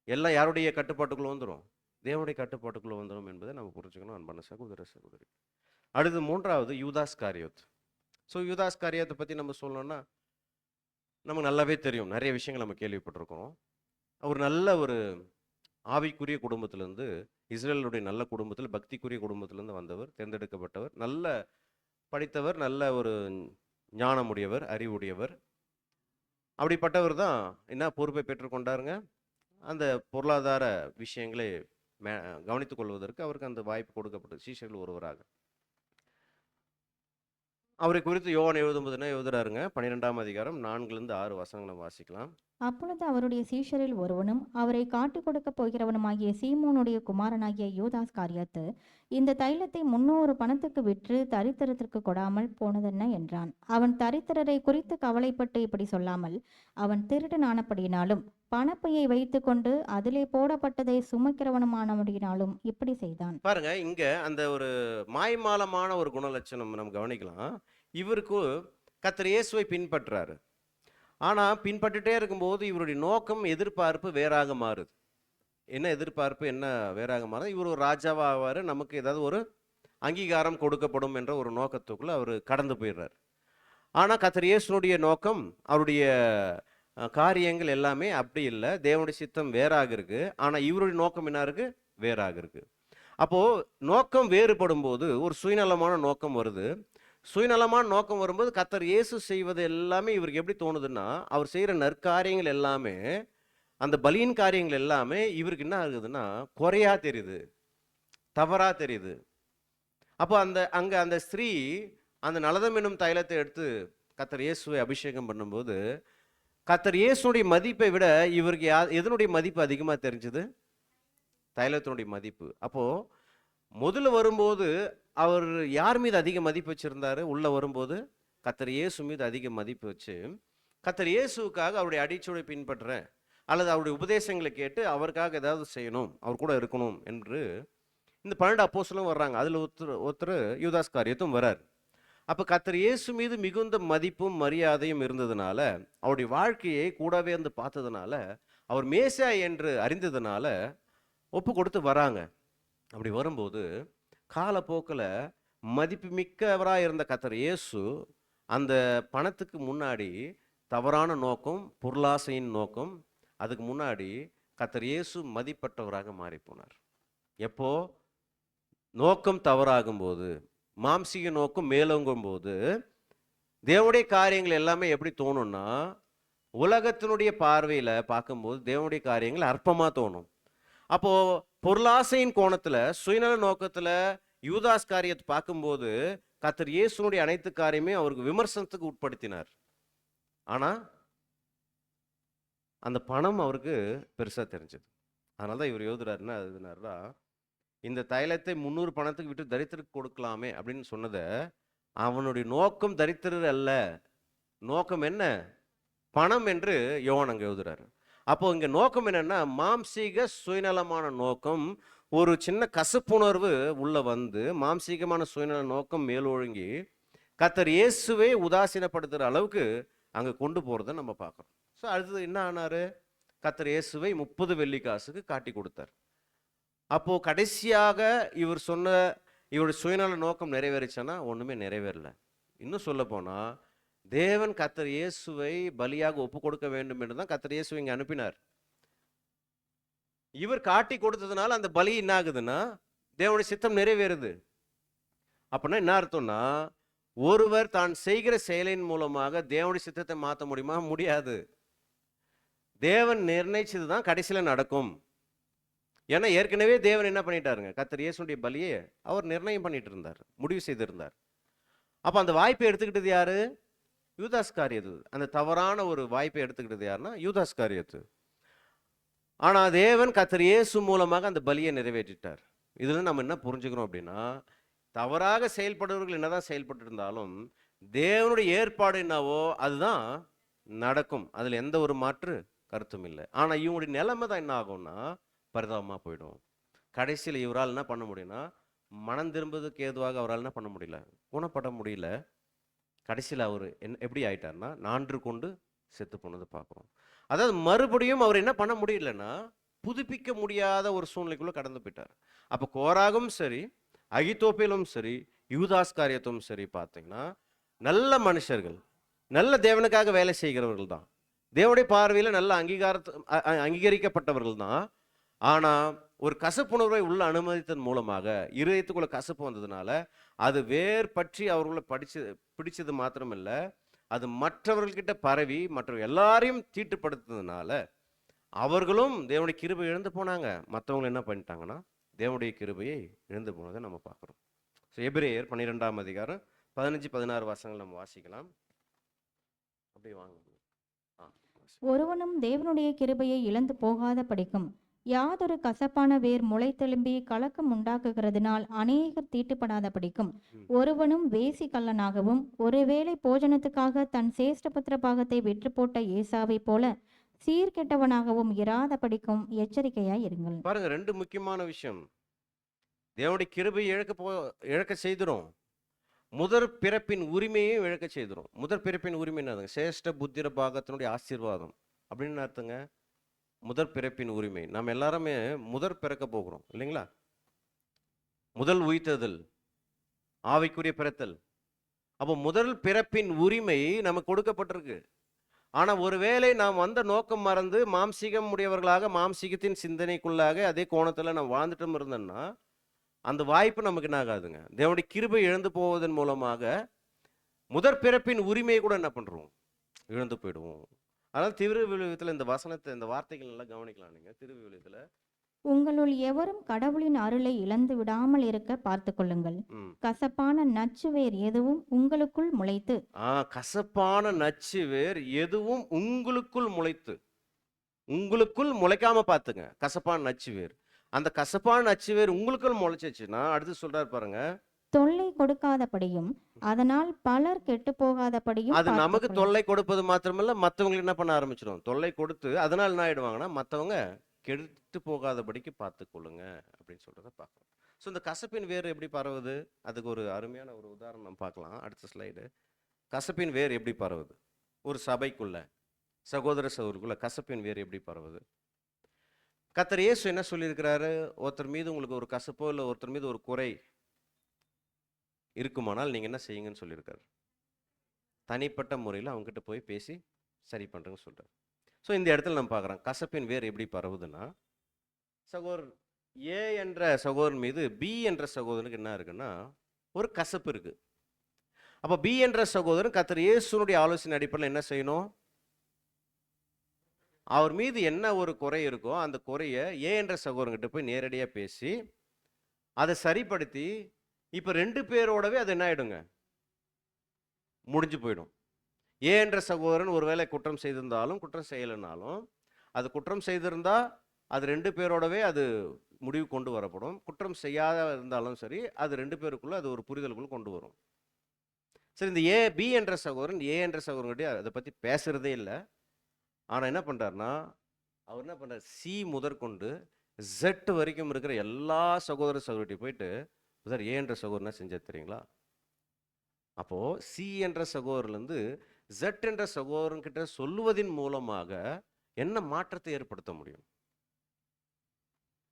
எல்லாம் யாருடைய கட்டுப்பாட்டுக்குள்ள வந்துடும், தேவனுடைய கட்டுப்பாட்டுக்குள்ள வந்துடும் என்பதை நம்ம புரிஞ்சுக்கணும் அன்பான சகோதர சகோதரி. அடுத்து 3வது யூதாஸ் காரியோத். ஸோ யூதாஸ் காரியோத்தை பற்றி நம்ம சொல்லணும்னா நமக்கு நல்லாவே தெரியும், நிறைய விஷயங்கள் நம்ம கேள்விப்பட்டிருக்கிறோம். அவர் நல்ல ஒரு ஆவிக்குரிய குடும்பத்திலேருந்து, இஸ்ரேலுடைய நல்ல குடும்பத்தில், பக்திக்குரிய குடும்பத்திலேருந்து வந்தவர், தேர்ந்தெடுக்கப்பட்டவர், நல்ல படித்தவர், நல்ல ஒரு ஞானமுடையவர், அறிவுடையவர். அப்படிப்பட்டவர் தான் என்ன பொறுப்பை பெற்றுக்கொண்டாருங்க, அந்த பொருளாதார விஷயங்களை கவனித்துக் கொள்வதற்கு அவருக்கு அந்த வாய்ப்பு கொடுக்கப்பட்டது, சீஷர்கள் ஒருவராக. அவரை குறித்து யோவான் எழுதும்போது என்ன எழுதுறாருங்க, 12ஆம் அதிகாரம் 4-6 வசனங்களை வாசிக்கலாம். அப்பொழுது அவருடைய சீஷரில் ஒருவனும் அவரை காட்டிக் கொடுக்கப் போகிறவனுமாகிய சீமோனுடைய குமாரனாகிய யூதாஸ் காரியோத்து இந்த தைலத்தை 300 பணத்துக்கு விற்று தரித்திரத்திற்கு கொடாமல் போனதென்ன என்றான். அவன் தரித்திரரை குறித்து கவலைப்பட்டு இப்படி சொல்லாமல், அவன் திருடனானபடியினாலும் பணப்பையை வைத்து கொண்டு அதிலே போடப்பட்டதை சுமக்கிறவனுமானபடியினாலும் இப்படி செய்தான். பாருங்க, இங்க அந்த ஒரு மாய்மாலமான ஒரு குணலட்சணம் நம்ம கவனிக்கலாம். இவருக்கு கர்த்தர் இயேசுவை பின்பற்றாரு. ஆனால் பின்பற்றிட்டே இருக்கும்போது இவருடைய நோக்கம், எதிர்பார்ப்பு வேறாக மாறுது. என்ன எதிர்பார்ப்பு, என்ன வேறாக மாறுது, இவர் ஒரு ராஜாவாக ஆவார், நமக்கு ஏதாவது ஒரு அங்கீகாரம் கொடுக்கப்படும் என்ற ஒரு நோக்கத்துக்குள்ளே அவர் கடந்து போயிடுறார். ஆனால் கர்த்தர் இயேசுனுடைய நோக்கம், அவருடைய காரியங்கள் எல்லாமே அப்படி இல்லை. தேவனுடைய சித்தம் வேறாக இருக்கு. ஆனால் இவருடைய நோக்கம் என்ன இருக்கு, வேறாக இருக்கு. அப்போது நோக்கம் வேறுபடும் போது ஒரு சுயநலமான நோக்கம் வருது. சுயநலமான நோக்கம் வரும்போது கர்த்தர் இயேசு செய்வது எல்லாமே இவருக்கு எப்படி தோணுதுன்னா, அவர் செய்கிற நற்காரியங்கள் எல்லாமே, அந்த பலியின் காரியங்கள் எல்லாமே இவருக்கு என்ன ஆகுதுன்னா குறையா தெரியுது, தவறா தெரியுது. அப்போ அங்கே அந்த ஸ்திரீ அந்த நலதம் என்னும் தைலத்தை எடுத்து கர்த்தர் இயேசுவை அபிஷேகம் பண்ணும்போது, கர்த்தர் இயேசுடைய மதிப்பை விட இவருக்கு எதனுடைய மதிப்பு அதிகமாக தெரிஞ்சுது, தைலத்தினுடைய மதிப்பு. அப்போது முதல்ல வரும்போது அவர் யார் மீது அதிக மதிப்பு வச்சிருந்தாரு, உள்ள வரும்போது கர்த்தர் இயேசு மீது அதிக மதிப்பு வச்சு, கர்த்தர் இயேசுக்காக அவருடைய அடிச்சுவடை பின்பற்றுறேன், அல்லது அவருடைய உபதேசங்களை கேட்டு அவருக்காக ஏதாவது செய்யணும், அவர் கூட இருக்கணும் என்று இந்த 12 அப்போஸ்தலரும் வர்றாங்க. அதில் ஒருத்தர் யூதாஸ் காரியத்தும் வரார். அப்போ கர்த்தர் இயேசு மீது மிகுந்த மதிப்பும் மரியாதையும் இருந்ததுனால, அவருடைய வாழ்க்கையை கூடவே வந்து பார்த்ததுனால, அவர் மேசியா என்று அறிந்ததுனால ஒப்பு கொடுத்து வராங்க. அப்படி வரும்போது காலப்போக்கில் மதிப்பு மிக்கவராக இருந்த கர்த்தர் இயேசு அந்த பணத்துக்கு முன்னாடி தவறான நோக்கம், பொருளாசையின் நோக்கம், அதுக்கு முன்னாடி கர்த்தர் இயேசு மதிப்பற்றவராக மாறி போனார். எப்போ நோக்கம் தவறாகும் போது, மாம்சீக நோக்கம் மேலோங்கும் போது, தேவனுடைய காரியங்கள் எல்லாமே எப்படி தோணும்னா, உலகத்தினுடைய பார்வையில் பார்க்கும்போது தேவனுடைய காரியங்கள் அற்பமாக தோணும். அப்போ பொருளாசையின் கோணத்துல, சுயநல நோக்கத்துல யூதாஸ் காரியத்தை பார்க்கும்போது கர்த்தர் இயேசுனுடைய அனைத்து காரியமே அவருக்கு விமர்சனத்துக்கு உட்படுத்தினார். ஆனா அந்த பணம் அவருக்கு பெருசா தெரிஞ்சது. அதனால தான் இவர் எழுதுனாருன்னா, இந்த தைலத்தை 300 பணத்துக்கு விட்டு தரித்திரருக்கு கொடுக்கலாமே அப்படின்னு சொன்னத, அவனுடைய நோக்கம் தரித்திரர் அல்ல. நோக்கம் என்ன? பணம் என்று யோவான் அங்க எழுதுறாரு. அப்போ இங்க நோக்கம் என்னன்னா, மாம்சீக சுயநலமான நோக்கம், ஒரு சின்ன கசப்புணர்வு உள்ள வந்து, மாம்சீகமான சுயநல நோக்கம் மேலோங்கி, கர்த்தர் இயேசுவை உதாசீனப்படுத்துற அளவுக்கு அங்க கொண்டு போறத நம்ம பார்க்கிறோம். ஸோ அடுத்தது என்ன ஆனாரு? கர்த்தர் இயேசுவை 30 வெள்ளிக்காசுக்கு காட்டி கொடுத்தார். அப்போ கடைசியாக இவர் சொன்ன இவருடைய சுயநல நோக்கம் நிறைவேறிச்சானா? ஒண்ணுமே நிறைவேறல. இன்னும் சொல்ல போனா, தேவன் கர்த்தர் இயேசுவை பலியாக ஒப்பு கொடுக்க வேண்டும் என்று தான் கர்த்தர் இயேசுவை இங்க அனுப்பினார். இவர் காட்டி கொடுத்ததுனால அந்த பலி என்ன ஆகுதுன்னா, தேவனுடைய சித்தம் நிறைவேறுது. அப்படின்னா என்ன அர்த்தம்னா, ஒருவர் தான் செய்கிற செயலின் மூலமாக தேவனுடைய சித்தத்தை மாற்ற முடியுமா? முடியாது. தேவன் நிர்ணயிச்சது தான் கடைசியில நடக்கும். ஏன்னா ஏற்கனவே தேவன் என்ன பண்ணிட்டாருங்க, கர்த்தர் இயேசுடைய பலியை அவர் நிர்ணயம் பண்ணிட்டு இருந்தார், முடிவு செய்திருந்தார். அப்ப அந்த வாய்ப்பை எடுத்துக்கிட்டது யாரு? யூதாஸ் காரியத்து. அந்த தவறான ஒரு வாய்ப்பை எடுத்துக்கிட்டது யாருன்னா யூதாஸ் காரியத்து. ஆனா தேவன் கர்த்தர் இயேசு மூலமாக அந்த பலியை நிறைவேற்றிட்டார். இதுல நம்ம என்ன புரிஞ்சுக்கிறோம் அப்படின்னா, தவறாக செயல்படுறவர்கள் என்னதான் செயல்பட்டு இருந்தாலும் தேவனுடைய ஏற்பாடு என்னவோ அதுதான் நடக்கும். அதுல எந்த ஒரு மாற்று கருத்தும் இல்லை. ஆனா இவங்களுடைய நிலைமை தான் என்ன ஆகும்னா பரிதாபமா போயிடும். கடைசியில் இவரால் என்ன பண்ண முடியும்னா, மனம் திரும்புவதற்கு ஏதுவாக அவரால் என்ன பண்ண முடியல, குணப்பட முடியல. கடைசியில் அவர் எப்படி ஆயிட்டார்னா, நான்று கொண்டு செத்து போனதை பார்க்குறோம். அதாவது மறுபடியும் அவர் என்ன பண்ண முடியலன்னா, புதுப்பிக்க முடியாத ஒரு சூழ்நிலைக்குள்ள கடந்து போயிட்டார். அப்போ கோராகும் சரி, அகித்தோப்பேலும் சரி, யூதாஸ் காரியத்தும் சரி பார்த்தீங்கன்னா, நல்ல மனுஷர்கள், நல்ல தேவனுக்காக வேலை செய்கிறவர்கள் தான், தேவனுடைய பார்வையில் நல்ல அங்கீகரிக்கப்பட்டவர்கள் தான். ஆனா ஒரு கசப்புணர்வை உள்ள அனுமதித்தன் மூலமாக இருதயத்துக்குள்ள கசப்பு வந்ததுனால அது வேர் பற்றி அவர்களை பிடிச்சது மாத்திரமில்ல, அது மற்றவர்கள்கிட்ட பரவி மற்ற எல்லாரையும் தீட்டுப்படுத்துறதுனால அவர்களும் தேவனுடைய கிருபை இழந்து போனாங்க. மற்றவங்க என்ன பண்ணிட்டாங்கன்னா தேவனுடைய கிருபையை இழந்து போனதை நம்ம பார்க்குறோம். ஸோ எபிரேயர் 12ஆம் அதிகாரம் 15-16 வசனங்கள் நம்ம வாசிக்கலாம். அப்படியே வாங்க. ஒருவனும் தேவனுடைய கிருபையை இழந்து போகாத படிக்கும் யாதொரு கசப்பான வேர் முளைத்தெலும்பி கலக்கம் உண்டாக்குகிறதுனால் அநேகர் தீட்டுப்படாத படிக்கும் ஒருவனும் வேசி கள்ளனாகவும் ஒருவேளை போஜனத்துக்காக தன் சேஷ்டபுத்திர பாகத்தை வெற்று போட்ட ஏசாவை போல சீர்கெட்டவனாகவும் இராத படிக்கும் எச்சரிக்கையாய் இருங்கள். பாருங்க, ரெண்டு முக்கியமான விஷயம். தேவனுடைய கிருபை இழக்க செய்திரும், முதற் பிறப்பின் உரிமையும் இழக்க செய்திரும். முதற் பிறப்பின் உரிமை என்னதுங்க? சேஷ்ட புத்திர பாகத்தினுடைய ஆசீர்வாதம் அப்படின்னு அர்த்தங்க. முதற் பிறப்பின் உரிமை, நம்ம எல்லாருமே முதற் பிறக்க போகிறோம் இல்லைங்களா? முதல் உயிர்த்தெழுதல், ஆவிக்குரிய பிறத்தல். அப்போ முதல் பிறப்பின் உரிமை நமக்கு கொடுக்கப்பட்டிருக்கு. ஆனா ஒருவேளை நாம் வந்த நோக்கம் மறந்து மாம்சீகம் உடையவர்களாக மாம்சீகத்தின் சிந்தனைக்குள்ளாக அதே கோணத்துல நம்ம வாழ்ந்துட்டும் இருந்தோம்னா அந்த வாய்ப்பு நமக்கு என்ன ஆகாதுங்க, தேவனுடைய கிருபை இழந்து போவதன் மூலமாக முதற் பிறப்பின் உரிமையை கூட என்ன பண்றோம், இழந்து போயிடுவோம். அதனால் திருவிவிலியத்தில் இந்த வசனத்தை, இந்த வார்த்தைகள் நல்லா கவனிக்கலாம். நீங்க திருவிவிலியத்தில், உங்களுள் எவரும் கடவுளின் அருளை இழந்து விடாமல் இருக்க பார்த்து கொள்ளுங்கள். கசப்பான நச்சு வேர் எதுவும் உங்களுக்குள் முளைத்து கசப்பான நச்சு வேர் எதுவும் உங்களுக்குள் முளைத்து, உங்களுக்குள் முளைக்காம பார்த்துங்க. கசப்பான நச்சு வேர், அந்த கசப்பான நச்சு வேர் உங்களுக்குள் முளைச்சிச்சுன்னா அடுத்து சொல்றாரு பாருங்க, தொல்லை கொடுக்காதபடியும் அதனால் பலர் கெட்டு போகாதபடியும். அது நமக்கு தொல்லை கொடுப்பது மாத்திரமல்ல, மற்றவங்களுக்கு என்ன பண்ண ஆரம்பிச்சிடும், தொல்லை கொடுத்து அதனால என்ன ஆயிடுவாங்கன்னா மற்றவங்க கெடுத்து போகாதபடிக்கு பார்த்து கொள்ளுங்க அப்படின்னு சொல்றத பார்க்கலாம். ஸோ இந்த கசப்பின் வேர் எப்படி பரவுது, அதுக்கு ஒரு அருமையான ஒரு உதாரணம் நம்ம பார்க்கலாம். அடுத்த ஸ்லைடு. கசப்பின் வேர் எப்படி பரவுது ஒரு சபைக்குள்ள, சகோதர சகோதரிக்குள்ள கசப்பின் வேர் எப்படி பரவுது? கர்த்தர் இயேசு என்ன சொல்லியிருக்கிறாரு, ஒருத்தர் மீது உங்களுக்கு ஒரு கசப்போ இல்லை ஒருத்தர் மீது ஒரு குறை இருக்குமானால் நீங்கள் என்ன செய்யுங்கன்னு சொல்லியிருக்காரு. தனிப்பட்ட முறையில் அவங்ககிட்ட போய் பேசி சரி பண்ணுறேன்னு சொல்கிறார். ஸோ இந்த இடத்துல நம்ம பார்க்குறோம் கசப்பின் வேர் எப்படி பரவுதுன்னா, சகோதரர் ஏ என்ற சகோதரன் மீது பி என்ற சகோதரனுக்கு என்ன இருக்குன்னா ஒரு கசப்பு இருக்குது. அப்போ பி என்ற சகோதரன் கர்த்தர் இயேசுனுடைய ஆலோசனை அடிப்படையில் என்ன செய்யணும், அவர் மீது என்ன ஒரு குறை இருக்கோ அந்த குறைய ஏ என்ற சகோதரன்கிட்ட போய் நேரடியா பேசி அதை சரிப்படுத்தி இப்ப 2 பேரோடவே அது என்ன ஆயிடுங்க? முடிஞ்சு போயிடும். ஏ என்ற சகோதரன் ஒருவேளை குற்றம் செய்திருந்தாலும், குற்றம் செய்யலைனாலும், அது குற்றம் செய்திருந்தா அது 2 பேரோடவே அது முடிவு கொண்டு வரப்படும். குற்றம் செய்யாத இருந்தாலும் சரி, அது 2 பேருக்குள்ள அது ஒரு புரிதலுக்குள்ள கொண்டு வரும். சரி, இந்த பி என்ற சகோதரன் ஏ என்ற சகோதரன்கிட்ட அதை பத்தி பேசுறதே இல்ல. ஆனா என்ன பண்றாருன்னா, அவர் என்ன பண்றாரு? சி முதற்கொண்டு Z வரைக்கும் இருக்கிற எல்லா சகோதர சகோதரிகிட்டயும் போயிட்டு, பிரதர் ஏ என்ற சகோதரன் என்ன செஞ்சாரு தெரியுங்களா? அப்போ சி என்ற சகோதரர்லேருந்து Z என்ற சகோதரன் கிட்ட சொல்லுவதின் மூலமாக என்ன மாற்றத்தை ஏற்படுத்த முடியும்?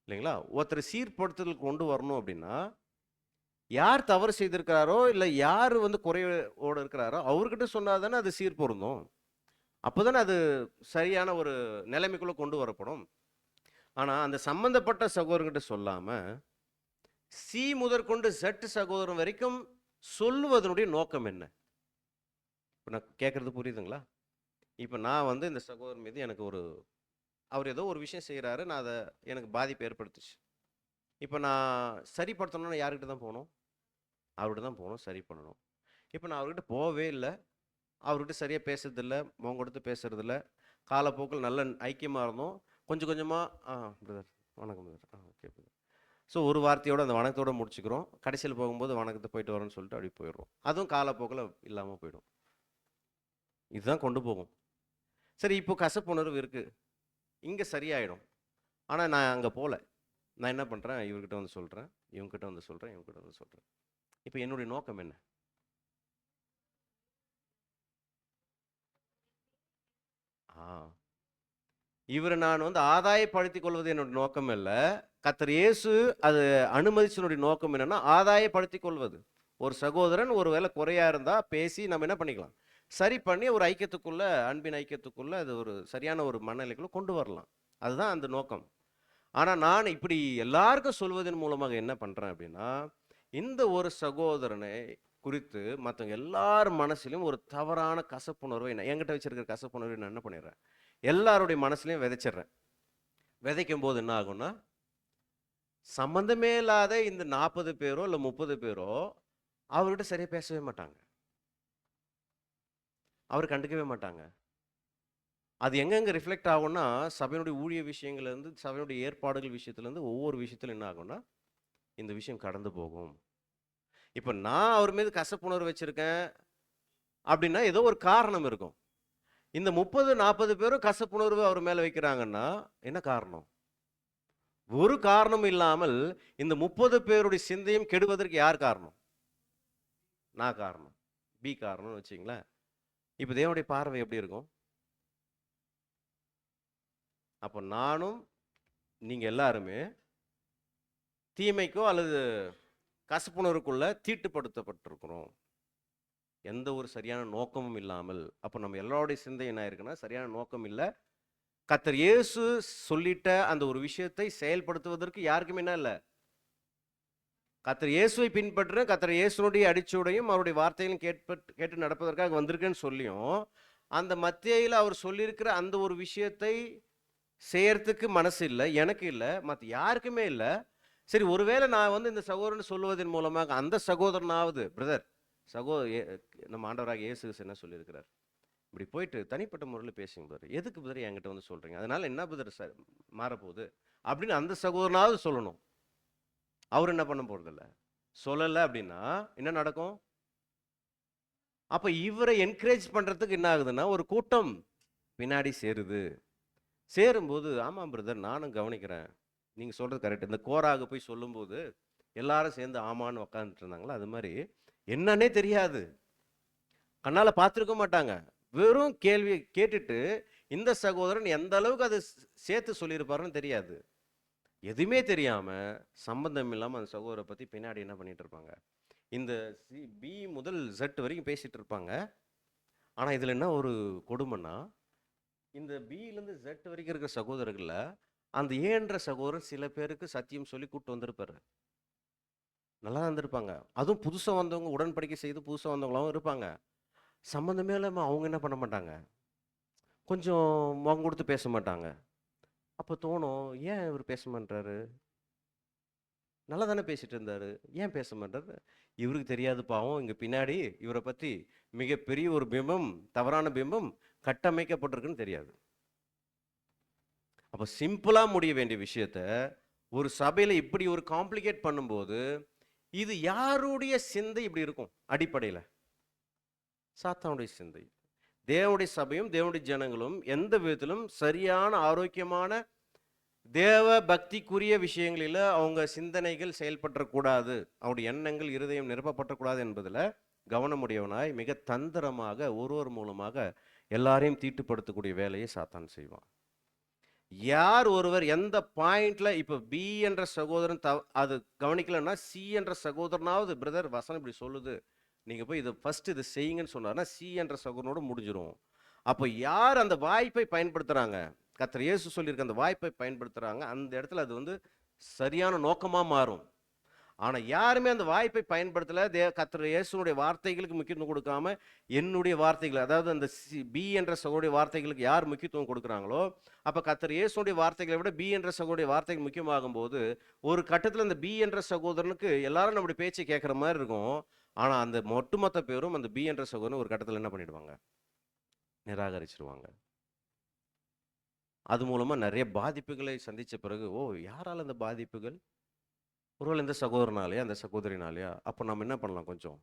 இல்லைங்களா? ஒருத்தர் சீர்படுத்துதல் கொண்டு வரணும் அப்படின்னா, யார் தவறு செய்திருக்கிறாரோ, இல்ல யார் வந்து குறையோட இருக்கிறாரோ, அவர்கிட்ட சொன்னா தானே அது சீர் பொருந்தும். அப்பதானே அது சரியான ஒரு நிலைமைக்குள்ள கொண்டு வரப்படும். ஆனா, அந்த சம்பந்தப்பட்ட சகோதரன்கிட்ட சொல்லாம, சி முதற்கொண்டு Z சகோதரன் வரைக்கும் சொல்லுவதனுடைய நோக்கம் என்ன? இப்ப நான் கேட்கறது புரியுதுங்களா? இப்ப நான் வந்து இந்த சகோதரன் மீது எனக்கு அவர் ஏதோ ஒரு விஷயம் செய்றாரு. நான் அத எனக்கு பாதிப்பு ஏற்படுத்துச்சு. இப்ப நான் சரிப்படுத்தணும்னா யார்கிட்ட தான் போணும்? அவர்கிட்ட தான் போணும், சரி பண்ணணும். இப்ப நான் அவர்கிட்ட போவே இல்ல. அவர்கிட்ட சரியா பேசுறதில்ல, முகம் கொடுத்து பேசுறதில்ல. காலப்போக்கில் நல்ல ஐக்கியமா இருந்தோம். கொஞ்சம் கொஞ்சமா, பிரதர் வணக்கம் பிரதர். Okay brother. ஸோ ஒரு வார்த்தையோட அந்த வணக்கத்தோட முடிச்சுக்கிறோம். கடைசியில போகும்போது வணக்கத்த போயிட்டு வரேன்னு சொல்லிட்டு அப்படியே போயிடுறோம். அதுவும் காலப்போக்கில் இல்லாம போயிடும். இதுதான் கொண்டு போகும். சரி, இப்போ கசப்புணர்வு இருக்கு. இங்க சரியாயிடும். ஆனா நான் அங்க போல. நான் என்ன பண்றேன்? இவர்கிட்ட வந்து சொல்றேன், இவங்ககிட்ட வந்து சொல்றேன், இவங்ககிட்ட வந்து சொல்றேன். இப்போ என்னுடைய நோக்கம் என்ன? ஆ இவரை நான் வந்து ஆதாயப்படுத்திக் கொள்வது என்னுடைய நோக்கம் அல்ல. கர்த்தர் இயேசு அது அனுமதிச்சனுடைய நோக்கம் என்னன்னா, ஆதாயப்படுத்திக் கொள்வது. ஒரு சகோதரன் ஒருவேளை குறையா இருந்தா பேசி நம்ம என்ன பண்ணிக்கலாம்? சரி பண்ணி ஒரு ஐக்கியத்துக்குள்ள, அன்பின் ஐக்கியத்துக்குள்ள அது ஒரு சரியான ஒரு மனநிலைக்குள்ள கொண்டு வரலாம். அதுதான் அந்த நோக்கம். ஆனா நான் இப்படி எல்லாருக்கும் சொல்வதன் மூலமாக என்ன பண்றேன் அப்படின்னா, இந்த ஒரு சகோதரனை குறித்து மத்தவங்க எல்லார் மனசிலும் ஒரு தவறான கசப்புணர்வை என்கிட்ட வச்சிருக்கிற கசப்புணர்வை நான் என்ன பண்ணிடுறேன்? எல்லாருடைய மனசுலயும் விதைச்சிடுறேன். விதைக்கும் போது என்ன ஆகும்னா, சம்பந்தமே இல்லாத இந்த 40 பேரோ இல்ல 30 பேரோ அவர்கிட்ட சரியா பேசவே மாட்டாங்க. அவர் கண்டுக்கவே மாட்டாங்க. அது எங்கெங்க ரிஃப்ளெக்ட் ஆகும்னா, சபையினுடைய ஊழிய விஷயங்கள்ல இருந்து, சபையினுடைய ஏற்பாடுகள் விஷயத்துல இருந்து ஒவ்வொரு விஷயத்திலும் என்ன ஆகும்னா, இந்த விஷயம் கடந்து போகும். இப்ப நான் அவர் மீது கசப்புணர்வு வச்சிருக்கேன் அப்படின்னா, ஏதோ ஒரு காரணம் இருக்கும். இந்த 30, 40 பேரும் கசப்புணர்வு அவர் மேல வைக்கிறாங்கன்னா, என்ன காரணம்? ஒரு காரணம் இல்லாமல் இந்த 30 பேருடைய சிந்தையும் கெடுவதற்கு யார் காரணம்? நான் காரணம். பி காரணம்னு வச்சுங்களேன். இப்ப தேவனுடைய பார்வை எப்படி இருக்கும்? அப்ப நானும் நீங்க எல்லாருமே தீமைக்கோ அல்லது கசப்புணர்வுக்குள்ள தீட்டுப்படுத்தப்பட்டிருக்கிறோம். எந்த ஒரு சரியான நோக்கமும் இல்லாமல். அப்ப நம்ம எல்லாருடைய சிந்தை என்ன இருக்குன்னா, சரியான நோக்கம் இல்ல. கர்த்தர் இயேசு சொல்லிட்ட அந்த ஒரு விஷயத்தை செயல்படுத்துவதற்கு யாருக்குமே என்ன இல்ல? கர்த்தர் இயேசுவை பின்பற்றுறேன், கர்த்தர் இயேசுனுடைய அடிச்சுவடையும் அவருடைய வார்த்தைகளையும் கேட்டு நடப்பதற்காக வந்திருக்கேன்னு சொல்லியும், அந்த மத்தேயுல அவர் சொல்லியிருக்கிற அந்த ஒரு விஷயத்தை செய்யறதுக்கு மனசு இல்ல, எனக்கு இல்ல, மத்த யாருக்குமே இல்ல. சரி, ஒருவேளை நான் வந்து இந்த சகோதரன் சொல்வதன் மூலமாக அந்த சகோதரனாவது, பிரதர் சகோ எ நம்ம ஆண்டவராகிய இயேசு கிறிஸ்து என்ன சொல்லியிருக்கிறார்? இப்படி போயிட்டு தனிப்பட்ட முறையில் பேசுங்க பிரதர். எதுக்கு பிரதர் என்கிட்ட வந்து சொல்றீங்க? அதனால என்ன பிரதர் மாறப்போகுது? அப்படின்னு அந்த சகோதரனாவது சொல்லணும். அவர் என்ன பண்ண போறதில்ல. சொல்லல அப்படின்னா என்ன நடக்கும்? அப்ப இவரை என்கரேஜ் பண்றதுக்கு என்ன ஆகுதுன்னா, ஒரு கூட்டம் பின்னாடி சேருது. சேரும்போது, ஆமா பிரதர் நானும் கவனிக்கிறேன். நீங்க சொல்றது கரெக்ட். இந்த கோராக போய் சொல்லும்போது, எல்லாரும் சேர்ந்து ஆமான்னு உட்காந்துட்டு இருந்தாங்களா, அது மாதிரி என்னன்னே தெரியாது. கண்ணால பார்த்துருக்க மாட்டாங்க. வெறும் கேள்வி கேட்டுட்டு, இந்த சகோதரன் எந்த அளவுக்கு அது சேர்த்து சொல்லியிருப்பாருன்னு தெரியாது. எதுவுமே தெரியாம, சம்பந்தம் இல்லாம அந்த சகோதரரை பத்தி பின்னாடி என்ன பண்ணிட்டு இருப்பாங்க. இந்த பி முதல் Z வரைக்கும் பேசிட்டு இருப்பாங்க. ஆனா இதுல என்ன ஒரு கொடுமைன்னா, இந்த பியிலேருந்து Z வரைக்கும் இருக்கிற சகோதரர்கள்ல, அந்த ஏன்ற சகோதரன் சில பேருக்கு சத்தியம் சொல்லி கூட்டு வந்திருப்பாரு. நல்லா இருந்திருப்பாங்க. அதுவும் புதுசா வந்தவங்க, உடன்படிக்கை செய்து புதுசா வந்தவங்களாவும் இருப்பாங்க. சம்மந்தமே இல்லாம அவங்க என்ன பண்ண மாட்டாங்க. கொஞ்சம் முகம் கொடுத்து பேச மாட்டாங்க. அப்போ தோணும், ஏன் இவர் பேச மாட்டாரு? நல்லா தானே பேசிட்டு இருந்தாரு. ஏன் பேச மாட்டாரு? இவருக்கு தெரியாது பாவம், இங்க பின்னாடி இவரை பத்தி மிகப்பெரிய ஒரு பிம்பம், தவறான பிம்பம் கட்டமைக்கப்பட்டிருக்குன்னு தெரியாது. அப்போ சிம்பிளா முடிய வேண்டிய விஷயத்த ஒரு சபையில இப்படி ஒரு காம்ப்ளிகேட் பண்ணும்போது, இது யாருடைய சிந்தை இப்படி இருக்கும் அடிப்படையில? சாத்தானுடைய சிந்தை. தேவனுடைய சபையும் தேவனுடைய ஜனங்களும் எந்த விதத்திலும் சரியான ஆரோக்கியமான தேவ பக்திக்குரிய விஷயங்களில் அவங்க சிந்தனைகள் செயல்பற்றக்கூடாது, அவருடைய எண்ணங்கள் இருதயம் நிரப்பப்பட்டக்கூடாது என்பதில் கவனமுடையவனாய் மிக தந்திரமாக ஒருவர் மூலமாக எல்லாரையும் தீட்டுப்படுத்தக்கூடிய வேலையை சாத்தான் செய்வான். யார் ஒருவர் எந்த பாயிண்ட்ல இப்போ பி என்ற சகோதரன் அது கவனிக்கலன்னா சி என்ற சகோதரனாவது, பிரதர் வசனம் இப்படி சொல்லுது, நீங்கள் போய் இதை ஃபர்ஸ்ட் இதை செய்யுங்கன்னு சொன்னார்னா சி என்ற சகோதரனோட முடிஞ்சிடும். அப்போ யார் அந்த வாய்ப்பை பயன்படுத்துகிறாங்க, கர்த்தர் இயேசு சொல்லியிருக்க அந்த வாய்ப்பை பயன்படுத்துகிறாங்க, அந்த இடத்துல அது வந்து சரியான நோக்கமாக மாறும். ஆனால் யாருமே அந்த வாய்ப்பை பயன்படுத்தலை, கர்த்தர் இயேசுனுடைய வார்த்தைகளுக்கு முக்கியத்துவம் கொடுக்காம என்னுடைய வார்த்தைகள், அதாவது அந்த பி என்ற சகோடைய வார்த்தைகளுக்கு யார் முக்கியத்துவம் கொடுக்குறாங்களோ, அப்போ கர்த்தர் இயேசுனுடைய வார்த்தைகளை விட பி என்ற சகோடைய வார்த்தைகள் முக்கியமாகும் போது ஒரு கட்டத்தில் அந்த பி என்ற சகோதரனுக்கு எல்லாரும் நம்முடைய பேச்சை கேட்குற மாதிரி இருக்கும். ஆனால் அந்த ஒட்டுமொத்த பேரும் அந்த பி என்ற சகோதரன் ஒரு கட்டத்தில் என்ன பண்ணிடுவாங்க, நிராகரிச்சிருவாங்க. அது மூலமாக நிறைய பாதிப்புகளை சந்தித்த பிறகு, ஓ யாரால் அந்த பாதிப்புகள்? ஒருவேளை இந்த சகோதரனாலேயா அந்த சகோதரினாலேயா? அப்போ நம்ம என்ன பண்ணலாம், கொஞ்சம்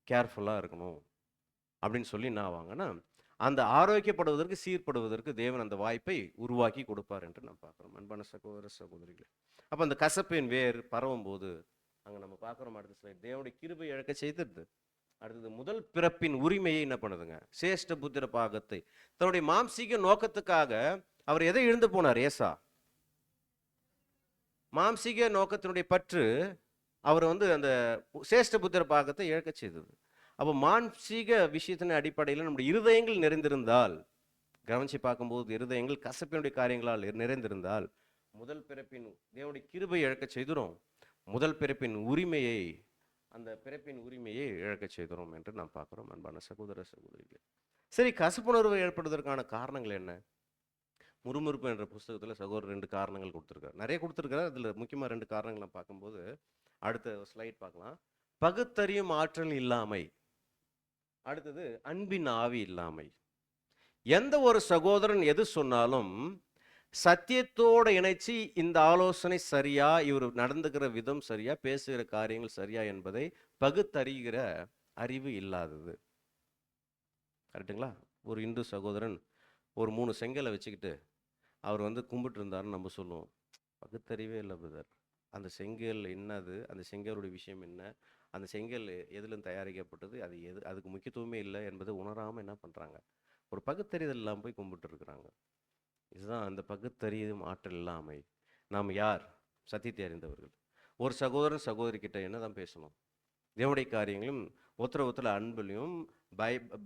கேர்ஃபுல்லாக இருக்கணும் அப்படின்னு சொல்லி என்ன ஆவாங்கன்னா, அந்த ஆரோக்கியப்படுவதற்கு சீர்படுவதற்கு தேவன் அந்த வாய்ப்பை உருவாக்கி கொடுப்பார் என்று நம்ம பார்க்குறோம். அன்பான சகோதர சகோதரிகளே, அப்போ அந்த கசப்பின் வேர் பரவும் போது அங்கே நம்ம பார்க்குறோம், அடுத்த ஸ்லைட், தேவனுடைய கிருபை இழக்க செய்திருது. அடுத்தது முதல் பிறப்பின் உரிமையை என்ன பண்ணுதுங்க, சேஷ்ட புத்திர பாகத்தை தன்னுடைய மாம்சீக நோக்கத்துக்காக அவர் எதை இழந்து போனார்? ஏசா மாம்சீக நோக்கத்தினுடைய பற்று அவர் வந்து அந்த சேஷ்ட புத்திர பாகத்தை இழக்க செய்தது. அப்போ மாம்சீக விஷயத்தின் அடிப்படையில் நம்முடைய இருதயங்கள் நிறைந்திருந்தால், கவனிச்சு பார்க்கும்போது இருதயங்கள் கசப்பினுடைய காரியங்களால் நிறைந்திருந்தால் முதல் பிறப்பின் தேவனுடைய கிருபை இழக்க செய்துரும், முதல் பிறப்பின் உரிமையை, அந்த பிறப்பின் உரிமையை இழக்க செய்துரும் என்று நாம் பார்க்குறோம். அன்பான சகோதர சகோதரிகளே, சரி, கசப்புணர்வு ஏற்படுவதற்கான காரணங்கள் என்ன? முறுமுறுப்பு என்ற புஸ்தகத்தில் சகோதரர் 2 காரணங்கள் கொடுத்துருக்காரு, நிறைய கொடுத்துருக்காரு. அதில் முக்கியமாக 2 காரணங்களை பார்க்கும்போது அடுத்த ஸ்லைட் பார்க்கலாம். பகுத்தறியும் ஆற்றல் இல்லாமை, அடுத்தது அன்பின் ஆவி இல்லாமை. எந்த ஒரு சகோதரன் எது சொன்னாலும் சத்தியத்தோடு இணைச்சி இந்த ஆலோசனை சரியா, இவர் நடந்துக்கிற விதம் சரியா, பேசுகிற காரியங்கள் சரியா என்பதை பகுத்தறிகிற அறிவு இல்லாதது. கரெக்டுங்களா? ஒரு இந்து சகோதரன் ஒரு 3 செங்கலை வச்சுக்கிட்டு அவர் வந்து கும்பிட்டு இருந்தாருன்னு நம்ம சொல்லுவோம், பகுத்தறிவே இல்லை பிரதர், அந்த செங்கல் என்னது, அந்த செங்கலுடைய விஷயம் என்ன, அந்த செங்கல் எதுலேருந்து தயாரிக்கப்பட்டது, அது அதுக்கு முக்கியத்துவமே இல்லை என்பதை உணராமல் என்ன பண்ணுறாங்க, ஒரு பகுத்தறிதல் இல்லாமல் போய் கும்பிட்டு இருக்கிறாங்க. இதுதான் அந்த பகுத்தறியும் ஆற்றல் இல்லாமை. நாம் யார்? சத்தியத்தை அறிந்தவர்கள். ஒரு சகோதரன் சகோதரிக்கிட்ட என்ன தான் பேசணும், தேவனுடைய காரியங்களும் ஒருத்தர் அன்பிலையும்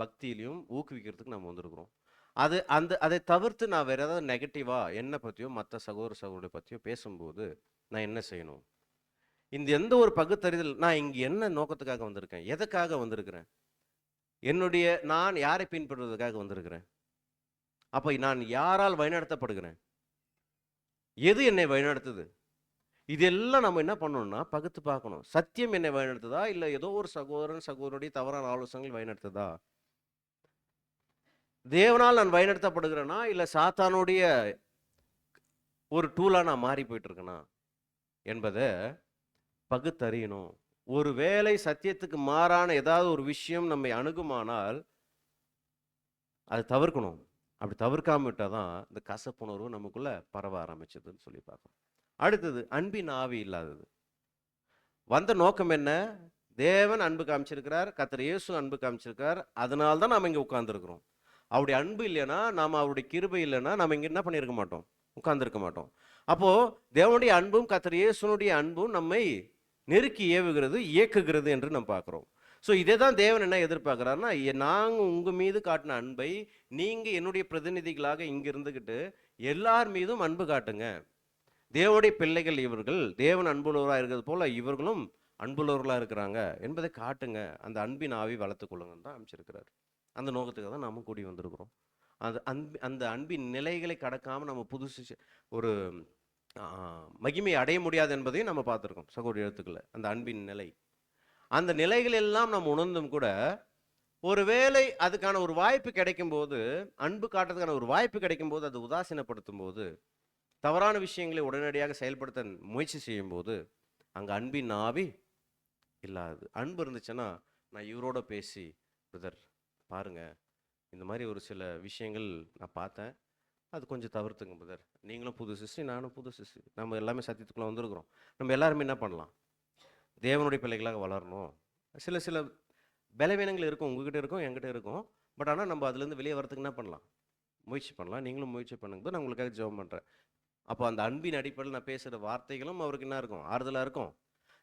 பக்தியிலையும் ஊக்குவிக்கிறதுக்கு நம்ம வந்திருக்கிறோம். அதை தவிர்த்து நான் வேற ஏதாவது நெகட்டிவாக என்னை பற்றியோ மற்ற சகோதர சகோதரி பற்றியோ பேசும்போது நான் என்ன செய்யணும்? இந்த எந்த ஒரு பகுத்தறிதல், நான் இங்கே என்ன நோக்கத்துக்காக வந்திருக்கேன், எதுக்காக வந்திருக்கிறேன், நான் யாரை பின்பற்றுவதற்காக வந்திருக்கிறேன், அப்போ நான் யாரால் வழிநடத்தப்படுகிறேன், எது என்னை வழிநடத்துது, இதெல்லாம் நம்ம என்ன பண்ணணும்னா பகுத்து பார்க்கணும். சத்தியம் என்னை வழிநடத்துதா, இல்லை ஏதோ ஒரு சகோதரன் சகோதரியுடைய தவறான ஆலோசனைகள் வழிநடத்துதா? தேவனால் நான் வழிநடத்தப்படுகிறேனா, இல்லை சாத்தானுடைய ஒரு டூலாக நான் மாறி போயிட்டு இருக்கேனா என்பதை பகுத்தறியணும். ஒரு வேளை சத்தியத்துக்கு மாறான ஏதாவது ஒரு விஷயம் நம்மை அணுகுமானால் அதை தவிர்க்கணும். அப்படி தவிர்க்காம விட்டால் தான் இந்த கசப்புணர்வு நமக்குள்ள பரவ ஆரம்பிச்சதுன்னு சொல்லி பார்க்கணும். அடுத்தது அன்பின் ஆவி இல்லாதது. வந்த நோக்கம் என்ன? தேவன் அன்பு காமிச்சிருக்கிறார், கர்த்தர் இயேசு அன்பு காமிச்சிருக்கார், அதனால தான் நாம் இங்கே உட்கார்ந்துருக்கிறோம். அவருடைய அன்பு இல்லைன்னா, நாம் அவருடைய கிருபை இல்லைன்னா நம்ம இங்கே என்ன பண்ணியிருக்க மாட்டோம், உட்கார்ந்துருக்க மாட்டோம். அப்போது தேவனுடைய அன்பும் கர்த்தர் இயேசுனுடைய அன்பும் நம்மை நெருக்கி ஏவுகிறது, இயக்குகிறது என்று நம்ம பார்க்குறோம். ஸோ இதே தான் தேவன் என்ன எதிர்பார்க்குறாருன்னா, நாங்கள் உங்கள் மீது காட்டின அன்பை நீங்கள் என்னுடைய பிரதிநிதிகளாக இங்கே இருந்துக்கிட்டு எல்லார் மீதும் அன்பு காட்டுங்க. தேவனுடைய பிள்ளைகள் இவர்கள், தேவன் அன்புள்ளவராக இருக்கிறது போல் இவர்களும் அன்புள்ளவர்களாக இருக்கிறாங்க என்பதை காட்டுங்க, அந்த அன்பின் ஆவி வளர்த்து கொள்ளுங்கன்னு தான் அமைச்சிருக்கிறார். அந்த நோக்கத்துக்காக தான் நாம கூடி வந்திருக்கிறோம். அந்த அன்பின் நிலைகளை கடக்காம நம்ம புதுசு ஒரு ஆ, மகிமை அடைய முடியாது என்பதையும் நம்ம பார்த்துருக்கோம் சகோதர எழுத்துக்களை. அந்த அன்பின் நிலை, அந்த நிலைகள் எல்லாம் நம்ம உணர்ந்தும் கூட ஒருவேளை அதுக்கான ஒரு வாய்ப்பு கிடைக்கும் போது, அன்பு காட்டுறதுக்கான ஒரு வாய்ப்பு கிடைக்கும் போது, அது உதாசீனப்படுத்தும் போது, தவறான விஷயங்களை உடனடியாக செயல்படுத்த முயற்சி செய்யும் போது, அங்க அன்பின் ஆவி இல்லாது. அன்பு இருந்துச்சுன்னா, நான் இவரோட பேசி, பிரதர் பாருங்க, இந்த மாதிரி ஒரு சில விஷயங்கள் நான் பார்த்தேன், அது கொஞ்சம் தவிர்த்துங்க பிரதர். நீங்களும் புது சிஸ்டி, நானும் புது சிஸ்டி, நம்ம எல்லாமே சத்தியத்துக்குள்ள வந்திருக்கிறோம். நம்ம எல்லாருமே என்ன பண்ணலாம்? தேவனுடைய பிள்ளைகளாக வளரணும். சில சில பலவீனங்கள் இருக்கும், உங்ககிட்ட இருக்கும், என்கிட்ட இருக்கும். பட் ஆனால் நம்ம அதுலேருந்து வெளியே வரதுக்கு என்ன பண்ணலாம்? முயற்சி பண்ணலாம். நீங்களும் முயற்சி பண்ணுங்க. நான் உங்களுக்காக ஜெபம் பண்ணுறேன். அப்போ அந்த அன்பின் அடிப்படையில் நான் பேசுகிற வார்த்தைகளும் அவருக்கு என்ன இருக்கும்? ஆறுதலாக இருக்கும்.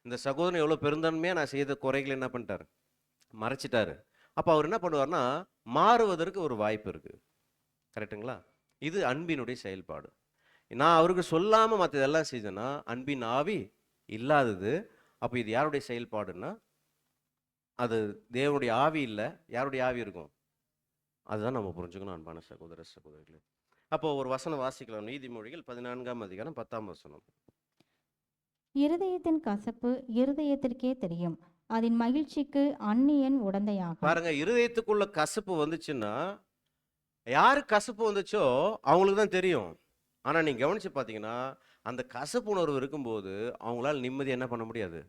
இந்த சகோதரன் எவ்வளோ பெருந்தன்மையாக நான் செய்த குறைகளை என்ன பண்ணிட்டாரு? மறைச்சிட்டாரு. அப்போ அவர் என்ன பண்ணுவார்னா, மாறுவதற்கு ஒரு வாய்ப்பு இருக்குது. கரெக்டுங்களா? இது அன்பினுடைய செயல்பாடு. நான் அவருக்கு சொல்லாமல் மற்றதெல்லாம் செய்தேன்னா அன்பின் ஆவி இல்லாதது. அப்போ இது யாருடைய செயல்பாடுன்னா, அது தேவனுடைய ஆவி இல்லை. யாருடைய ஆவி இருக்கும்? அதுதான் நம்ம புரிஞ்சுக்கணும் அன்பான சகோதர சகோதரிகளே. அப்போ ஒரு வசனம் வாசிக்கலாம். நீதிமொழிகள் 14ஆம் அதிகாரம் 10ஆம் வசனம். இருதயத்தின் கசப்பு இருதயத்திற்கே தெரியும், அதன் மகிழ்ச்சிக்கு அந்நியன் உடந்தையாகும். பாருங்க, இருதயத்துக்குள்ள கசப்பு வந்துச்சுன்னா, யாருக்கு கசப்பு வந்துச்சோ அவங்களுக்கு தான் தெரியும். ஆனால் நீங்கள் கவனிச்சு பார்த்தீங்கன்னா, அந்த கசப்பு உணர்வு இருக்கும்போது அவங்களால நிம்மதி என்ன பண்ண முடியாது?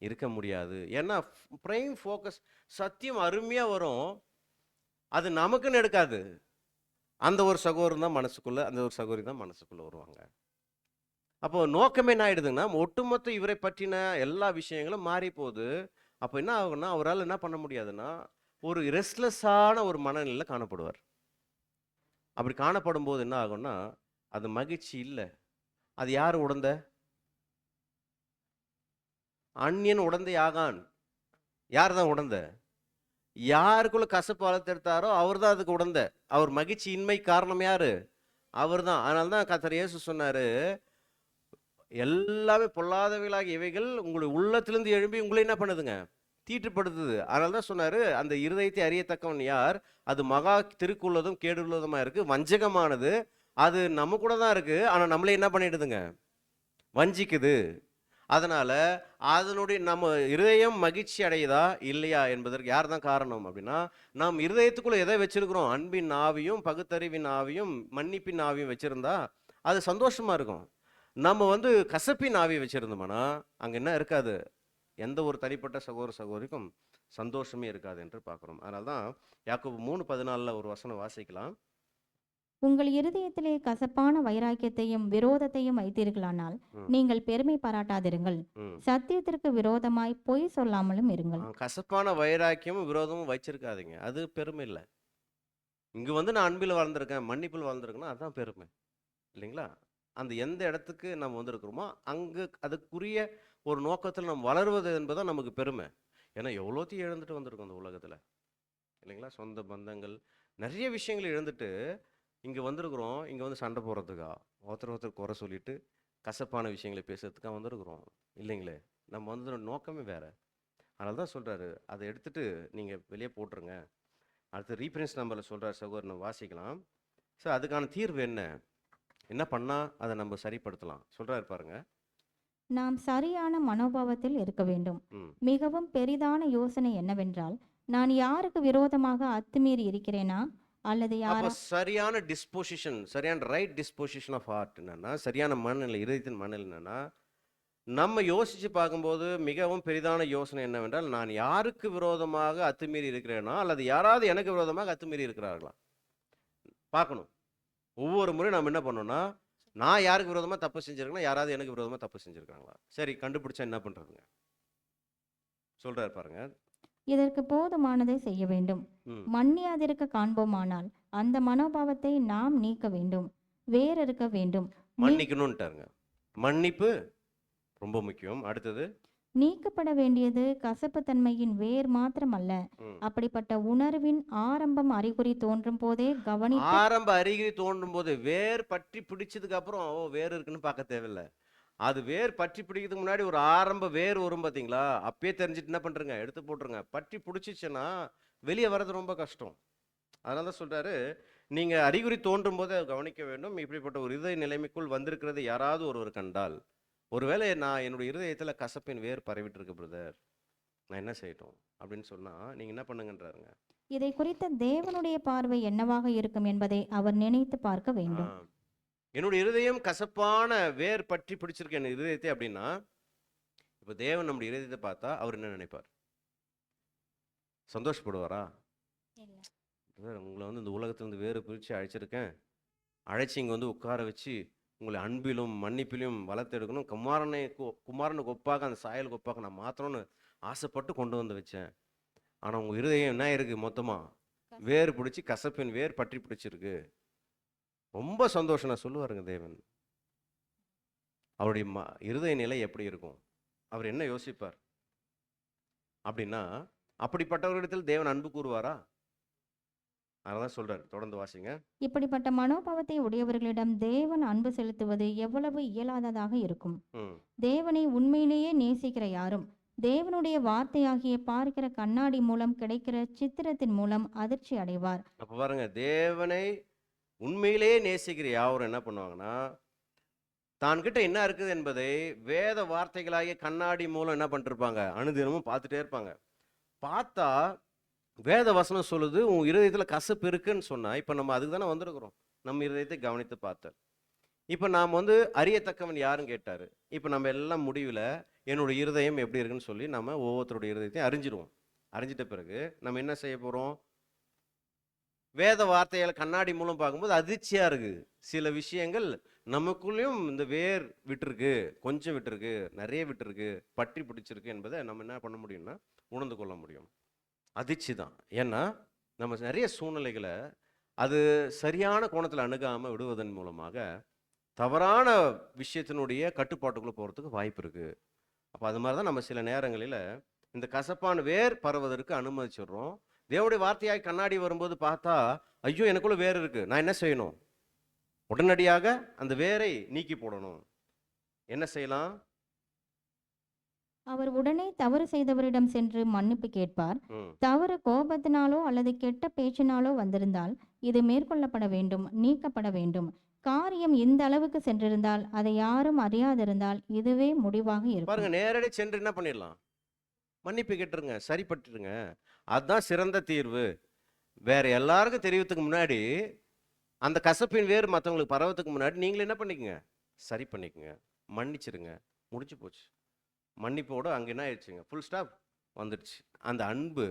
இருக்க முடியாது. ஏன்னா பிரைம் ஃபோக்கஸ் சத்தியம் அருமையாக வரும், அது நமக்குன்னு எடுக்காது. அந்த ஒரு சகோதரன் தான் மனசுக்குள்ள, அந்த ஒரு சகோதரி தான் மனசுக்குள்ள வருவாங்க. அப்போ நோக்கமே என்ன ஆயிடுதுன்னா, ஒட்டுமொத்த இவரை பற்றின எல்லா விஷயங்களும் மாறி போகுது. அப்போ என்ன ஆகும்னா, அவரால் என்ன பண்ண முடியாதுன்னா, ஒரு ரெஸ்ட்லெஸ்ஸான ஒரு மனநிலையில் காணப்படுவார். அப்படி காணப்படும் போது என்ன ஆகும்னா, அது மகிழ்ச்சி இல்லை. அது யார் உடந்த? அந்நியன் உடந்தை ஆகான். யார் தான் உடந்த? யாருக்குள்ள கசப்பு வளர்த்தெடுத்தாரோ அவர் தான் அதுக்கு உடந்த. அவர் மகிழ்ச்சி இன்மை காரணம் யாரு? அவர் தான். அதனால தான் கர்த்தர் இயேசு சொன்னாரு, எல்லாமே பொல்லாதவைகளாகிய இவைகள் உங்களுடைய உள்ளத்திலிருந்து எழும்பி உங்களை என்ன பண்ணுதுங்க? தீட்டுப்படுத்துது. அதனால தான் சொன்னாரு, அந்த இருதயத்தை அறியத்தக்கவன் யார்? அது மகா திருக்குள்ளதும் கேடுள்ளதுமா இருக்கு, வஞ்சகமானது. அது நம்ம கூட தான் இருக்கு, ஆனால் நம்மளே என்ன பண்ணிடுதுங்க? வஞ்சிக்குது. அதனால அதனுடைய நம்ம இருதயம் மகிழ்ச்சி அடையுதா இல்லையா என்பதற்கு யார் தான் காரணம் அப்படின்னா, நாம் இருதயத்துக்குள்ள எதை வச்சிருக்கிறோம்? அன்பின் ஆவியும் பகுத்தறிவின் ஆவியும் மன்னிப்பின் ஆவியும் வச்சிருந்தா அது சந்தோஷமா இருக்கும். நம்ம கசப்பின் ஆவி வச்சிருந்தோம்னா அங்க என்ன இருக்காது? எந்த ஒரு தனிப்பட்ட சகோதர சகோதரிக்கும் சந்தோஷமே இருக்காது என்று பார்க்கிறோம். அதனால தான் யாக்கோபு 3:14 ஒரு வசனம் வாசிக்கலாம். உங்கள் இருதயத்திலே கசப்பான வைராக்கியத்தையும் விரோதத்தையும் வைத்தீர்களானால் ம், நீங்கள் பெருமை பாராட்டாதிருங்கள், ம். சத்தியத்திற்கு விரோதமாய் பொய் சொல்லாமலும் இருங்கள். கசப்பான வைராக்கியமும் விரோதமும் வச்சிருக்காதீங்க. அது பெருமை இல்லை. இங்க நான் அன்பில் வளர்ந்துருக்கேன், மன்னிப்பில் வளர்ந்துருக்கேன்னா அதுதான் பெருமை, இல்லைங்களா? அந்த எந்த இடத்துக்கு நம்ம வந்திருக்கிறோமோ அங்கு அதுக்குரிய ஒரு நோக்கத்தில் நம்ம வளருவது என்பதுதான் நமக்கு பெருமை. ஏன்னா எவ்வளோத்தையும் இழந்துட்டு வந்திருக்கோம் அந்த உலகத்தில், இல்லைங்களா? சொந்த பந்தங்கள் நிறைய விஷயங்கள் இழந்துட்டு இங்கே வந்திருக்கிறோம். இங்கே சண்டை போடுறதுக்கா, ஒருத்தர் ஒருத்தர் குறை சொல்லிட்டு கசப்பான விஷயங்களை பேசுறதுக்காக வந்திருக்கிறோம், இல்லைங்களே? நம்ம நோக்கமே வேற. அதனால தான் சொல்கிறாரு, அதை எடுத்துட்டு நீங்கள் வெளியே போட்டுருங்க. அடுத்து ரீஃபரன்ஸ் நம்பரில் சொல்கிறார் சகோதரனை வாசிக்கலாம். சார் அதுக்கான தீர்வு என்ன? என்ன பண்ணால் அதை நம்ம சரிப்படுத்தலாம் சொல்கிறாரு பாருங்க. நாம் சரியான மனோபாவத்தில் இருக்க வேண்டும். ம். மிகவும் பெரிதான யோசனை என்னவென்றால், நான் யாருக்கு விரோதமாக அத்துமீறி இருக்கிறேனா, அல்லது அப்போ யாரா சரியான டிஸ்பொசிஷன், சரியான ரைட் டிஸ்பொசிஷன் ஆஃப் ஹார்ட் என்னன்னா, சரியான மனநிலை, இதயத்தின் மனநிலை என்னன்னா, நம்ம யோசிச்சு பார்க்கும்போது மிகவும் பெரிதான யோசனை என்னவென்றால், நான் யாருக்கு விரோதமாக அத்துமீறி இருக்கிறேனா, அல்லது யாராவது எனக்கு விரோதமாக அத்துமீறி இருக்கிறார்களா பார்க்கணும். ஒவ்வொரு முறையும் நம்ம என்ன பண்ணோம்னா, நான் யாருக்கு விரோதமாக தப்பு செஞ்சிருக்கேன்னா, யாராவது எனக்கு விரோதமாக தப்பு செஞ்சுருக்காங்களா? சரி, கண்டுபிடிச்சா என்ன பண்ணுறதுங்க? சொல்கிறார் பாருங்க. இதற்கு போதுமானதை செய்ய வேண்டும். ம். மன்னியாதிருக்க காண்போமானால் அந்த மனோபாவத்தை நாம் நீக்க வேண்டும், வேறறுக்க வேண்டும். மன்னிக்கணும்ட்டாருங்க. மன்னிப்பு ரொம்ப முக்கியம். அடுத்தது நீக்கப்பட வேண்டியது கசப்புத்தன்மையின் வேர் மாத்திரமல்ல, ம். அப்படிப்பட்ட உணர்வின் ஆரம்பம் அறிகுறி தோன்றும் போதே கவனித்து ஆரம்ப அறிகுறி தோன்றும் போது வேர் பற்றி பிடிச்சதுக்கு அப்புறம் வேர் இருக்குன்னு பார்க்க தேவையில்லை. அது வேர் பற்றி பிடிக்கிறதுக்கு முன்னாடி ஒரு ஆரம்ப வேர் வரும் பார்த்தீங்களா? அப்பயே தெரிஞ்சுட்டு என்ன பண்ணுறங்க? எடுத்து போட்டுருங்க. பற்றி பிடிச்சிச்சுன்னா வெளியே வர்றது ரொம்ப கஷ்டம். அதனால தான் சொல்கிறாரு, நீங்க அறிகுறி தோன்றும் போது கவனிக்க வேண்டும். இப்படிப்பட்ட ஒரு இருதய நிலைமைக்குள் வந்திருக்கிறது யாராவது ஒருவர் கண்டால், ஒருவேளை நான் என்னுடைய இருதயத்துல கசப்பின் வேர் பரவிட்டு இருக்கு பிரதர், நான் என்ன செய்யட்டும் அப்படின்னு சொன்னா நீங்க என்ன பண்ணுங்கன்றாருங்க. இதை குறித்த தேவனுடைய பார்வை என்னவாக இருக்கும் என்பதை அவர் நினைத்து பார்க்க ஆ, வேண்டும். என்னுடைய இருதயம் கசப்பான வேர் பற்றி பிடிச்சிருக்கு என் இருதயத்தை அப்படின்னா, இப்ப தேவன் நம்முடைய இருதயத்தை பார்த்தா அவர் என்ன நினைப்பார்? சந்தோஷப்படுவாரா? பிரதர், உங்களை வந்து இந்த உலகத்திலிருந்து வேறு பிரித்து அழைச்சிருக்கேன், அழைச்சி இங்கே வந்து உட்கார வச்சு உங்களை அன்பிலும் மன்னிப்பிலும் வளர்த்தெடுக்கணும், குமாரனுக்கு ஒப்பாக அந்த சாயலுக்கு ஒப்பாக நான் மாற்றணும்னு ஆசைப்பட்டு கொண்டு வந்து வச்சேன். ஆனால் உங்கள் இருதயம் என்ன இருக்குது? மொத்தமாக வேர் பிடிச்சி கசப்பின் வேர் பற்றி பிடிச்சிருக்கு. ரொம்ப சந்தோஷம் நான் சொல்லுவாருங்க தேவன். அவருடைய இருதய நிலை எப்படி இருக்கும்? அவர் என்ன யோசிப்பார் அப்படின்னா, அப்படிப்பட்டவர்களிடத்தில் தேவன் அன்பு கூறுவாரா? அததான் சொல்றாரு. தொடர்ந்து வாசிங்க. இப்படிப்பட்ட மனோபாவத்தை உடையவர்களிடம் தேவன் அன்பு செலுத்துவது எவ்வளவு இயலாததாக இருக்கும். ம். தேவனை உண்மையிலேயே நேசிக்கிற யாரும் தேவனுடைய வார்த்தையாகிய பார்க்கிற கண்ணாடி மூலம் கிடைக்கிற சித்திரத்தின் மூலம் அதிர்ச்சி அடைவார். அப்ப பாருங்க, தேவனை உண்மையிலேயே நேசிக்கிற யாவரும் என்ன பண்ணுவாங்கன்னா, தான் கிட்ட என்ன இருக்குது என்பதை வேத வார்த்தைகளாகிய கண்ணாடி மூலம் என்ன பண்ணிருப்பாங்க, அனுதினமும் பார்த்துட்டே இருப்பாங்க. பார்த்தா வேத வசனம் சொல்லுது உன் இருதயத்துல கசப்பு இருக்குன்னு சொன்னா, இப்ப நம்ம அதுக்கு தானே வந்திருக்கிறோம், நம்ம இருதயத்தை கவனித்து பார்த்தல். இப்ப நாம் வந்து அறியத்தக்கவன் யாருன்னு கேட்டாரு. இப்ப நம்ம எல்லாம் முடிவுல என்னோட இருதயம் எப்படி இருக்குன்னு சொல்லி நம்ம ஒவ்வொருத்தருடைய இருதயத்தையும் அறிஞ்சிருவோம். அறிஞ்சிட்ட பிறகு நம்ம என்ன செய்ய போறோம்? வேத வார்த்தைகளை கண்ணாடி மூலம் பார்க்கும்போது அதிர்ச்சியா இருக்கு. சில விஷயங்கள் நமக்குள்ளேயும் இந்த வேர் விட்டுருக்கு, கொஞ்சம் விட்டுருக்கு, நிறைய விட்டுருக்கு, பற்றி பிடிச்சிருக்கு என்பதை நம்ம என்ன பண்ண முடியும்னா உணர்ந்து கொள்ள முடியும். அதிர்ச்சி தான். ஏன்னா நம்ம நிறைய சூழ்நிலைகளை அது சரியான கோணத்தில் அணுகாமல் விடுவதன் மூலமாக தவறான விஷயத்தினுடைய கட்டுப்பாட்டுக்குள்ளே போகிறதுக்கு வாய்ப்பு இருக்குது. அப்போ அது மாதிரி தான் நம்ம சில நேரங்களில் இந்த கசப்பான வேர் பரவதற்கு அனுமதிச்சிடுறோம். தேவனுடைய வார்த்தையாய் கண்ணாடி வரும்போது பார்த்தா, ஐயோ எனக்குள்ள வேர் இருக்கு, நான் என்ன செய்யணும்? உடனடியாக அந்த வேரை நீக்கி போடணும். என்ன செய்யலாம்? அவர் உடனே தவறு செய்தவரிடம் சென்று மன்னிப்பு கேட்பார். ம். தவறு கோபத்தினாலோ அல்லது கெட்ட பேச்சினாலோ வந்திருந்தால் இது மேற்கொள்ளப்பட வேண்டும், நீக்கப்பட வேண்டும். காரியம் இந்த அளவுக்கு சென்றிருந்தால், அதை யாரும் அறியாதிருந்தால் இதுவே முடிவாக இருக்கும். பாருங்க, நேரடி சென்று என்ன பண்ணிடலாம்? மன்னிப்பு கேட்டுருங்க, சரிப்பட்டுருங்க. அதுதான் சிறந்த தீர்வு. வேற எல்லாருக்கும் தெரியறதுக்கு முன்னாடி, அந்த கசப்பின் வேறு மற்றவங்களுக்கு பரவத்துக்கு முன்னாடி நீங்களே என்ன பண்ணிக்கங்க? சரி பண்ணிக்கங்க, மன்னிச்சிருங்க, முடிஞ்சு போச்சு. மன்னிப்போடு அங்கே என்ன ஆயிடுச்சுங்க? ஃபுல் ஸ்டாப் வந்துடுச்சு. அந்த அன்பு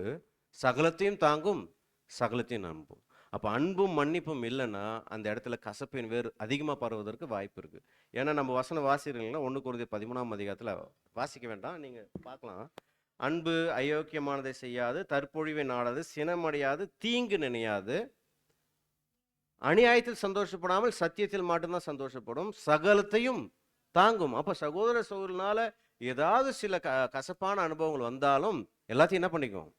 சகலத்தையும் தாங்கும், சகலத்தையும் நம்பும். அப்போ அன்பும் மன்னிப்பும் இல்லைன்னா அந்த இடத்துல கசப்பின் வேறு அதிகமாக பரவுவதற்கு வாய்ப்பு இருக்குது. ஏன்னா நம்ம வசனம் வாசிக்கிறீங்களா, 1 கொரிந்தியர் 13ஆம் அதிகாரத்தில் வாசிக்க வேண்டாம், நீங்கள் பார்க்கலாம். அன்பு அயோக்கியமானதை செய்யாது, தற்பொழிவை நாடாது, சினமடையாது, தீங்கு நினையாது, அநியாயத்தில் சந்தோஷப்படாமல் சத்தியத்தில் மட்டும்தான் சந்தோஷப்படும், சகலத்தையும் தாங்கும். அப்போ சகோதர சகோதரனால ஏதாவது சில கசப்பான அனுபவங்கள் வந்தாலும் எல்லாத்தையும் என்ன பண்ணிக்கும்?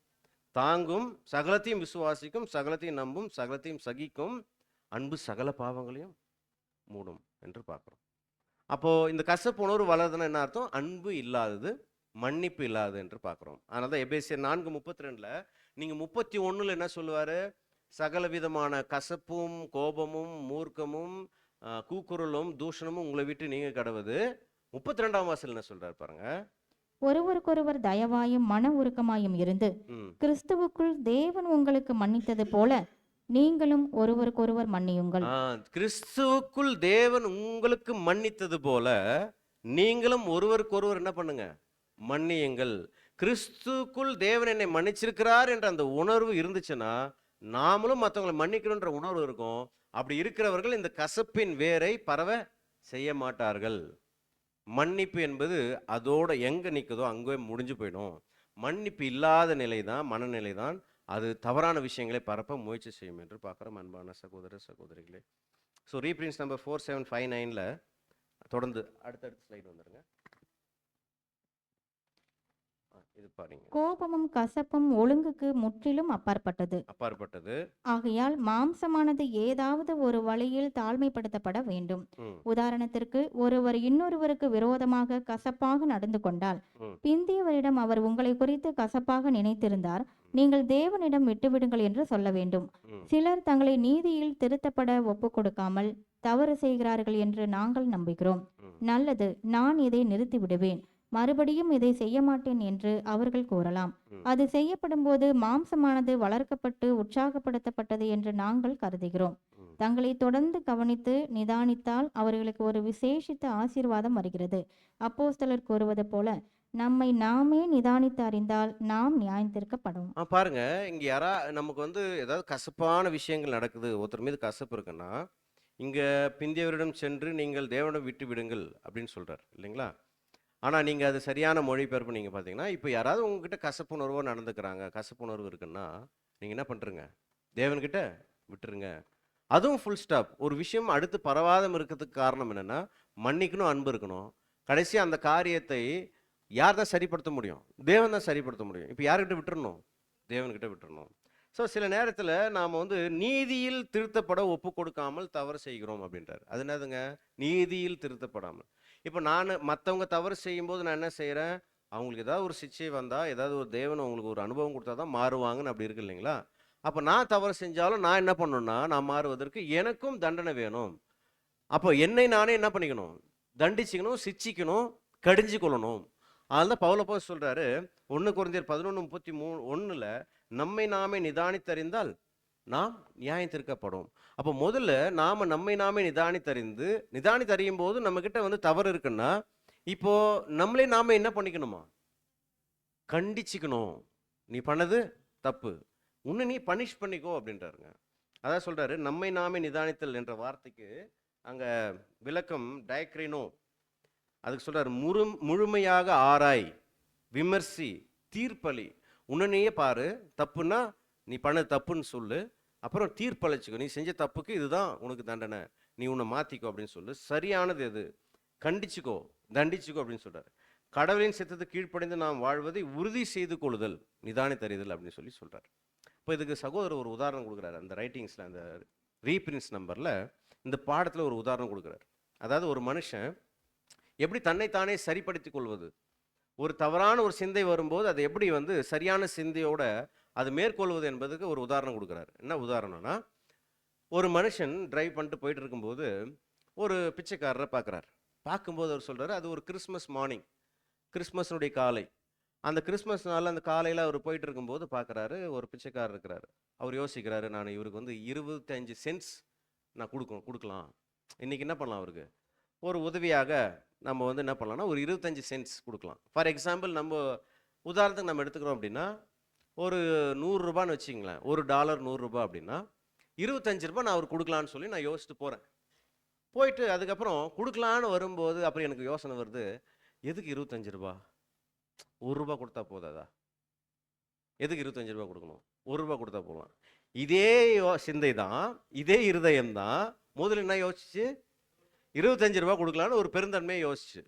தாங்கும். சகலத்தையும் விசுவாசிக்கும், சகலத்தையும் நம்பும், சகலத்தையும் சகிக்கும். அன்பு சகல பாவங்களையும் மூடும் என்று பார்க்குறோம். அப்போ இந்த கசப்பு உணர்வு வளருதுன்னா என்ன அர்த்தம்? அன்பு இல்லாதது, மன்னிப்பு இல்லாதது என்று பார்க்குறோம். அதனால தான் எபேசியர் 4:32 நீங்க 31 என்ன சொல்லுவாரு? சகல விதமான கசப்பும் கோபமும் மூர்க்கமும் கூக்குரலும் தூஷணமும் உங்களை விட்டு நீங்க கடவுது. 32ஆம் வாசல் என்ன சொல்றாரு பாருங்க. ஒருவருக்கொருவர் தயவாயும் மன உருக்கமாயும் இருந்து கிறிஸ்துவுக்குள் தேவன் உங்களுக்கு மன்னித்தது போல நீங்களும் ஒருவருக்கொருவர் மன்னியுங்கள். கிறிஸ்துவுக்குள் தேவன் உங்களுக்கு மன்னித்தது போல நீங்களும் ஒருவருக்கொருவர் என்ன பண்ணுங்க? மன்னியுங்கள். கிறிஸ்துவுக்குள் தேவன் என்னை மன்னிச்சிருக்கிறார் என்ற அந்த உணர்வு இருந்துச்சுன்னா நாமளும் மற்றவங்களை மன்னிக்கணுன்ற உணர்வு இருக்கும். அப்படி இருக்கிறவர்கள் இந்த கசப்பின் வேரை பரவ செய்ய மாட்டார்கள். மன்னிப்பு என்பது அதோட எங்க நிற்குதோ அங்கே முடிஞ்சு போயிடும். மன்னிப்பு இல்லாத நிலை தான், மனநிலை தான், அது தவறான விஷயங்களை பரப்ப முயற்சி செய்யும் என்று பார்க்குறோம். அன்பான சகோதர சகோதரிகளே, ஸோ ரீப்ரின்ஸ் நம்பர் 4759 தொடர்ந்து அடுத்தடுத்த ஸ்லைடு வந்துருங்க. இது பாருங்க. கோபமும் கசப்பும் ஒழுங்குக்கு முற்றிலும் அப்பாற்பட்டது. ஆகையால் மாம்சமானது ஏதாவது ஒரு வழியில் தாழ்மைப்படுத்தப்பட வேண்டும். உதாரணத்திற்கு, ஒருவர் இன்னொருவருக்கு விரோதமாக கசப்பாக நடந்து கொண்டால் பிந்தியவரிடம் அவர் உங்களை குறித்து கசப்பாக நினைத்திருந்தார், நீங்கள் தேவனிடம் விட்டுவிடுங்கள் என்று சொல்ல வேண்டும். ம். சிலர் தங்களை நீதியில் திருத்தப்பட ஒப்பு கொடுக்காமல் தவறு செய்கிறார்கள் என்று நாங்கள் நம்புகிறோம். ம். நல்லது, நான் இதை நிறுத்தி விடுவேன், மறுபடியும் இதை செய்ய மாட்டேன் என்று அவர்கள் கூறலாம். ம். அது செய்யப்படும்போது மாம்சமானது வளர்க்கப்பட்டு உற்சாகப்படுத்தப்பட்டது என்று நாங்கள் கருதுகிறோம். ம். தங்களை தொடர்ந்து கவனித்து நிதானித்தால் அவர்களுக்கு ஒரு விசேஷித்த ஆசீர்வாதம் வருகிறது. அப்போஸ்தலர் கூறுவது போல, நம்மை நாமே நிதானித்து அறிந்தால் நாம் நியாயந்தீர்க்கப்படும். பாருங்க, இங்க நமக்கு வந்து ஏதாவது கசப்பான விஷயங்கள் நடக்குது, ஒருத்தர் மீது கசப்பு இருக்குன்னா, இங்க பிந்தியவரிடம் சென்று நீங்கள் தேவனிடம் விட்டு விடுங்கள் அப்படின்னு சொல்றார் இல்லைங்களா? ஆனா நீங்க அது சரியான மொழிபெயர்ப்பு நீங்க பார்த்தீங்கன்னா, இப்போ யாராவது உங்ககிட்ட கசப்புணர்வோ நடந்துக்கிறாங்க, கசப்புணர்வு இருக்குன்னா, நீங்க என்ன பண்றீங்க? தேவன்கிட்ட விட்டுருங்க. அதுவும் ஃபுல் ஸ்டாப். ஒரு விஷயம் அடுத்து பரவாதம் இருக்கிறதுக்கு காரணம் என்னன்னா, மன்னிக்கணும், அன்பு இருக்கணும். கடைசியா அந்த காரியத்தை யார் தான் சரிப்படுத்த முடியும்? தேவன் தான் சரிப்படுத்த முடியும். இப்போ யார்கிட்ட விட்டுறணும்? தேவன்கிட்ட விட்டுறணும். ஸோ சில நேரத்தில் நாம் வந்து நீதியில் திருத்தப்பட ஒப்பு கொடுக்காமல் தவறு செய்கிறோம் அப்படின்றார். அது என்னதுங்க? நீதியில் திருத்தப்படாமல். இப்போ நான் மற்றவங்க தவறு செய்யும்போது நான் என்ன செய்கிறேன்? அவங்களுக்கு ஏதாவது ஒரு சிக்ஷை வந்தால், ஏதாவது ஒரு தேவன் அவங்களுக்கு ஒரு அனுபவம் கொடுத்தா தான் மாறுவாங்கன்னு அப்படி இருக்கு இல்லைங்களா? அப்போ நான் தவறு செஞ்சாலும் நான் என்ன பண்ணணும்னா, நான் மாறுவதற்கு எனக்கும் தண்டனை வேணும். அப்போ என்னை நானே என்ன பண்ணிக்கணும்? தண்டிச்சுக்கணும், சிச்சிக்கணும், கடிஞ்சு கொள்ளணும். அதனால பவுலப்போஸ்தலன் சொல்றாரு 1 கொரிந்தியர் 11:33 நம்மை நாமே நிதானித்தறிந்தால் நாம் நியாயம் தீர்க்கப்படும். அப்போ முதல்ல நம்மை நாமே நிதானித்தறியும் போது நம்ம கிட்ட வந்து தவறு இருக்குன்னா, இப்போ நம்மளே நாம என்ன பண்ணிக்கணுமா? கண்டிச்சுக்கணும். நீ பண்ணது தப்பு, உன்னை நீ பனிஷ் பண்ணிக்கோ அப்படின்றாருங்க. அதான் சொல்றாரு, நம்மை நாமே நிதானித்தல் என்ற வார்த்தைக்கு அங்க விளக்கம் டயக்ரினோ. அதுக்கு சொல்றாரு, முழுமையாக ஆராய், விமர்சி, தீர்ப்பளி. உன்னையே பாரு, தப்புன்னா நீ பண்ண தப்புன்னு சொல்லு, அப்புறம் தீர்ப்பளிச்சுக்கோ. நீ செஞ்ச தப்புக்கு இதுதான் உனக்கு தண்டனை, நீ உன்னை மாத்திக்கோ அப்படின்னு சொல்லு. சரியானது எது? கண்டிச்சுக்கோ, தண்டிச்சுக்கோ அப்படின்னு சொல்றாரு. கடவுளின் சித்தத்துக்கு கீழ்ப்படிந்து நாம் வாழ்வதை உறுதி செய்து கொள்ளுதல், நிதானித்தறிதல் அப்படின்னு சொல்லி சொல்றாரு. இப்போ இதுக்கு சகோதரர் ஒரு உதாரணம் கொடுக்குறாரு. அந்த ரைட்டிங்ஸ்ல, அந்த ரீபிரின்ஸ் நம்பர்ல இந்த பாடத்துல ஒரு உதாரணம் கொடுக்குறாரு. அதாவது ஒரு மனுஷன் எப்படி தன்னைத்தானே சரிப்படுத்திக் கொள்வது, ஒரு தவறான ஒரு சிந்தை வரும்போது அதை எப்படி வந்து சரியான சிந்தையோட அது மேற்கொள்வது என்பதுக்கு ஒரு உதாரணம் கொடுக்குறாரு. என்ன உதாரணம்னா, ஒரு மனுஷன் டிரைவ் பண்ணிட்டு போயிட்டு இருக்கும்போது ஒரு பிச்சைக்காரரை பார்க்குறாரு. பார்க்கும்போது அவர் சொல்றாரு, அது ஒரு கிறிஸ்மஸ் மார்னிங், கிறிஸ்மஸனுடைய காலை. அந்த கிறிஸ்மஸ் நாளில் அந்த காலையில் அவர் போயிட்டு இருக்கும்போது பார்க்குறாரு, ஒரு பிச்சைக்காரர் இருக்கிறாரு. அவர் யோசிக்கிறாரு, நான் இவருக்கு வந்து 25 சென்ட்ஸ் நான் கொடுக்கலாம். இன்னைக்கு என்ன பண்ணலாம்? அவருக்கு ஒரு உதவியாக நம்ம வந்து என்ன பண்ணலாம்னா ஒரு 25 சென்ட்ஸ் கொடுக்கலாம். ஃபார் எக்ஸாம்பிள், நம்ம உதாரணத்துக்கு நம்ம எடுத்துக்கிறோம் அப்படின்னா, ஒரு 100 ரூபான்னு வச்சுங்களேன், $1 100 ரூபாய் அப்படின்னா 25 ரூபாய் நான் அவருக்கு கொடுக்கலான்னு சொல்லி நான் யோசிச்சுட்டு போகிறேன். போயிட்டு அதுக்கப்புறம் கொடுக்கலான்னு வரும்போது அப்புறம் எனக்கு யோசனை வருது, எதுக்கு 25 ரூபாய்? 1 ரூபாய் கொடுத்தா போதாதா? எதுக்கு 25 ரூபாய் கொடுக்கணும்? 1 ரூபாய் கொடுத்தா போகலாம். இதே சிந்தை தான், இதே இருதயம் தான் முதல்ல என்ன யோசிச்சு 25 ரூபாய் கொடுக்கலான்னு ஒரு பெருந்தன்மையை யோசிச்சு.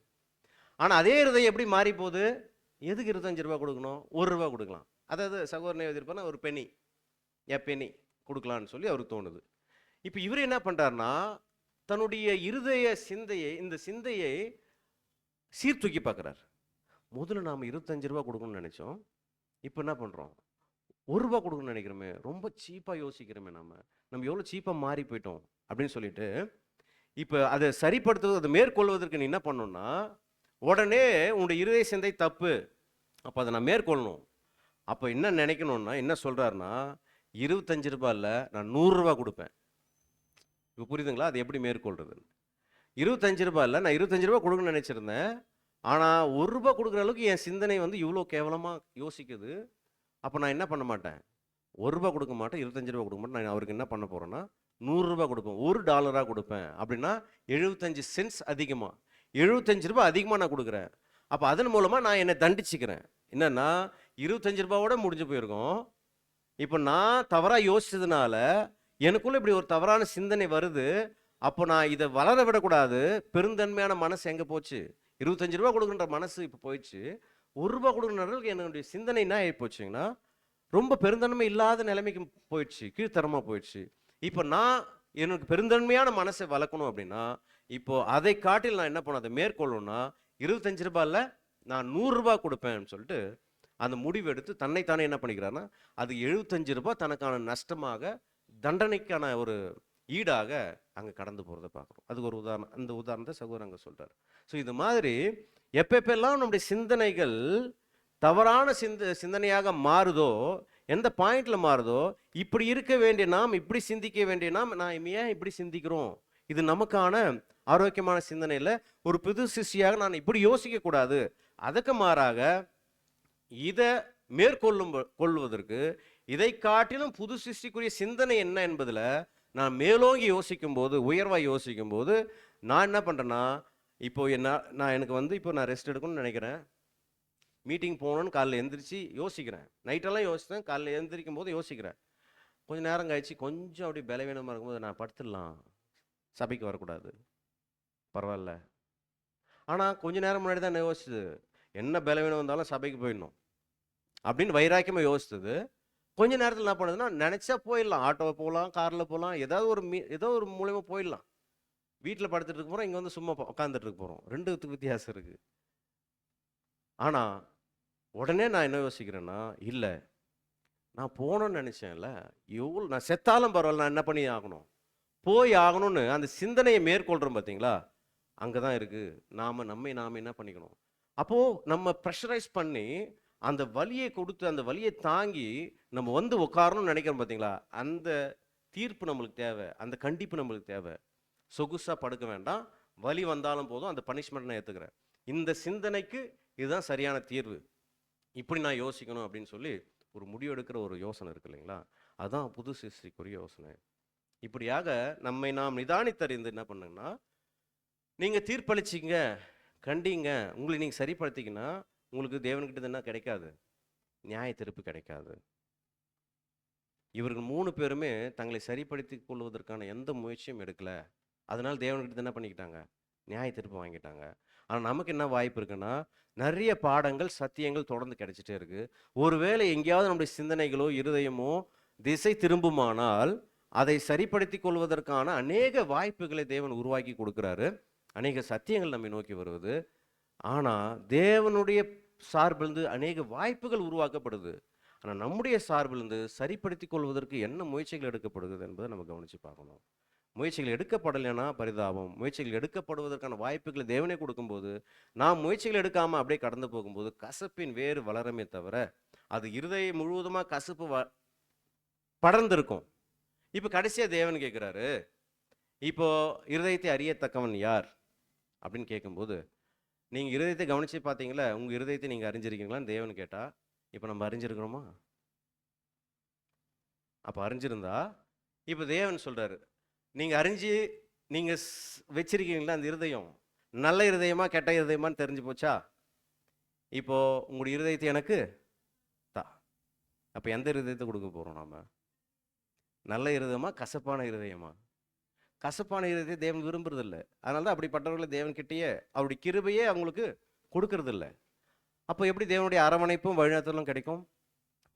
ஆனால் அதே இருதயம் எப்படி மாறி போகுது? எதுக்கு 25 ரூபாய் கொடுக்கணும்? 1 ரூபாய் கொடுக்கலாம். அதாவது சகோதரனை எழுதியிருப்பான ஒரு பெனி கொடுக்கலான்னு சொல்லி அவருக்கு தோணுது. இப்போ இவர் என்ன பண்ணுறாருன்னா, தன்னுடைய இருதய சிந்தையை, இந்த சிந்தையை சீர்தூக்கி பார்க்குறார். முதல்ல நாம் 25 ரூபாய் கொடுக்கணும்னு நினைச்சோம், இப்போ என்ன பண்ணுறோம்? 1 ரூபாய் கொடுக்கணும்னு நினைக்கிறோமே, ரொம்ப சீப்பாக யோசிக்கிறோமே, நம்ம எவ்வளோ சீப்பாக மாறி போயிட்டோம் அப்படின்னு சொல்லிட்டு, இப்போ அதை சரிப்படுத்துவது, அதை மேற்கொள்வதற்கு நீ என்ன பண்ணணும்னா, உடனே உன்னுடைய இருதய சிந்தை தப்பு, அப்போ அதை நான் மேற்கொள்ளணும். அப்போ என்ன நினைக்கணும்னா, என்ன சொல்கிறாருன்னா, 25 ரூபாயில் நான் 100 ரூபாய் கொடுப்பேன். இப்போ புரியுதுங்களா? அது எப்படி மேற்கொள்றது? 25 ரூபாயில் நான் 25 ரூபாய் கொடுக்கணும்னு நினச்சிருந்தேன், ஆனால் 1 ரூபாய் கொடுக்குற அளவுக்கு என் சிந்தனை வந்து இவ்வளோ கேவலமாக யோசிக்குது. அப்போ நான் என்ன பண்ண மாட்டேன்? 1 ரூபாய் கொடுக்க மாட்டேன், 25 ரூபாய் கொடுக்க மாட்டேன். நான் அவருக்கு என்ன பண்ண போகிறேன்னா, 100 ரூபாய் கொடுப்பேன், $1 கொடுப்பேன். அப்படின்னா 75 சென்ட்ஸ் அதிகமாக, 75 ரூபாய் அதிகமாக நான் கொடுக்குறேன். அப்போ அதன் மூலமாக நான் என்னை தண்டிச்சுக்கிறேன். என்னன்னா 25 ரூபாவோட முடிஞ்சு போயிருக்கோம். இப்போ நான் தவறாக யோசிச்சதுனால எனக்குள்ள இப்படி ஒரு தவறான சிந்தனை வருது. அப்போ நான் இதை வளர விடக்கூடாது. பெருந்தன்மையான மனசு எங்கே போச்சு? 25 ரூபாய் கொடுக்குற மனசு இப்போ போயிடுச்சு. 1 ரூபாய் கொடுக்குறதுக்கு என்னுடைய சிந்தனை என்ன ஆகி போச்சுங்கன்னா, ரொம்ப பெருந்தன்மை இல்லாத நிலைமைக்கு போயிடுச்சு, கீழ்த்தரமாக போயிடுச்சு. இப்போ நான் எனக்கு பெருந்தன்மையான மனசை வளர்க்கணும் அப்படின்னா, இப்போ அதை காட்டில் நான் என்ன பண்ண, அதை மேற்கொள்ளணும்னா 25 ரூபாயில் நான் 100 ரூபாய் கொடுப்பேன்னு சொல்லிட்டு அந்த முடிவு எடுத்து தன்னைத்தானே என்ன பண்ணிக்கிறாருன்னா, அது ரூ. 75 தனக்கான நஷ்டமாக, தண்டனைக்கான ஒரு ஈடாக அங்க கடந்து போறத பார்க்குறோம். அதுக்கு ஒரு உதாரணம். அந்த உதாரணத்த சகோதரர் அங்க சொல்றாரு. ஸோ இது மாதிரி எப்பெப்பெல்லாம் நம்முடைய சிந்தனைகள் தவறான சிந்தனையாக மாறுதோ, எந்த பாயிண்ட்ல மாறுதோ, இப்படி இருக்க வேண்டிய நாம், இப்படி சிந்திக்க வேண்டிய நாம், நான் ஏன் இப்படி சிந்திக்கிறோம்? இது நமக்கான ஆரோக்கியமான சிந்தனை இல்ல. ஒரு புது சிஷ்டியாக நான் இப்படி யோசிக்க கூடாது. அதுக்கு மாறாக இத கொள்வதற்கு இதை காட்டிலும் புது சிருஷ்டிக்குரிய சிந்தனை என்ன என்பதுல நான் மேலோங்கி யோசிக்கும்போது, உயர்வா யோசிக்கும்போது, நான் என்ன பண்றேன்னா, இப்போ எனக்கு இப்போ நான் ரெஸ்ட் எடுக்கணும்னு நினைக்கிறேன். மீட்டிங் போகணும்னு காலைல எந்திரிச்சு யோசிக்கிறேன். நைட்டெல்லாம் யோசித்தேன். காலைல எந்திரிக்கும் போது யோசிக்கிறேன். கொஞ்ச நேரம் கழிச்சு கொஞ்சம் அப்படி பலவீனமா இருக்கும்போது நான் படுத்துடலாம். சபைக்கு வரக்கூடாது. பரவாயில்ல. ஆனா கொஞ்ச நேரம் முன்னாடி தான் நான் யோசிச்சது. என்ன பலவீனம் வந்தாலும் சபைக்கு போயிடணும். அப்படின்னு வைராக்கியமா யோசித்தது. கொஞ்ச நேரத்தில் என்ன பண்ணுதுன்னா, நினைச்சா போயிடலாம். ஆட்டோவில் போகலாம், காரில் போகலாம், ஏதோ ஒரு மூலியமா போயிடலாம். வீட்டில் படுத்துட்டு இருக்க போகிறோம், இங்கே வந்து சும்மா உட்காந்துட்டு இருக்க போகிறோம். ரெண்டுத்துக்கு வித்தியாசம் இருக்கு. ஆனா உடனே நான் என்ன யோசிக்கிறேன்னா, இல்லை நான் போகணும்னு நினைச்சேன்ல, நான் செத்தாலும் பரவாயில்ல, நான் என்ன பண்ணி ஆகணும், போய் ஆகணும்னு அந்த சிந்தனையை மேற்கொள்கிறோம் பார்த்தீங்களா, அங்கே தான் இருக்கு. நாம என்ன பண்ணிக்கணும், அப்போ நம்ம ப்ரெஷரைஸ் பண்ணி அந்த வலியை கொடுத்து அந்த வலியை தாங்கி நம்ம வந்து உட்காரணும்னு நினைக்கிறோம் பார்த்தீங்களா, அந்த தீர்ப்பு நம்மளுக்கு தேவை, அந்த கண்டிப்பு நம்மளுக்கு தேவை. சொகுசா படுக்க வேண்டாம், வலி வந்தாலும் போதும், அந்த பனிஷ்மெண்ட் நான் ஏற்றுக்கிறேன். இந்த சிந்தனைக்கு இதுதான் சரியான தீர்வு, இப்படி நான் யோசிக்கணும் அப்படின்னு சொல்லி ஒரு முடிவெடுக்கிற ஒரு யோசனை இருக்கு இல்லைங்களா, அதுதான் புது சிருஷ்டிக்குரிய யோசனை. இப்படியாக நம்மை நாம் நிதானித்தறிந்து என்ன பண்ணுங்கன்னா, நீங்கள் தீர்ப்பளிச்சிங்க, கண்டிங்க, உங்களை நீங்கள் சரிப்படுத்திங்கன்னா உங்களுக்கு தேவன்கிட்ட என்ன கிடைக்காது, நியாய தீர்ப்பு கிடைக்காது. இவர்கள் 3 பேருமே தங்களை சரிப்படுத்திக் கொள்வதற்கான எந்த முயற்சியும் எடுக்கல. அதனால தேவன்கிட்ட என்ன பண்ணிக்கிட்டாங்க, நியாய தீர்ப்பு வாங்கிட்டாங்க. ஆனால் நமக்கு என்ன வாய்ப்பு இருக்குன்னா, நிறைய பாடங்கள் சத்தியங்கள் தொடர்ந்து கிடைச்சிட்டே இருக்கு. ஒருவேளை எங்கேயாவது நம்முடைய சிந்தனைகளோ இருதயமோ திசை திரும்புமானால் அதை சரிப்படுத்திக் கொள்வதற்கான அநேக வாய்ப்புகளை தேவன் உருவாக்கி கொடுக்கிறாரு. அநேக சத்தியங்கள் நம்மை நோக்கி வருவது. ஆனால் தேவனுடைய சார்பிலிருந்து அநேக வாய்ப்புகள் உருவாக்கப்படுது. ஆனால் நம்முடைய சார்பிலிருந்து சரிப்படுத்திக் கொள்வதற்கு என்ன முயற்சிகள் எடுக்கப்படுகிறது என்பதை நம்ம கவனித்து பார்க்கணும். முயற்சிகள் எடுக்கப்படலைன்னா பரிதாபம். முயற்சிகள் எடுக்கப்படுவதற்கான வாய்ப்புகளை தேவனே கொடுக்கும்போது, நாம் முயற்சிகள் எடுக்காமல் அப்படியே கடந்து போகும்போது கசப்பின் வேறு வளரமே தவிர அது இருதயம் முழுவதுமாக கசப்பு படர்ந்திருக்கும். இப்போ கடைசியாக தேவன் கேட்குறாரு, இப்போ இருதயத்தை அறியத்தக்கவன் யார் அப்படின்னு கேட்கும்போது, நீங்கள் இருதயத்தை கவனித்து பார்த்தீங்களா, உங்கள் இருதயத்தை நீங்கள் அறிஞ்சிருக்கீங்களான்னு தேவன் கேட்டால், இப்போ நம்ம அறிஞ்சிருக்கிறோமா? அப்போ அறிஞ்சிருந்தா இப்போ தேவன் சொல்கிறாரு, நீங்கள் அறிஞ்சு நீங்கள் வச்சிருக்கீங்களா அந்த இருதயம் நல்ல இருதயமா கெட்ட இருதயமான்னு தெரிஞ்சு போச்சா? இப்போ உங்களுடைய இருதயத்தை எனக்கு தா. அப்போ எந்த இருதயத்தை கொடுக்க போகிறோம் நாம? நல்ல இருதயமா கசப்பான இருதயமா? கசப்பான இருதயத்தை தேவன் விரும்புறதில்ல. அதனால தான் அப்படிப்பட்டவர்களை தேவன் கிட்டேயே அவருடைய கிருபையே அவங்களுக்கு கொடுக்கறதில்ல. அப்போ எப்படி தேவனுடைய அரவணைப்பும் வழிநடத்தலும் கிடைக்கும்?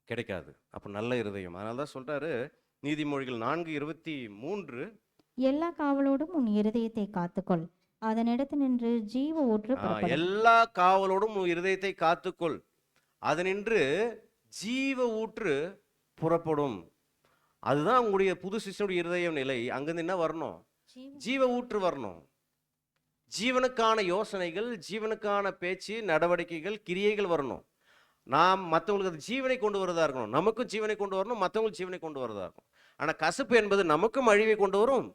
கிடைக்காது. அப்போ நல்ல இருதயம். அதனால தான் சொல்றாரு நீதிமொழிகள் 4:23, எல்லா காவலோடும் உன் இருதயத்தை காத்துக்கொள், அதனிடத்து நின்று ஜீவ ஊற்று புறப்படும். எல்லா காவலோடும் உன் இருதயத்தை காத்துக்கொள், அதனின்று ஜீவ ஊற்று புறப்படும். அதுதான் உங்களுடைய புது சிஷ்யனுடைய இருதய நிலை. அங்கிருந்து என்ன வரணும்? ஜீவ ஊற்று வரணும். ஜீவனுக்கான யோசனைகள், ஜீவனுக்கான பேச்சு, நடவடிக்கைகள், கிரியைகள் வரணும். நாம் மற்றவங்களுக்கு அது ஜீவனை கொண்டு வரதா இருக்கணும். நமக்கும் ஜீவனை கொண்டு வரணும், மற்றவங்களுக்கு ஜீவனை கொண்டு வரதா இருக்கும். ஆனால் கசப்பு என்பது நமக்கும் அழிவை கொண்டு வரும்,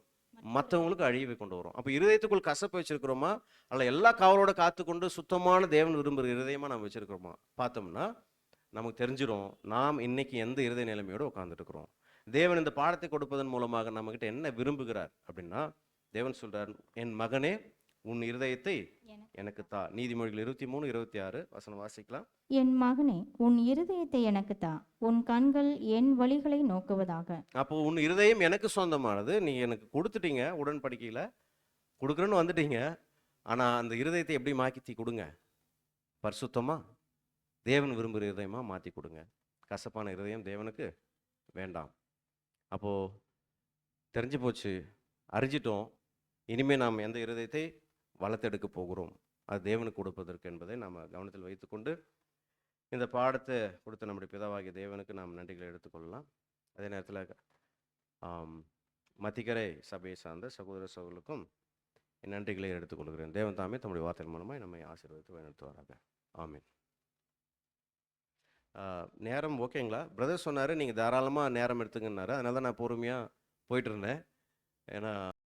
மற்றவங்களுக்கு அழிவை கொண்டு வரும். அப்போ இருதயத்துக்குள் கசப்பு வச்சிருக்கிறோமா, அல்ல எல்லா காவலோட காத்துக்கொண்டு சுத்தமான தேவன் விரும்புகிற இருதயமா நம்ம வச்சிருக்கிறோமா பார்த்தோம்னா நமக்கு தெரிஞ்சிடும் நாம் இன்னைக்கு எந்த இருதய நிலைமையோடு உட்காந்துட்டு இருக்கிறோம். தேவன் இந்த பாடத்தை கொடுப்பதன் மூலமாக நம்மகிட்ட என்ன விரும்புகிறார் அப்படின்னா, தேவன் சொல்றார், என் மகனே உன் இருதயத்தை எனக்கு தா. நீதிமொழிகள் 23:26 வசனம் வாசிக்கலாம். என் மகனே உன் இருதயத்தை எனக்கு தா, உன் கண்கள் என் வழிகளை நோக்குவதாக. அப்போ உன் இருதயம் எனக்கு சொந்தமானது, நீ எனக்கு கொடுத்துட்டீங்க, உடன்படிக்கையில் கொடுக்குறேன்னு வந்துட்டீங்க. ஆனால் அந்த இருதயத்தை எப்படி மாற்றி கொடுங்க? பரிசுத்தமா தேவன் விரும்புகிற இருதயமாக மாற்றி கொடுங்க. கசப்பான இருதயம் தேவனுக்கு வேண்டாம். அப்போது தெரிஞ்சு போச்சு, அறிஞ்சிட்டோம். இனிமேல் நாம் எந்த இருதயத்தை வளர்த்தெடுக்க போகிறோம், அது தேவனுக்கு கொடுப்பதற்கு என்பதை நாம் கவனத்தில் வைத்துக்கொண்டு இந்த பாடத்தை கொடுத்த நம்முடைய பிதாவாகிய தேவனுக்கு நாம் நன்றிகளை எடுத்துக்கொள்ளலாம். அதே நேரத்தில் மத்திக்கரை சபையை சார்ந்த சகோதர சகோதரர்களுக்கும் என் நன்றிகளை எடுத்துக்கொள்கிறேன். தேவன் தாமே தம்முடைய வார்த்தையின் மூலமாக நம்மை ஆசீர்வதித்து வழிநடத்துவாராக. ஆமென். நேரம் ஓகேங்களா? பிரதர் சொன்னார் நீங்கள் தாராளமாக நேரம் எடுத்துங்கன்னாரு. அதனால தான் நான் பொறுமையாக போயிட்டு இருந்தேன். ஏன்னா